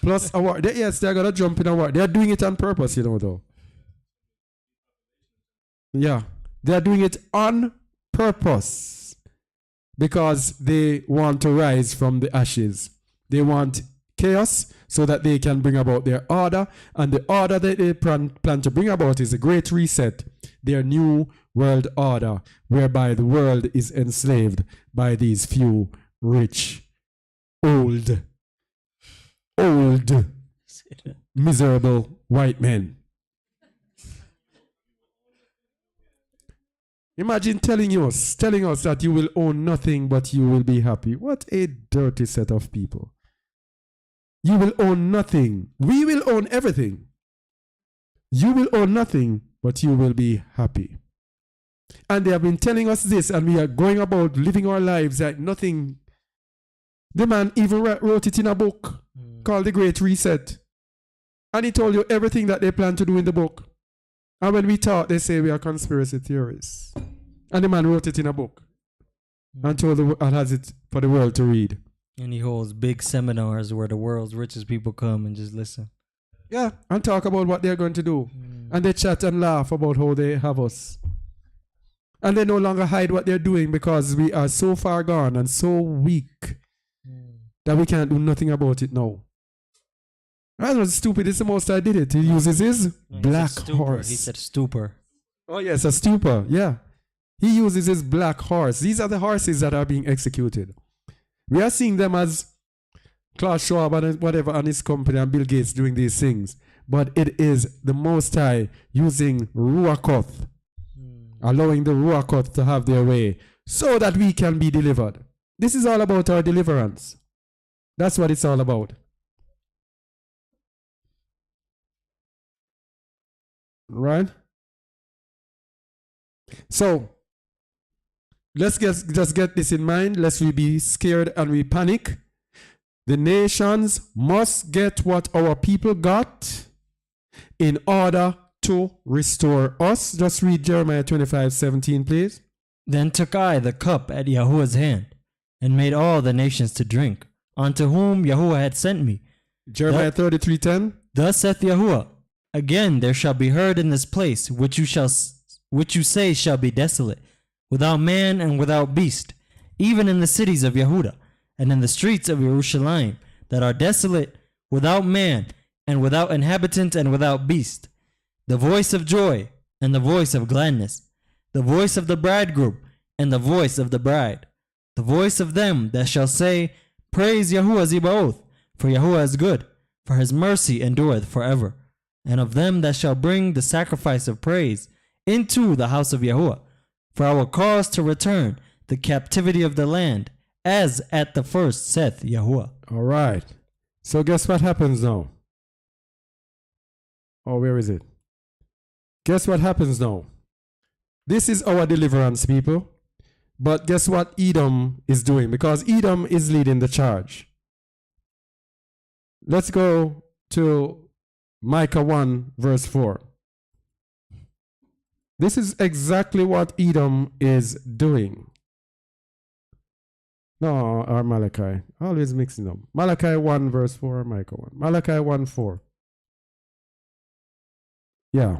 Plus a war. Yes, they're going to jump in a war. They're doing it on purpose, though. Yeah. They're doing it on purpose. Because they want to rise from the ashes. They want chaos so that they can bring about their order. And the order that they plan to bring about is a great reset. Their new world order, whereby the world is enslaved by these few rich, old, miserable white men. Imagine telling us that you will own nothing but you will be happy. What a dirty set of people. You will own nothing. We will own everything. You will own nothing, but you will be happy. And they have been telling us this, and we are going about living our lives like nothing. The man even wrote it in a book called The Great Reset. And he told you everything that they plan to do in the book. And when we talk, they say we are conspiracy theorists. And the man wrote it in a book and has it for the world to read. And he holds big seminars where the world's richest people come and just listen. Yeah, and talk about what they're going to do. And they chat and laugh about how they have us. And they no longer hide what they're doing because we are so far gone and so weak that we can't do nothing about it now. I was stupid. It's the most I did it. He uses his black horse. He said stupor. Oh, yes, a stupor. Yeah. He uses his black horse. These are the horses that are being executed. We are seeing them as Klaus Schwab and whatever and his company and Bill Gates doing these things. But it is the Most High using Ruachoth, allowing the Ruachoth to have their way so that we can be delivered. This is all about our deliverance. That's what it's all about. Right? So, let's just get this in mind, lest we be scared and we panic. The nations must get what our people got in order to restore us. Just read Jeremiah 25:17, please. Then took I the cup at Yahuwah's hand, and made all the nations to drink unto whom Yahuwah had sent me. Jeremiah 33:10. Thus saith Yahuwah, again there shall be heard in this place which you say shall be desolate, without man and without beast, even in the cities of Yehuda, and in the streets of Jerusalem, that are desolate, without man, and without inhabitant, and without beast. The voice of joy, and the voice of gladness, the voice of the bridegroom, and the voice of the bride, the voice of them that shall say, Praise Yahuwah Zebaoth, for Yahuwah is good, for his mercy endureth forever. And of them that shall bring the sacrifice of praise into the house of Yahuwah, for I will cause to return the captivity of the land, as at the first saith Yahuwah. All right. So guess what happens now? Oh, where is it? Guess what happens now? This is our deliverance, people. But guess what Edom is doing? Because Edom is leading the charge. Let's go to Micah 1 verse 4. This is exactly what Edom is doing. No, or Malachi. Always mixing them. Malachi 1 verse 4 or Micah 1. Malachi 1 4. Yeah.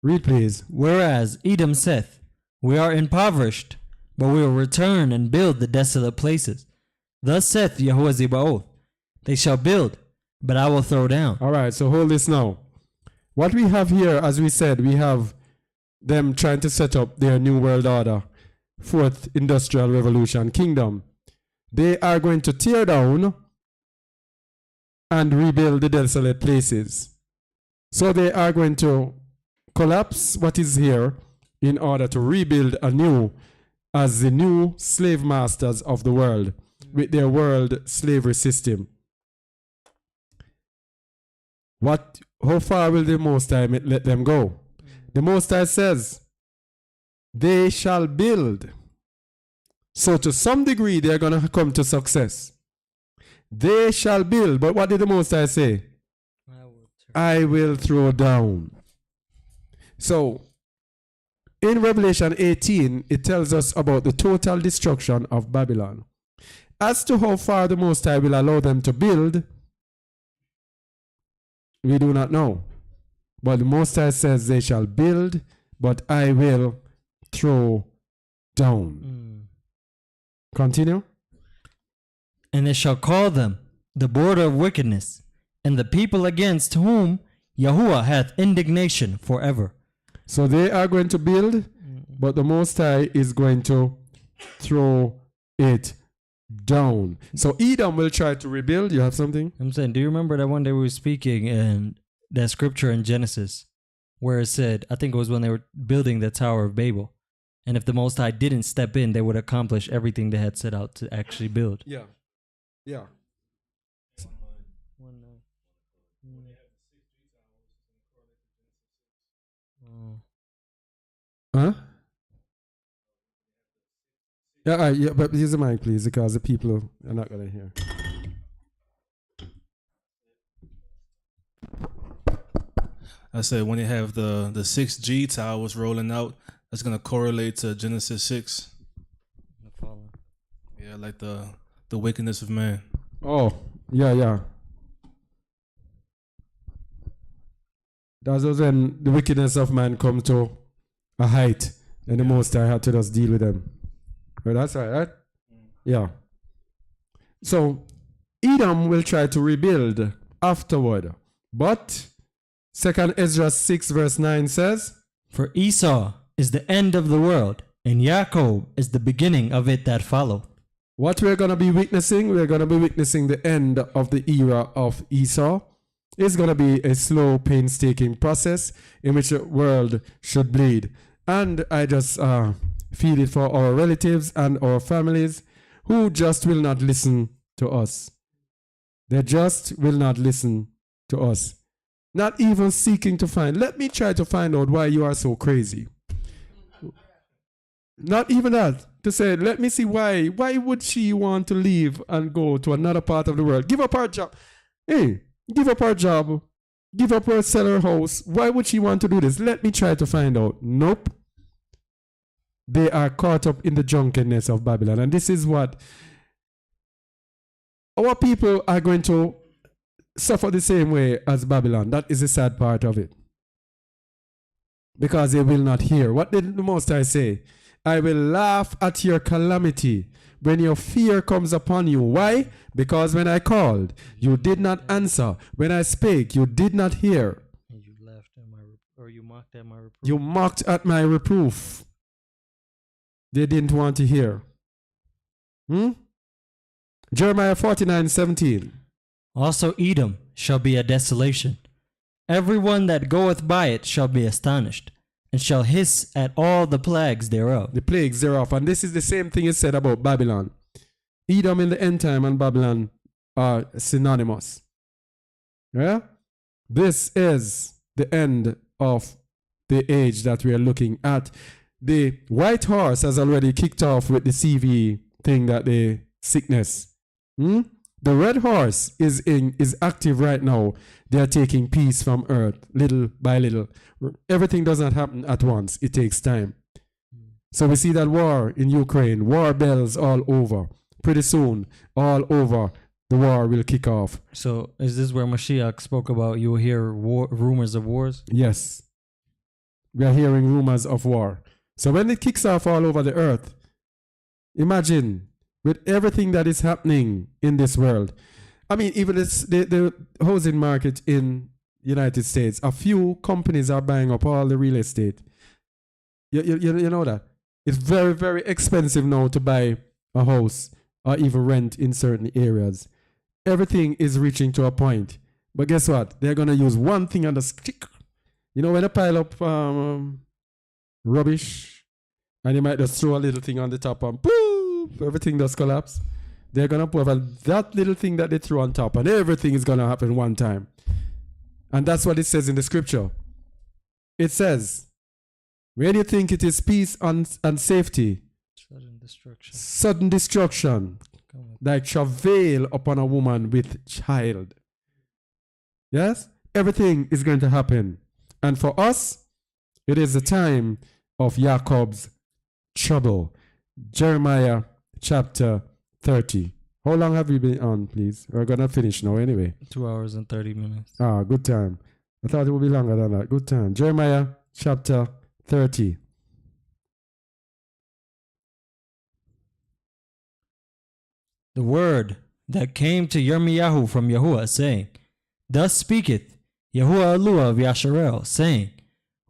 Read, please. Whereas Edom saith, We are impoverished, but we will return and build the desolate places. Thus saith Yahuwah Zebaoth, They shall build, but I will throw down. All right, so hold this now. What we have here, as we said, we have them trying to set up their new world order, fourth industrial revolution kingdom. They are going to tear down and rebuild the desolate places. So they are going to collapse what is here in order to rebuild anew as the new slave masters of the world with their world slavery system. How far will the Most High let them go? The Most High says, they shall build. So to some degree, they're going to come to success. They shall build. But what did the Most High say? I will throw down. So, in Revelation 18, it tells us about the total destruction of Babylon. As to how far the Most High will allow them to build, we do not know. But the Most High says they shall build, but I will throw down. Continue. And they shall call them the border of wickedness, and the people against whom Yahuwah hath indignation forever. So they are going to build, but the Most High is going to throw it down. So Edom will try to rebuild. You have something? I'm saying, do you remember that one day we were speaking in that scripture in Genesis where it said, I think it was when they were building the Tower of Babel, and if the Most High didn't step in, they would accomplish everything they had set out to actually build. Yeah. Yeah. Huh? Yeah, but use the mic, please, because the people are not going to hear. I said when they have the 6G towers rolling out, that's going to correlate to Genesis 6. Yeah, like the wickedness of man. Oh, yeah. That's when the wickedness of man come to a height, and the Most High had to just deal with them. Well, that's right? Yeah. So, Edom will try to rebuild afterward. But, 2 Ezra 6 verse 9 says, For Esau is the end of the world, and Jacob is the beginning of it that follow. What we're going to be witnessing, we're going to be witnessing the end of the era of Esau. It's going to be a slow, painstaking process in which the world should bleed. And I just feel it for our relatives and our families who just will not listen to us. They just will not listen to us. Not even seeking to find. Let me try to find out why you are so crazy. Not even that. To say, let me see why. Why would she want to leave and go to another part of the world? Give up her job. Hey, give up her job. Give up her, sell her house. Why would she want to do this? Let me try to find out. Nope. they are caught up in the drunkenness of Babylon. And this is what our people are going to suffer the same way as Babylon. That is the sad part of it. Because they will not hear. What did the Most High say? I will laugh at your calamity when your fear comes upon you. Why? Because when I called, you did not answer. When I spake, you did not hear. And you laughed at my or you mocked at my reproof. You mocked at my reproof. They didn't want to hear. Jeremiah 49:17. Also Edom shall be a desolation. Everyone that goeth by it shall be astonished, and shall hiss at all the plagues thereof. The plagues thereof. And this is the same thing is said about Babylon. Edom in the end time and Babylon are synonymous. Yeah? This is the end of the age that we are looking at. The white horse has already kicked off with the CV thing, that the sickness. The red horse is active right now. They are taking peace from earth little by little. Everything does not happen at once. It takes time. So we see that war in Ukraine, war bells all over. Pretty soon, all over, the war will kick off. So is this where Mashiach spoke about you will hear rumors of wars? Yes. We are hearing rumors of war. So when it kicks off all over the earth, imagine with everything that is happening in this world. I mean, even the housing market in the United States, a few companies are buying up all the real estate. You know that? It's very, very expensive now to buy a house or even rent in certain areas. Everything is reaching to a point. But guess what? They're going to use one thing on the stick. You know, when they pile up rubbish, and they might just throw a little thing on the top and boom! Everything does collapse. They're going to put that little thing that they threw on top, and everything is going to happen one time. And that's what it says in the scripture. It says, when you think it is peace and safety, sudden destruction, like travail upon a woman with child. Yes? Everything is going to happen. And for us, it is the time of Jacob's trouble. Jeremiah chapter 30. How long have we been on, please? We're going to finish now anyway. 2 hours and 30 minutes. Ah, good time. I thought it would be longer than that. Good time. Jeremiah chapter 30. The word that came to Yirmiyahu from Yahuwah, saying, Thus speaketh Yahuwah Eluah of Yasharel, saying,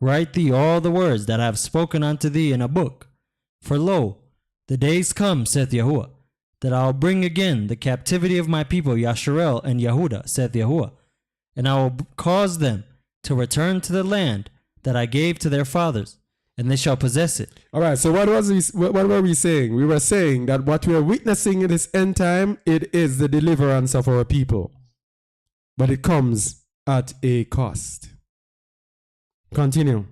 Write thee all the words that I have spoken unto thee in a book. For lo, the days come, saith Yahuwah, that I will bring again the captivity of my people Yasharel and Yehuda, saith Yahuwah, and I will cause them to return to the land that I gave to their fathers, and they shall possess it. All right, so what were we saying? We were saying that what we are witnessing in this end time, it is the deliverance of our people. But it comes at a cost. Continue.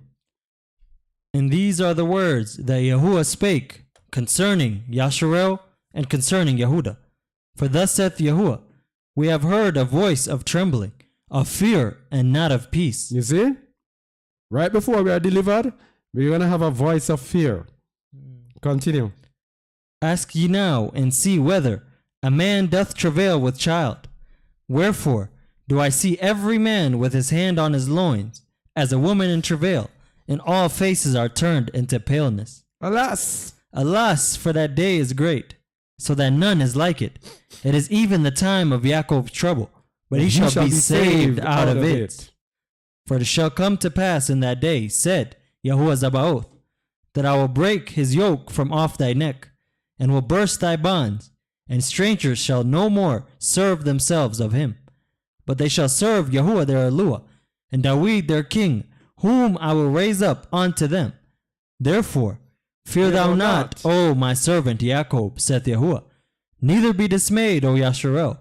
And these are the words that Yahuwah spake concerning Yasharel and concerning Yehuda. For thus saith Yahuwah, we have heard a voice of trembling, of fear, and not of peace. You see? Right before we are delivered, we're going to have a voice of fear. Continue. Ask ye now, and see whether a man doth travail with child. Wherefore do I see every man with his hand on his loins, as a woman in travail, and all faces are turned into paleness. Alas! Alas, for that day is great, so that none is like it. It is even the time of Jacob's trouble, but he shall be saved out of it. For it shall come to pass in that day, said Yahuwah Zabaoth, that I will break his yoke from off thy neck, and will burst thy bonds, and strangers shall no more serve themselves of him. But they shall serve Yahuwah their Eluah, and Dawid their king, whom I will raise up unto them. Therefore, fear thou not, O my servant Jacob, saith Yahuwah, neither be dismayed, O Yasharel.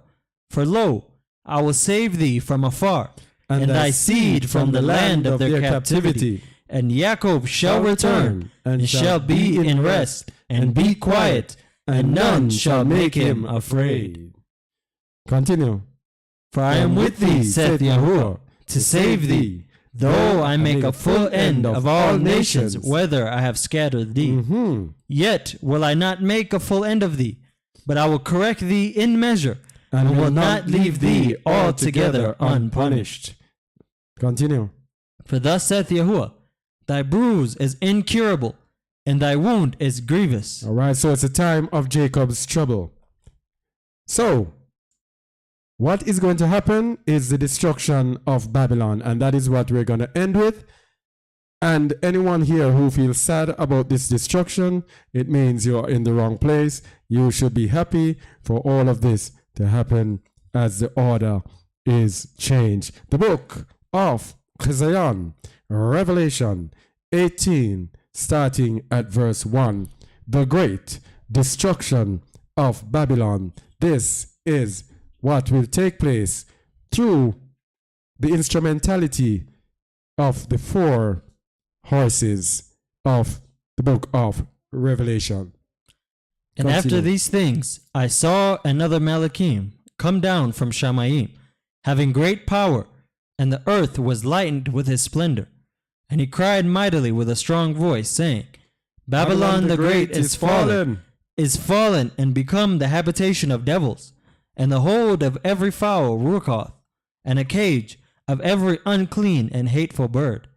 For lo, I will save thee from afar, and thy seed from the land of their captivity. And Jacob shall return, and shall be in rest, and be quiet, and none shall make him afraid. Continue. For I am with thee, saith Yahuwah, to save thee. Though I make a full end of all nations, whether I have scattered thee, yet will I not make a full end of thee, but I will correct thee in measure, and will not leave thee altogether unpunished. Continue. For thus saith Yahuwah, thy bruise is incurable, and thy wound is grievous. All right, so it's a time of Jacob's trouble. So, what is going to happen is the destruction of Babylon, and that is what we're going to end with. And anyone here who feels sad about this destruction, it means you're in the wrong place. You should be happy for all of this to happen as the order is changed. The book of Zion, Revelation 18, starting at verse 1. The great destruction of Babylon. This is what will take place through the instrumentality of the 4 horses of the book of Revelation. And after these things, I saw another Malachim come down from Shamayim, having great power, and the earth was lightened with his splendor. And he cried mightily with a strong voice, saying, Babylon the great is fallen, and become the habitation of devils, and the hold of every foul Rukoth, and a cage of every unclean and hateful bird.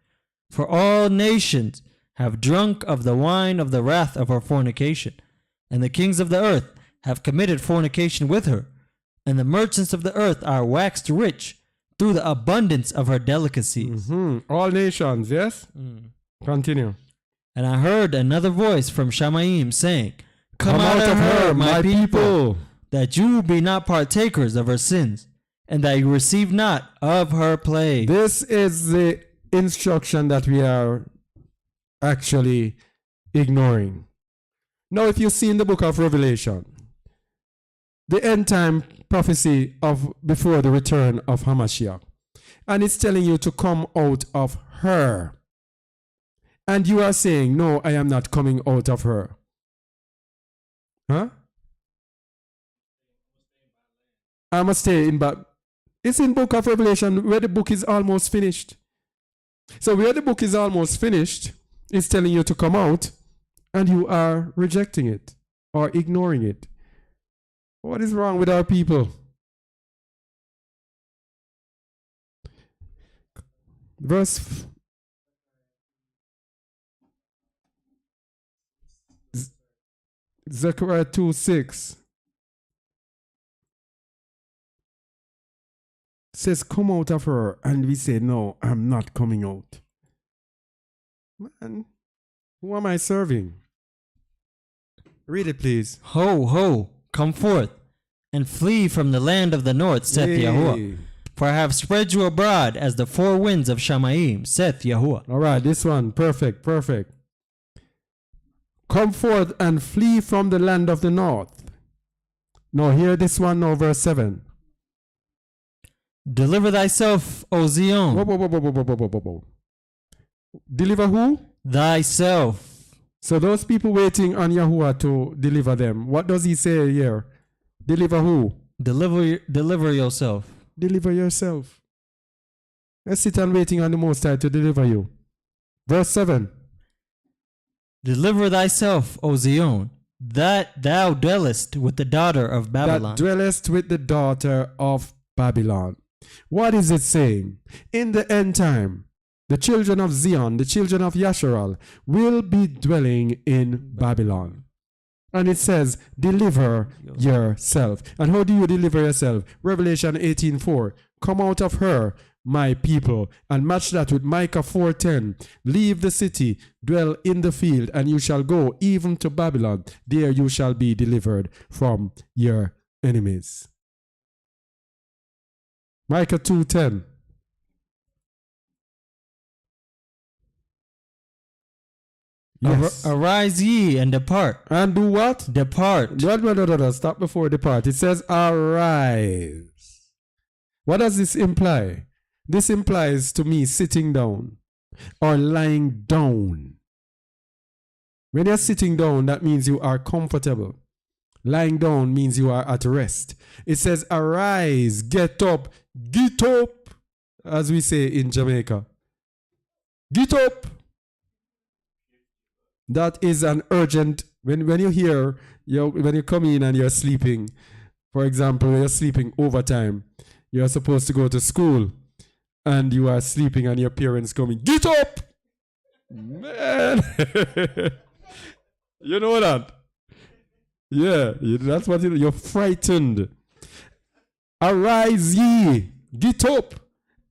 For all nations have drunk of the wine of the wrath of her fornication, and the kings of the earth have committed fornication with her, and the merchants of the earth are waxed rich through the abundance of her delicacies. All nations, yes? Continue. And I heard another voice from Shamayim saying, Come out of her, my people, that you be not partakers of her sins, and that you receive not of her plague. This is the instruction that we are actually ignoring. Now, if you see in the book of Revelation, the end time prophecy of before the return of Pharmacia, and it's telling you to come out of her. And you are saying, no, I am not coming out of her. Huh? I must stay in, but it's in book of Revelation where the book is almost finished. So where the book is almost finished, it's telling you to come out, and you are rejecting it or ignoring it. What is wrong with our people? Verse Zechariah 2:6 says, come out of her, and we say, no, I'm not coming out. Man, who am I serving? Read it, please. Ho, ho, come forth, and flee from the land of the north, saith Yahuwah. For I have spread you abroad as the 4 winds of Shamayim, saith Yahuwah. All right, this one, perfect, perfect. Come forth and flee from the land of the north. Now, hear this one now, verse 7. Deliver thyself, O Zion. Whoa. Deliver who? Thyself. So those people waiting on Yahuwah to deliver them, what does he say here? Deliver who? Deliver yourself. Deliver yourself. Let's sit and waiting on the Most High to deliver you. Verse 7. Deliver thyself, O Zion, that thou dwellest with the daughter of Babylon. That dwellest with the daughter of Babylon. What is it saying? In the end time, the children of Zion, the children of Yasharal, will be dwelling in Babylon. And it says, deliver yourself. And how do you deliver yourself? Revelation 18:4. Come out of her, my people, and match that with Micah 4:10. Leave the city, dwell in the field, and you shall go even to Babylon. There you shall be delivered from your enemies. Micah 2:10. Yes. Arise ye and depart. And do what? Depart. No. Stop before depart. It says arise. What does this imply? This implies to me sitting down or lying down. When you're sitting down, that means you are comfortable. Lying down means you are at rest. It says arise, get up, as we say in Jamaica. Get up. That is an urgent, when you hear, when you come in and you're sleeping, for example, you're sleeping overtime, you're supposed to go to school, and you are sleeping and your parents coming, get up! Man! You know that? Yeah, that's what you're frightened. Arise ye, get up,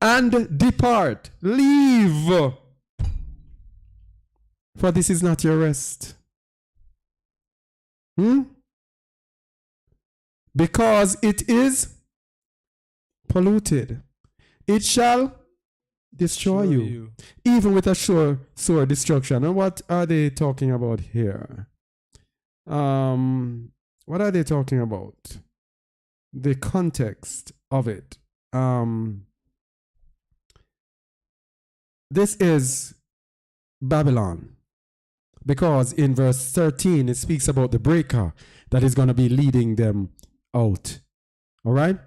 and depart. Leave. For this is not your rest. Because it is polluted. It shall destroy you, even with a sure destruction. And what are they talking about here? What are they talking about? The context of it. This is Babylon. Because in verse 13, it speaks about the breaker that is going to be leading them out. All right?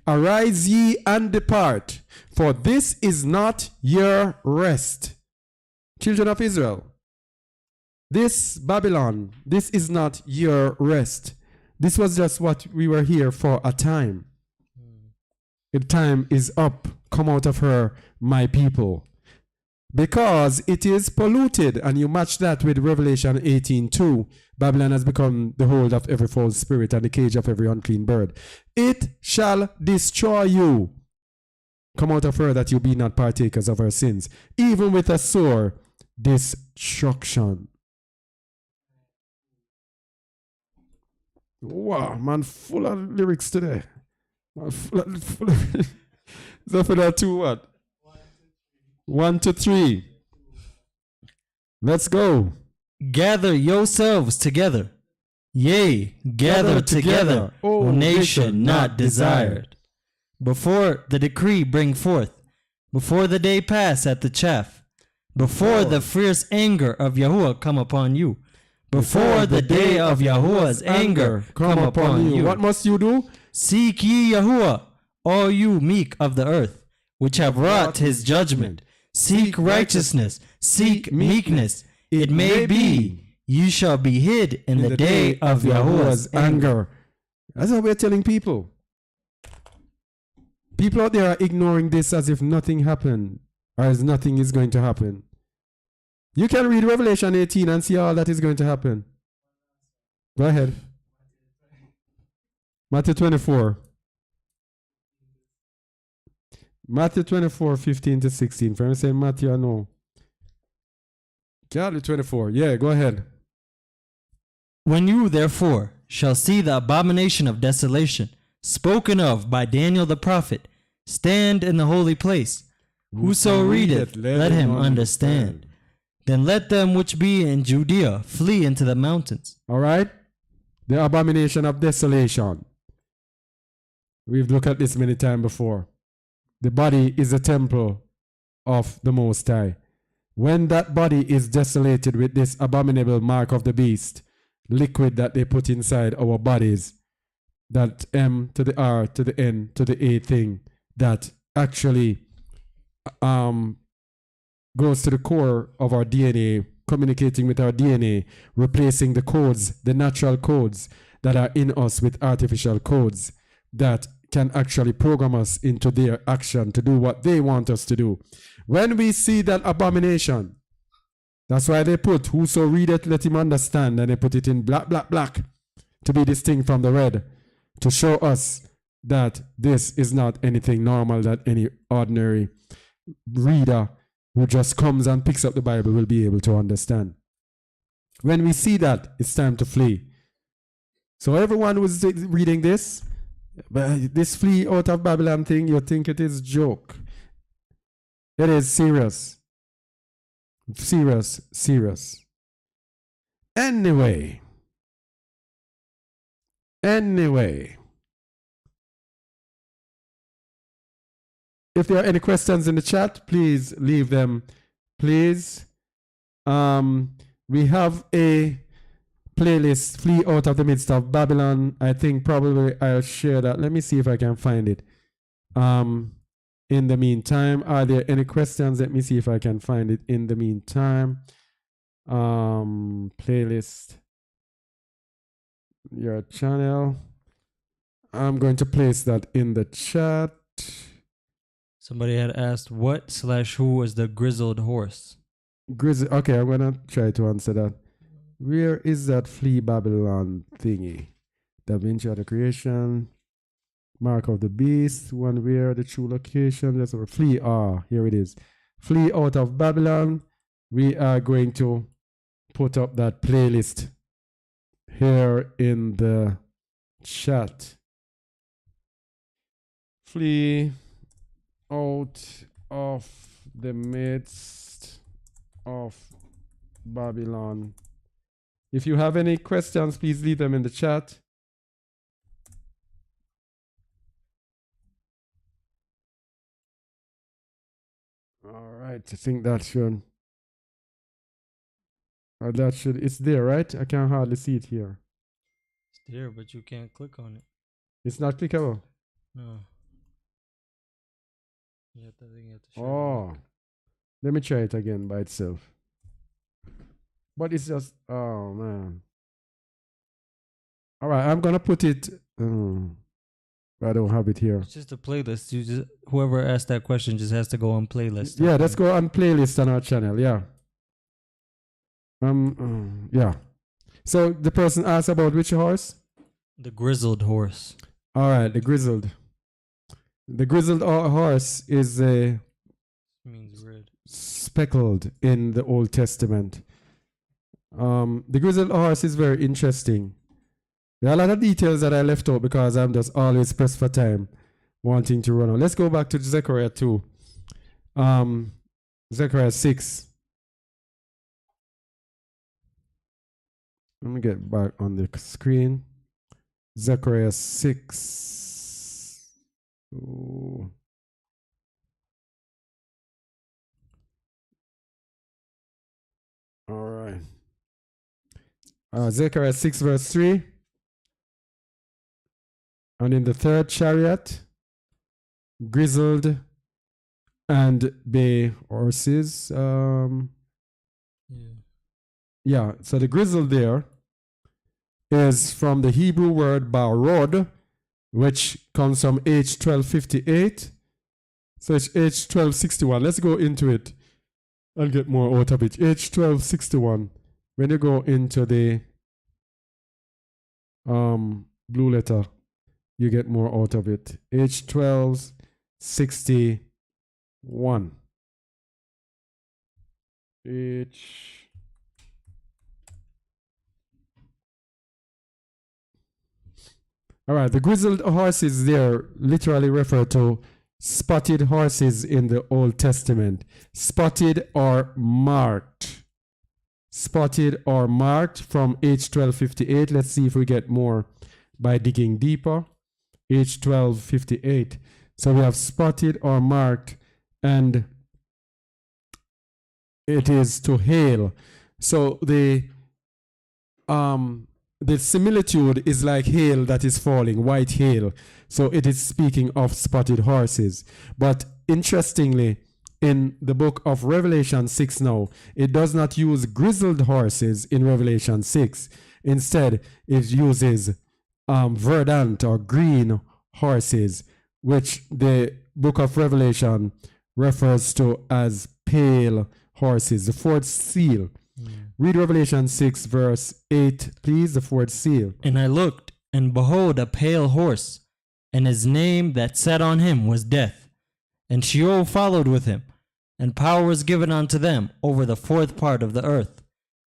Arise ye and depart, for this is not your rest. Children of Israel, this Babylon, this is not your rest. This was just what we were here for a time. The time is up. Come out of her, my people. Because it is polluted, and you match that with Revelation 18:2. Babylon has become the hold of every false spirit and the cage of every unclean bird. It shall destroy you. Come out of her that you be not partakers of her sins, even with a sore destruction. Wow, man, full of lyrics today. Man, full of so for that 2 what? 1 to 3. Let's go. Gather yourselves together. Yea, gather together, O nation not desired. Before the decree bring forth, before the day pass at the chaff, before the fierce anger of Yahuwah come upon you, before the day of Yahuwah's anger come upon you. What must you do? Seek ye Yahuwah, all you meek of the earth, which have wrought his judgment. Seek righteousness, seek meekness. It may be you shall be hid in the day of Yahuwah's anger. That's what we're telling people. People out there are ignoring this as if nothing happened or as nothing is going to happen. You can read Revelation 18 and see all that is going to happen. Go ahead. Matthew 24. Matthew 24, 15 to 16. For me say Matthew, I know. Matthew 24. Yeah, go ahead. When you, therefore, shall see the abomination of desolation, spoken of by Daniel the prophet, stand in the holy place. Whoso readeth, let him understand. Then let them which be in Judea flee into the mountains. All right? The abomination of desolation. We've looked at this many times before. The body is a temple of the Most High. When that body is desolated with this abominable mark of the beast, liquid that they put inside our bodies, that M to the R to the N to the A thing, that actually goes to the core of our DNA, communicating with our DNA, replacing the codes, the natural codes that are in us with artificial codes that can actually program us into their action to do what they want us to do. When we see that abomination, that's why they put, whoso readeth, let him understand, and they put it in black, black, black to be distinct from the red, to show us that this is not anything normal that any ordinary reader who just comes and picks up the Bible will be able to understand. When we see that, it's time to flee. So everyone who's reading this flee out of Babylon thing, you think it is joke. It is serious. Serious, serious. Anyway. If there are any questions in the chat, please leave them. Please. We have a playlist, Flee Out of the Midst of Babylon. I think probably I'll share that. Let me see if I can find it. in the meantime. Are there any questions? Let me see if I can find it in the meantime. Playlist. Your channel. I'm going to place that in the chat. Somebody had asked what/who was the grizzled horse? Okay, I'm gonna try to answer that. Where is that Flee Babylon thingy? Da Vinci of the creation, mark of the beast, one where the true location. That's where flee. Here it is. Flee out of Babylon. We are going to put up that playlist here in the chat. Flee out of the midst of Babylon. If you have any questions, please leave them in the chat. All right, I think that should. It's there, right? I can hardly see it here. It's there, but you can't click on it. It's not clickable. No. You have to share Oh, let me try it again by itself. But it's just, oh man. All right, I'm gonna put it. I don't have it here. It's just a playlist. You just whoever asked that question just has to go on playlist. Yeah, let's go on playlist on our channel. Yeah. Yeah. So the person asked about which horse? The grizzled horse. All right, the grizzled. The grizzled horse is Means red. speckled in the Old Testament. The grizzled horse is very interesting. There are a lot of details that I left out because I'm just always pressed for time, wanting to run on. Let's go back to Zechariah 2. Zechariah 6. Let me get back on the screen. Zechariah 6. Ooh. All right. Zechariah 6 verse 3. And in the third chariot, grizzled and bay horses. Yeah, so the grizzled there is from the Hebrew word barod, which comes from H1258. So it's H1261. Let's go into it. I'll get more out of it. H1261. When you go into the blue letter, you get more out of it. H1261. All right, the grizzled horses there literally refer to spotted horses in the Old Testament. Spotted or marked. Spotted or marked from H1258. Let's see if we get more by digging deeper. H1258. So we have spotted or marked, and it is to hail. So the similitude is like hail that is falling, white hail. So it is speaking of spotted horses. But interestingly, in the book of Revelation 6 now, it does not use grizzled horses in Revelation 6. Instead, it uses verdant or green horses, which the book of Revelation refers to as pale horses, the fourth seal. Read Revelation 6 verse 8, please, the fourth seal. And I looked, and behold, a pale horse, and his name that sat on him was Death. And Sheol followed with him, and power was given unto them over the fourth part of the earth,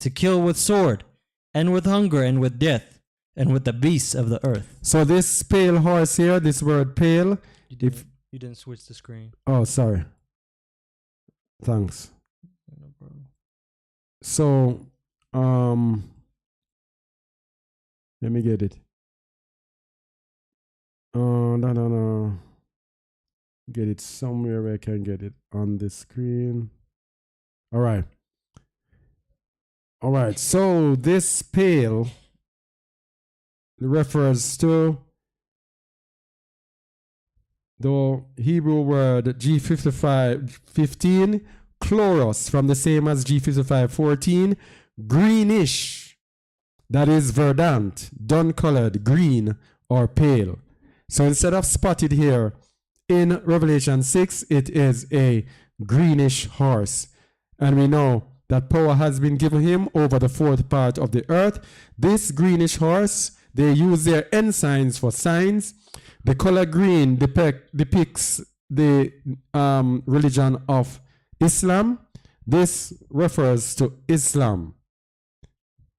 to kill with sword, and with hunger, and with death, and with the beasts of the earth. So this pale horse here, this word pale. You didn't switch the screen. Oh, sorry. Thanks. No problem. So, let me get it. No. Get it somewhere where I can get it on the screen. All right. So this pale refers to the Hebrew word G5515, chloros, from the same as G5514, greenish. That is verdant, dun-colored, green, or pale. So instead of spotted here in Revelation 6, it is a greenish horse. And we know that power has been given him over the fourth part of the earth. This greenish horse, they use their ensigns for signs. The color green depicts the religion of Islam. This refers to Islam.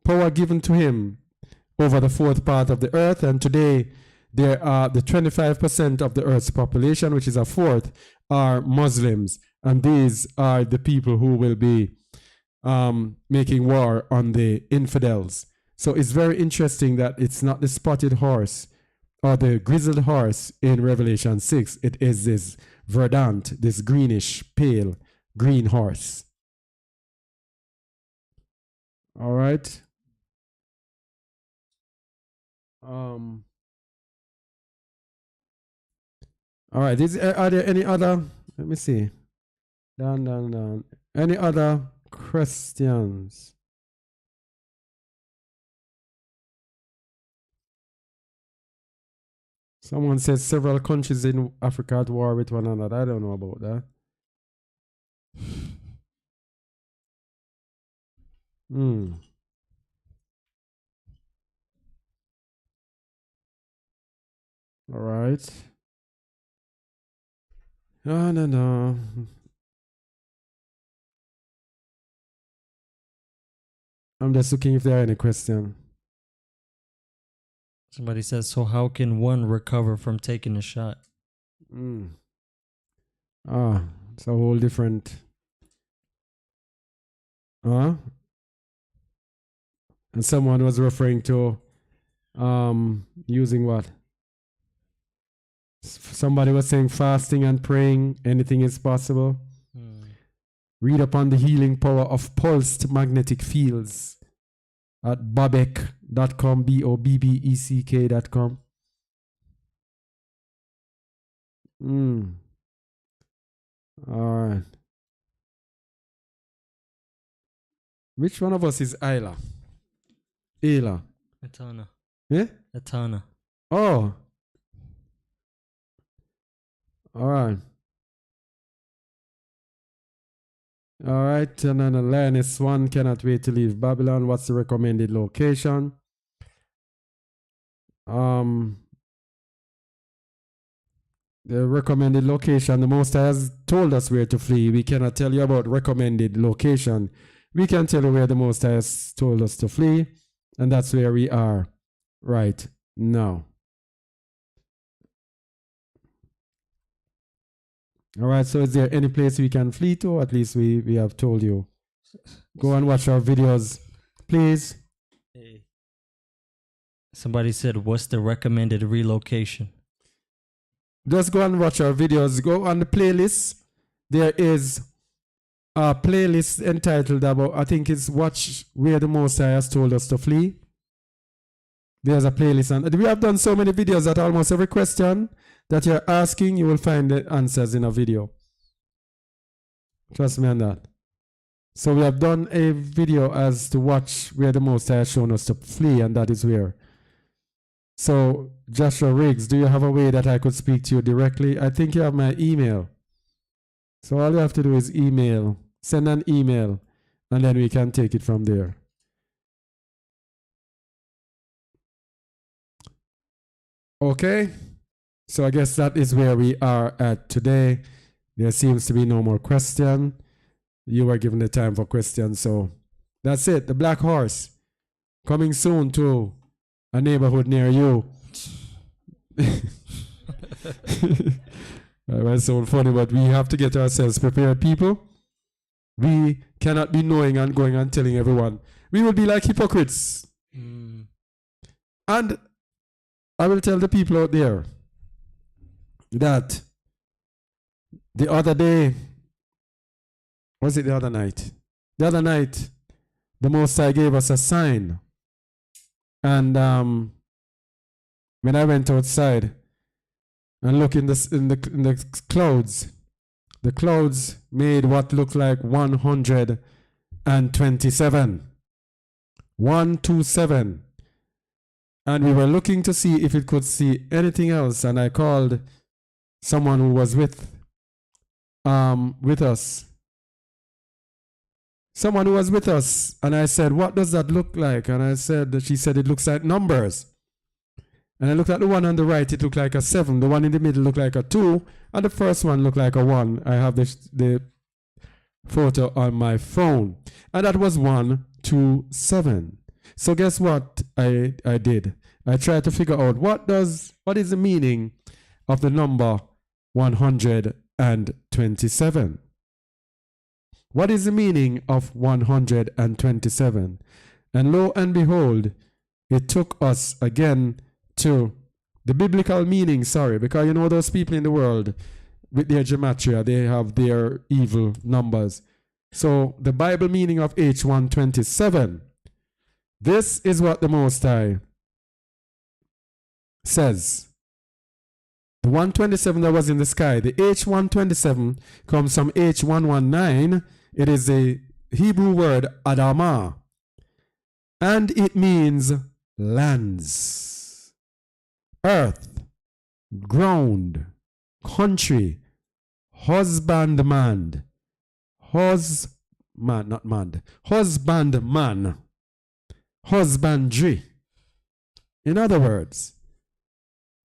Power given to him over the fourth part of the earth, and today there are the 25% of the earth's population, which is a fourth, are Muslims, and these are the people who will be making war on the infidels. So it's very interesting that it's not the spotted horse or the grizzled horse in Revelation 6. It is this verdant, this greenish, pale green horse. All right. All right. Are there any other? Let me see. Down. Any other questions? Someone says several countries in Africa at war with one another. I don't know about that. All right. No. I'm just looking if there are any questions. Somebody says, so how can one recover from taking a shot? It's a whole different. And someone was referring to using what? Somebody was saying fasting and praying, anything is possible. Read upon the healing power of pulsed magnetic fields at bobbeck.com, BOBBECK.com. All right. Which one of us is Ayla? Ayla. Etana. Yeah? Etana. Oh. All right. All right. And then Lioness 1 cannot wait to leave Babylon. What's the recommended location? The recommended location, the Most High has told us where to flee. We cannot tell you about recommended location. We can tell you where the Most High has told us to flee, and that's where we are right now. All right, so is there any place we can flee to? At least we have told you. Go and watch our videos, please. Hey. Somebody said, what's the recommended relocation? Just go and watch our videos. Go on the playlist. There is a playlist entitled about, I think it's Watch Where the Most High has told us to flee. There's a playlist. And we have done so many videos that almost every question that you're asking, you will find the answers in a video. Trust me on that. So we have done a video as to watch where the Most High has shown us to flee, and that is where. So, Joshua Riggs, do you have a way that I could speak to you directly? I think you have my email. So all you have to do is send an email, and then we can take it from there. Okay. So I guess that is where we are at today. There seems to be no more question. You were given the time for questions, so that's it. The Black Horse coming soon to a neighborhood near you. That was so funny, but we have to get ourselves prepared, people. We cannot be knowing and going and telling everyone. We will be like hypocrites. And I will tell the people out there that the other day, was it the other night? The other night, the Most High gave us a sign. And when I went outside, and look in the clouds. The clouds made what looked like 127. 127. And we were looking to see if it could see anything else. And I called someone who was with us. Someone who was with us. And I said, what does that look like? And she said, it looks like numbers. And I looked at the one on the right, it looked like a 7. The one in the middle looked like a 2. And the first one looked like a 1. I have the photo on my phone. And that was 127. So guess what I did? I tried to figure out what is the meaning of the number 127. What is the meaning of 127? And lo and behold, it took us again to the biblical meaning, because you know those people in the world with their gematria, they have their evil numbers. So the Bible meaning of H127, this is what the Most High says. The 127 that was in the sky, the H127 comes from H119. It is a Hebrew word, Adamah, and it means lands, earth, ground, country, husbandman, husbandry. In other words,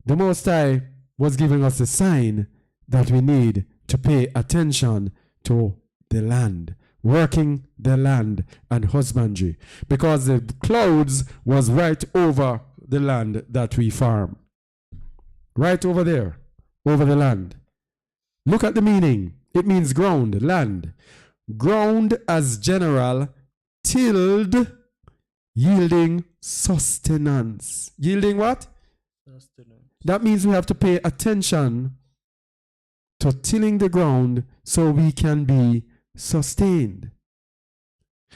the Most High was giving us a sign that we need to pay attention to the land, working the land and husbandry, because the clouds was right over the land that we farm. Right over there, over the land. Look at the meaning. It means ground, land. Ground as general, tilled, yielding sustenance. Yielding what? Sustenance. That means we have to pay attention to tilling the ground so we can be sustained.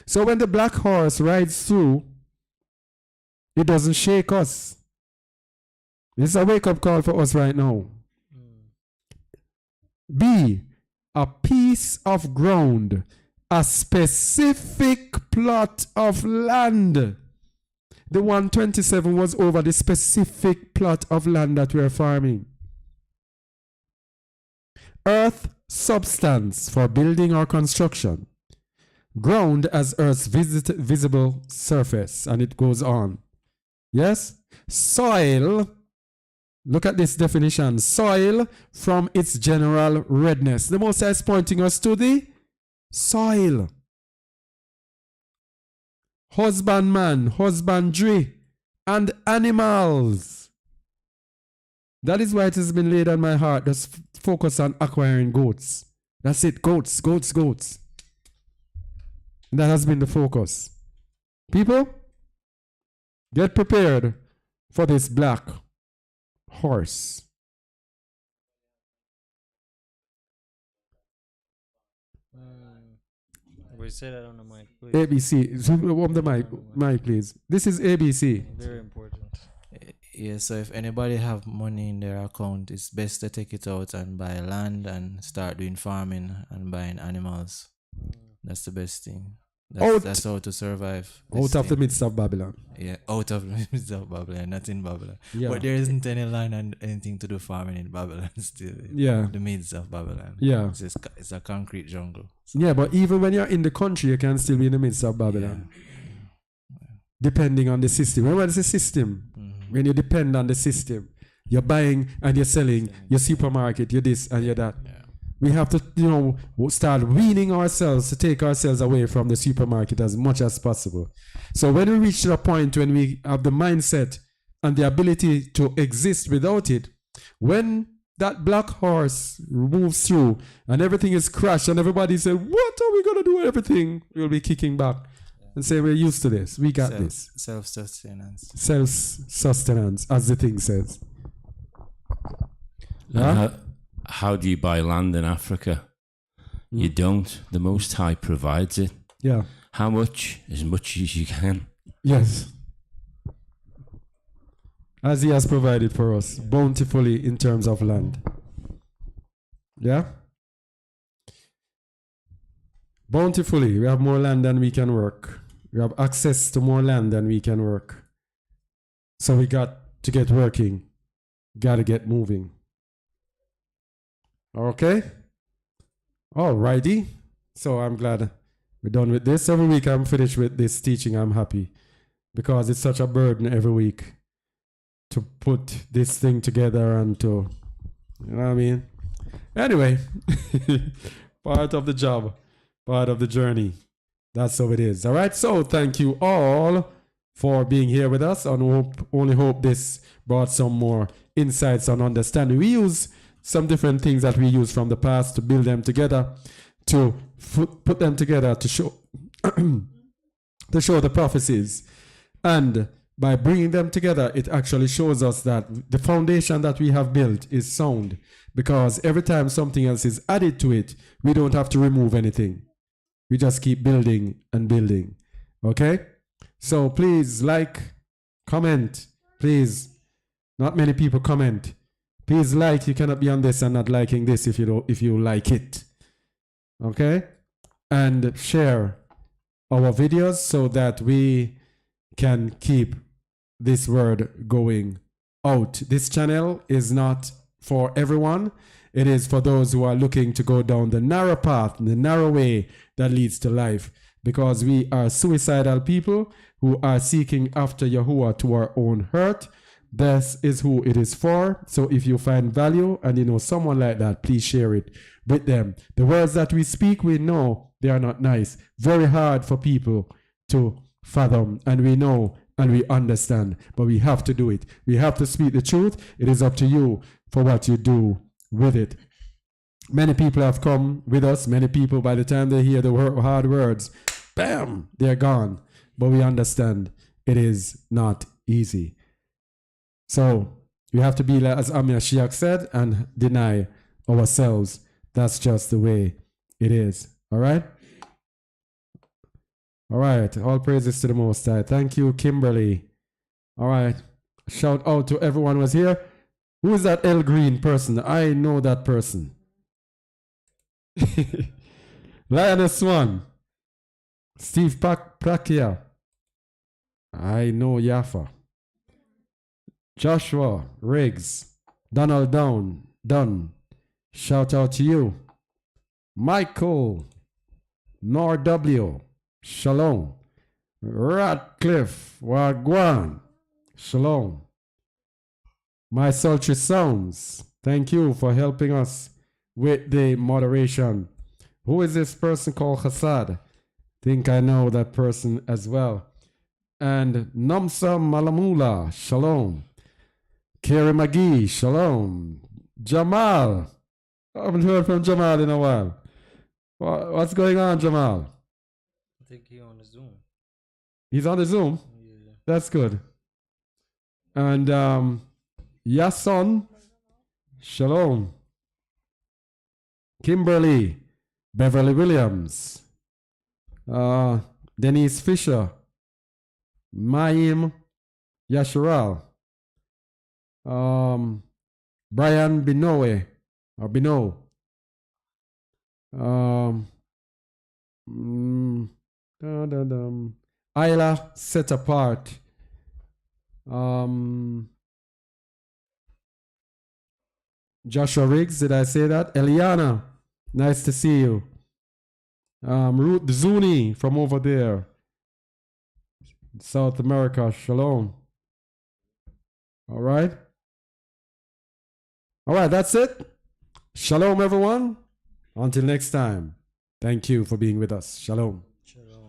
So when the black horse rides through, it doesn't shake us. It's a wake-up call for us right now. B, a piece of ground, a specific plot of land. The 127 was over the specific plot of land that we're farming. Earth, substance for building or construction. Ground as Earth's visible surface. And it goes on. Yes? Soil. Look at this definition. Soil from its general redness. The Most High is pointing us to the soil. Husbandman, husbandry, and animals. That is why it has been laid on my heart. Just focus on acquiring goats. That's it. Goats, goats, goats. And that has been the focus. People, get prepared for this black horse. We say that on the mic, please. ABC. So, on the mic, please. This is ABC. Very important. Yeah, so if anybody have money in their account, it's best to take it out and buy land and start doing farming and buying animals. That's the best thing. That's how to survive. Out of the midst of Babylon. Yeah, out of the midst of Babylon, not in Babylon. Yeah. But there isn't any land and anything to do farming in Babylon still. Yeah. The midst of Babylon. Yeah. It's a concrete jungle. Yeah, but even when you're in the country, you can still be in the midst of Babylon. Yeah. Depending on the system. Remember, it's a system. Mm-hmm. When you depend on the system, you're buying and you're selling, your supermarket, you're this and you're that. Yeah. We have to, start weaning ourselves to take ourselves away from the supermarket as much as possible. So when we reach to a point when we have the mindset and the ability to exist without it, when that black horse moves through and everything is crushed and everybody says, what are we going to do with everything? We'll be kicking back and say, we're used to this. We got this. Self-sustenance. Self-sustenance, as the thing says. How do you buy land in Africa? You don't. The Most High provides it. Yeah. How much? As much as you can. Yes. As he has provided for us bountifully in terms of land. Yeah? Bountifully, we have more land than we can work. We have access to more land than we can work. So we got to get working. Got to get moving. Okay? Alrighty. So I'm glad we're done with this. Every week I'm finished with this teaching. I'm happy because it's such a burden every week to put this thing together and to, you know what I mean? Anyway, part of the job, part of the journey. That's how it is. All right. So thank you all for being here with us. And only hope this brought some more insights and understanding. We use some different things that we use from the past to build them together, to put them together to show to show the prophecies. And by bringing them together, it actually shows us that the foundation that we have built is sound, because every time something else is added to it, we don't have to remove anything. We just keep building and building. Okay? So please like, comment. Please, not many people comment. Please like. You cannot be on this and not liking this if you like it. Okay? And share our videos so that we can keep this word going out. This channel is not for everyone. It is for those who are looking to go down the narrow path, the narrow way that leads to life. Because we are suicidal people who are seeking after Yahuwah to our own hurt. This is who it is for. So if you find value and you know someone like that, please share it with them. The words that we speak, we know they are not nice. Very hard for people to fathom. And we know and we understand. But we have to do it. We have to speak the truth. It is up to you for what you do with it. Many people have come with us. Many people, by the time they hear the hard words, bam, they're gone. But we understand it is not easy. So we have to be, like, as Amir Shiak said, and deny ourselves. That's just the way it is. All right? All right. All praises to the Most High. Thank you, Kimberly. All right. Shout out to everyone who was here. Who is that L Green person? I know that person. Lioness Swan. Steve Prakia. I know Yafa. Joshua Riggs. Donald Dunn. Shout out to you. Michael. Nor W. Shalom. Ratcliffe. Wagwan. Shalom. My sultry sounds. Thank you for helping us with the moderation. Who is this person called Hassad? Think I know that person as well. And Namsa Malamula, shalom. Kerry McGee, shalom. Jamal. I haven't heard from Jamal in a while. What's going on, Jamal? I think he's on the Zoom. He's on the Zoom? Yeah. That's good. And Yason, shalom. Kimberly, Beverly Williams, Denise Fisher, Maim Yasharal, Brian Binoe, or Bino, Isla Set Apart, Joshua Riggs, did I say that? Eliana, nice to see you. Ruth Zuni from over there, South America, shalom. All right. All right, that's it. Shalom, everyone. Until next time. Thank you for being with us. Shalom. Shalom.